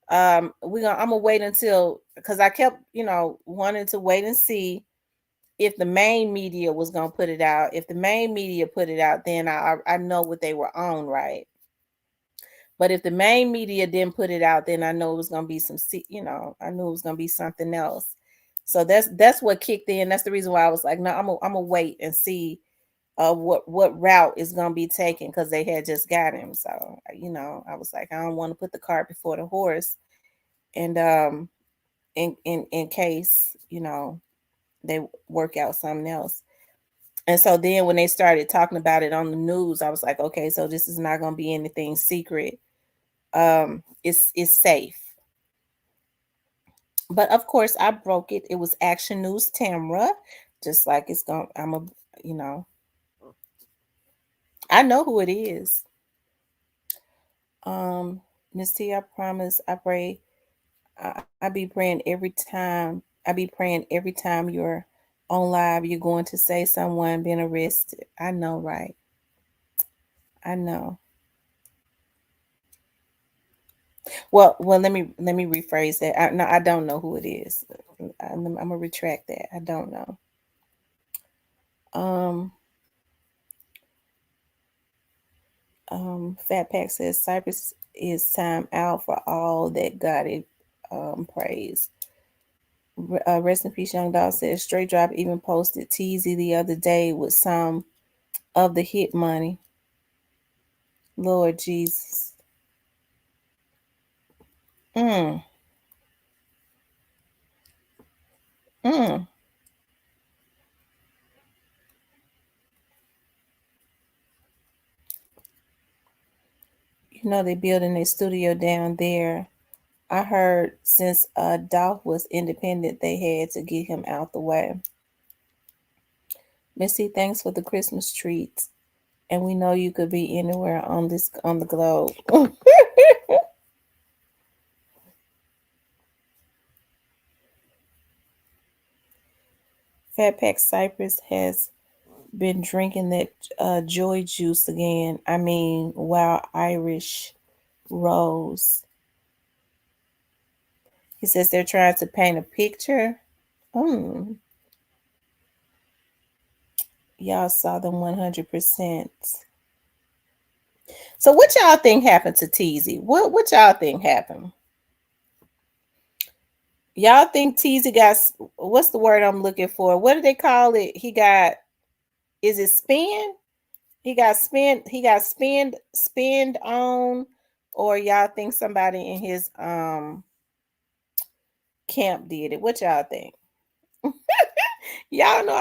I'm gonna wait until, because I kept, wanting to wait and see if the main media was gonna put it out. If the main media put it out, then I know what they were on, right? But if the main media didn't put it out, then I know it was gonna be I knew it was gonna be something else. So that's what kicked in. That's the reason why I was like, no, I'm gonna wait and see what route is gonna be taken, because they had just got him. So I was like, I don't want to put the cart before the horse, and in case they work out something else. And so then when they started talking about it on the news, I was like, okay, so this is not gonna be anything secret. It's safe. But of course I broke it. It was Action News Tamra, just like it's going. I know who it is. Miss T, I promise. I pray. I be praying every time. I be praying every time you're on live. You're going to say someone being arrested. I know, right? I know. Well, let me rephrase that. No, I don't know who it is. I'm gonna retract that. I don't know. Fat Pack says Cypress is time out for all that God it praise. Rest in peace, Young Dog says Straight Drop even posted Teasy the other day with some of the hit money. Lord Jesus. Mm. Mm. They're building a studio down there. I heard since Dolph was independent, they had to get him out the way. Missy, thanks for the Christmas treats. And we know you could be anywhere on the globe. Fat Pack Cypress has been drinking that joy juice again. I mean, Wild Irish Rose. He says they're trying to paint a picture. Y'all saw them 100%. So what y'all think happened to Teasy? What y'all think happened? Y'all think Teasy got, what's the word I'm looking for? What do they call it? Is it spin? He got spend on, or y'all think somebody in his camp did it? What y'all think? Y'all know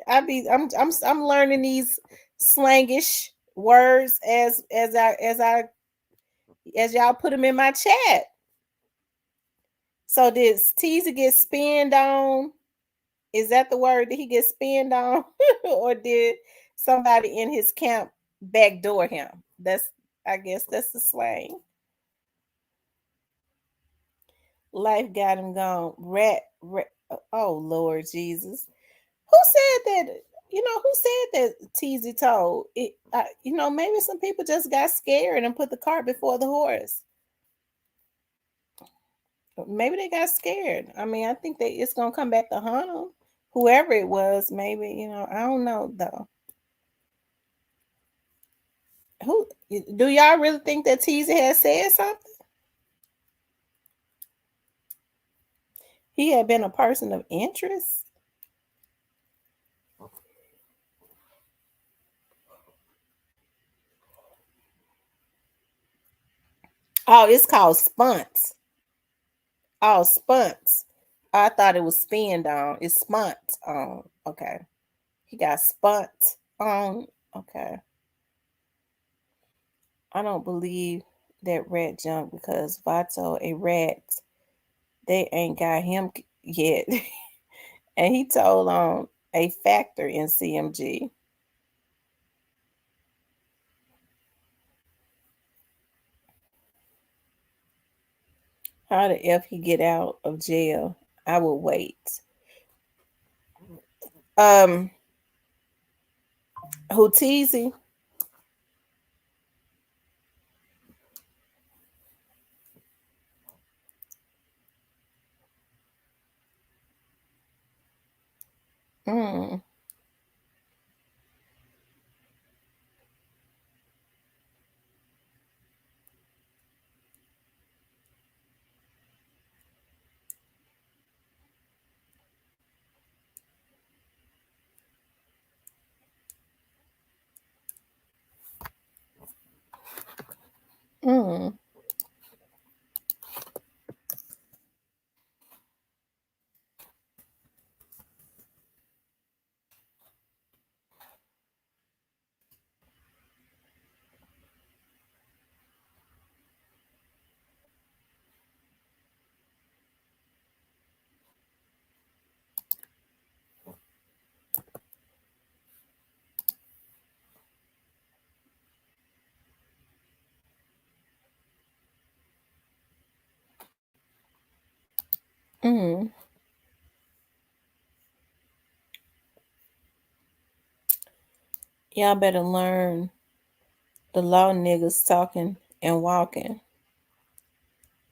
I'm learning these slangish words as y'all put them in my chat. So did Teaser get spinned on? Is that the word? Did he get spinned on? Or did somebody in his camp backdoor him? I guess that's the slang. Life got him gone. Rat. Oh Lord Jesus. Who said that? Who said that Teasy told? Maybe some people just got scared and put the cart before the horse. Maybe they got scared. I mean, I think that it's gonna come back to haunt them. Whoever it was, maybe, I don't know though. Who do y'all really think that Teasy had said something? He had been a person of interest. Oh, it's called spunts. Oh, spunts. I thought it was spinned on. It's spunts on. Okay. He got spunts on. Okay. I don't believe that rat junk because Vato a rat. They ain't got him yet. And he told on a factor in CMG. How the F he get out of jail? I will wait. Who Teasy? Mm. Mm. Mm. Y'all better learn the law niggas talking and walking.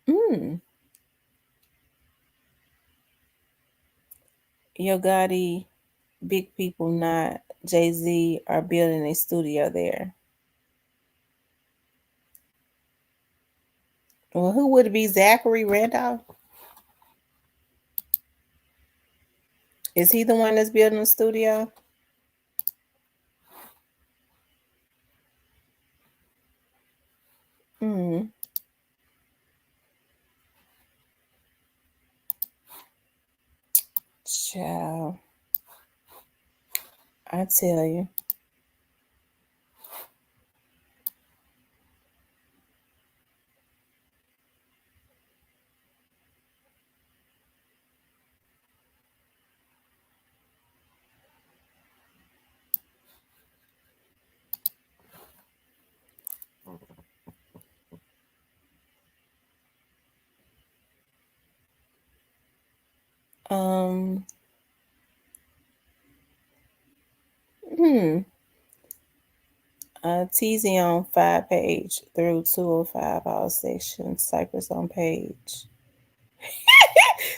Mm. Yo Gotti, big people, not Jay-Z, are building a studio there. Well, who would it be? Zachary Randolph? Is he the one that's building the studio? Mm. Child, I tell you. Um, hmm. TZ on 5 page through 205 all sections. Cypress on page.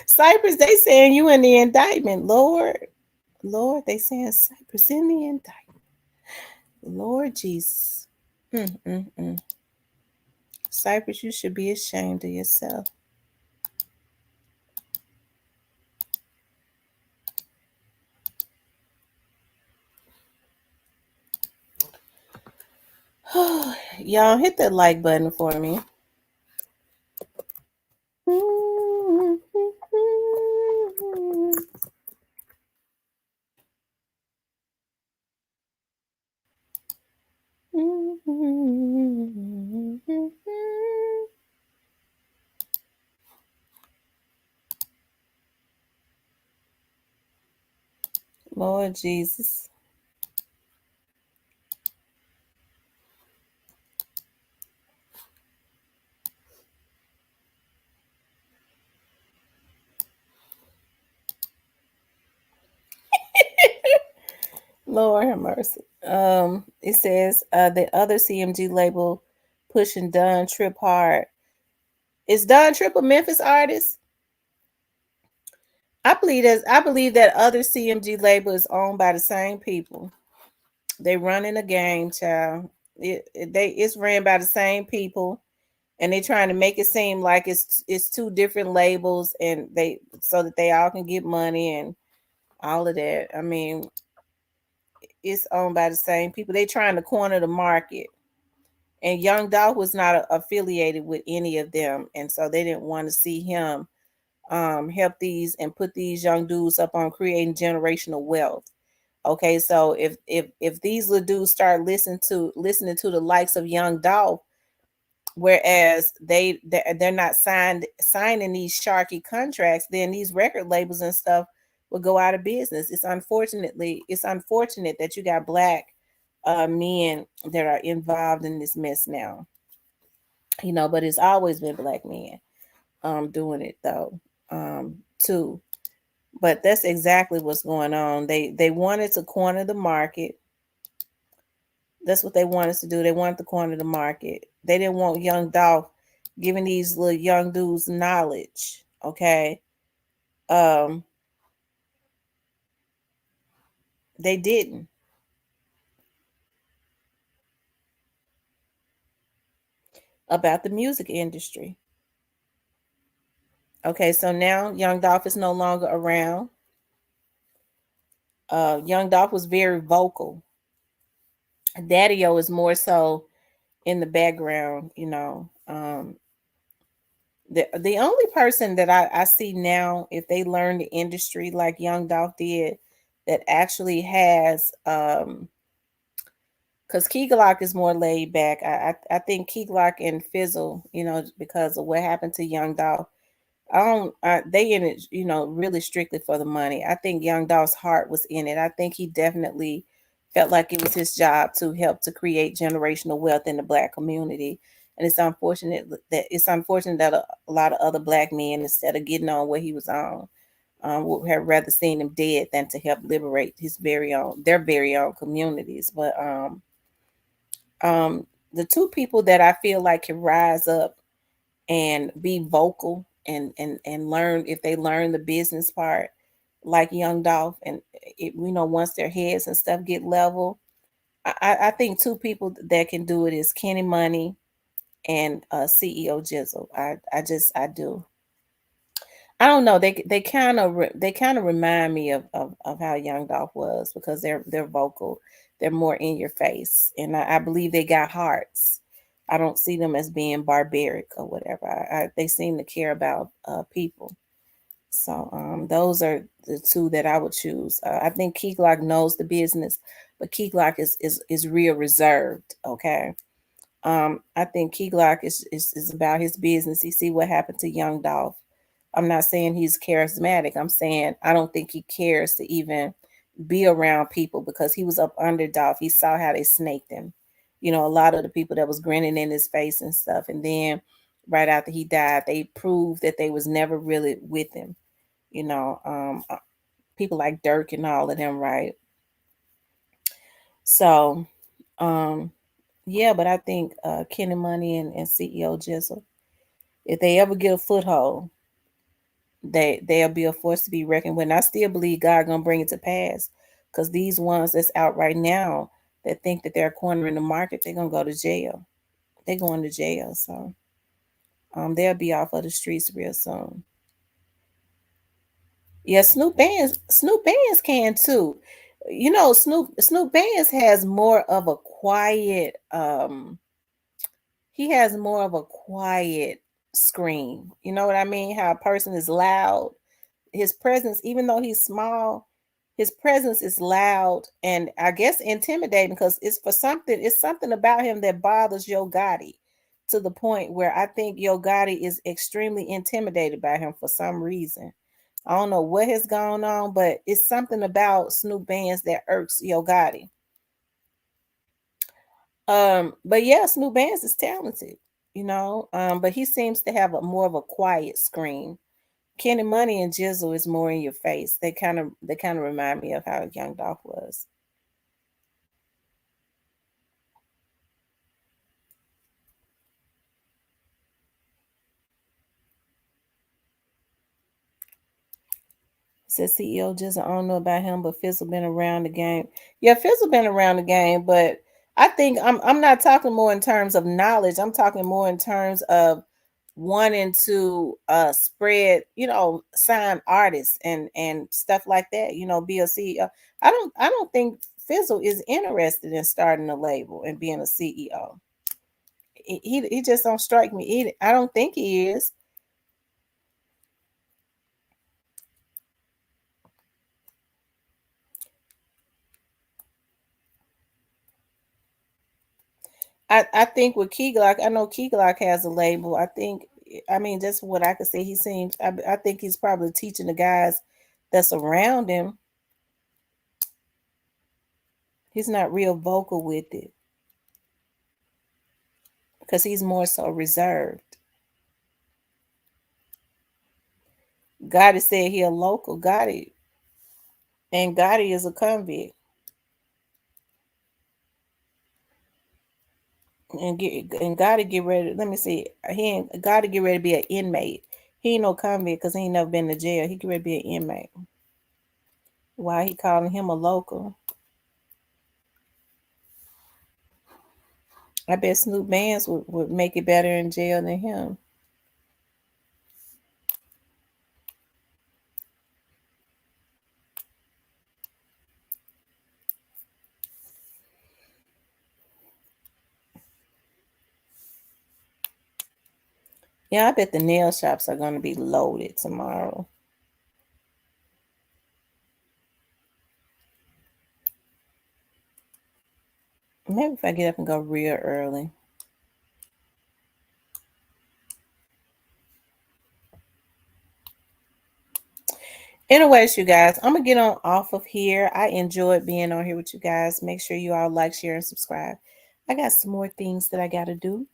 Cypress, they saying you in the indictment, Lord. Lord, they saying Cypress in the indictment. Lord Jesus. Mm. Cypress, you should be ashamed of yourself. Y'all hit that like button for me. Lord Jesus. Lord have mercy. It says the other CMG label pushing Don Trip hard. Is Don Trip a Memphis artist? I believe that other CMG label is owned by the same people. They running a game, child. It's ran by the same people, and they trying to make it seem like it's two different labels, and they so that they all can get money and all of that. I mean, it's owned by the same people. They trying to corner the market. And Young Dolph was not affiliated with any of them, and so they didn't want to see him help these and put these young dudes up on creating generational wealth. Okay, so if these little dudes start listening to the likes of Young Dolph, whereas they're not signing these sharky contracts, then these record labels and stuff will go out of business. It's unfortunate that you got black men that are involved in this mess now. But it's always been black men doing it though, too. But that's exactly what's going on. They wanted to corner the market. That's what they wanted to do. They wanted to corner the market. They didn't want Young Dolph giving these little young dudes knowledge. Okay. Um They didn't. About the music industry. Okay, so now Young Dolph is no longer around. Young Dolph was very vocal. Daddy-O is more so in the background, you know. The only person that I see now, if they learn the industry like Young Dolph did, that actually has because Key Glock is more laid back. I think Key Glock and Fizzle, you know, because of what happened to Young Dolph. I don't. They in it, you know, really strictly for the money. I think Young Dolph's heart was in it. I think he definitely felt like it was his job to help to create generational wealth in the Black community. And it's unfortunate that a lot of other Black men, instead of getting on what he was on, would have rather seen him dead than to help liberate their very own communities. But the two people that I feel like can rise up and be vocal and learn, if they learn the business part like Young Dolph, and you know, once their heads and stuff get level, I think two people that can do it is Kenny Money and CEO Jizzle. I do. I don't know. They kind of remind me of how Young Dolph was, because they're vocal, they're more in your face, and I believe they got hearts. I don't see them as being barbaric or whatever. They seem to care about people. So those are the two that I would choose. I think Key Glock knows the business, but Key Glock is real reserved. Okay. I think Key Glock is about his business. You see what happened to Young Dolph. I'm not saying he's charismatic. I'm saying I don't think he cares to even be around people, because he was up under Dolph. He saw how they snaked him. You know, a lot of the people that was grinning in his face and stuff. And then right after he died, they proved that they was never really with him. You know, people like Dirk and all of them, right? So, um, yeah, but I think Kenny Money and CEO Jizzle, if they ever get a foothold, they'll be a force to be reckoned with. And I still believe God gonna bring it to pass, because these ones that's out right now that think that they're cornering the market, they're gonna go to jail. They're going to jail, so they'll be off of the streets real soon. Yeah, Snoop Bands can too. You know, Snoop Bands has more of a quiet he has more of a quiet scream. You know what I mean? How a person is loud. His presence, even though he's small, his presence is loud and I guess intimidating, because it's something about him that bothers Yo Gotti, to the point where I think Yo Gotti is extremely intimidated by him for some reason. I don't know what has gone on, but it's something about Snoop Bands that irks Yo Gotti. But yeah, Snoop Bands is talented, you know. But he seems to have a more of a quiet scream. Kenny Money and Jizzle is more in your face. They kind of remind me of how Young Dolph was. Says CEO Jizzle, I don't know about him, but Fizzle been around the game. Yeah, Fizzle been around the game, but I think I'm not talking more in terms of knowledge. I'm talking more in terms of wanting to spread, you know, sign artists and stuff like that, you know, be a CEO. I don't think Fizzle is interested in starting a label and being a CEO. He just don't strike me. I don't think he is. I think with Key Glock, I know Key Glock has a label. I mean, just what I could say, he seems. I think he's probably teaching the guys that's around him. He's not real vocal with it, because he's more so reserved. Gotti said he a local. Gotti is a convict. And Gotti get ready. Let me see. He ain't Gotti get ready to be an inmate. He ain't no convict because he ain't never been to jail. He get ready to be an inmate. Why he calling him a local? I bet Snoop Bands would make it better in jail than him. Yeah, I bet the nail shops are going to be loaded tomorrow. Maybe if I get up and go real early. Anyways, you guys, I'm going to get on off of here. I enjoyed being on here with you guys. Make sure you all like, share, and subscribe. I got some more things that I got to do.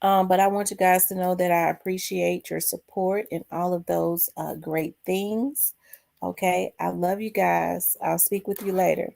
But I want you guys to know that I appreciate your support and all of those great things. Okay. I love you guys. I'll speak with you later.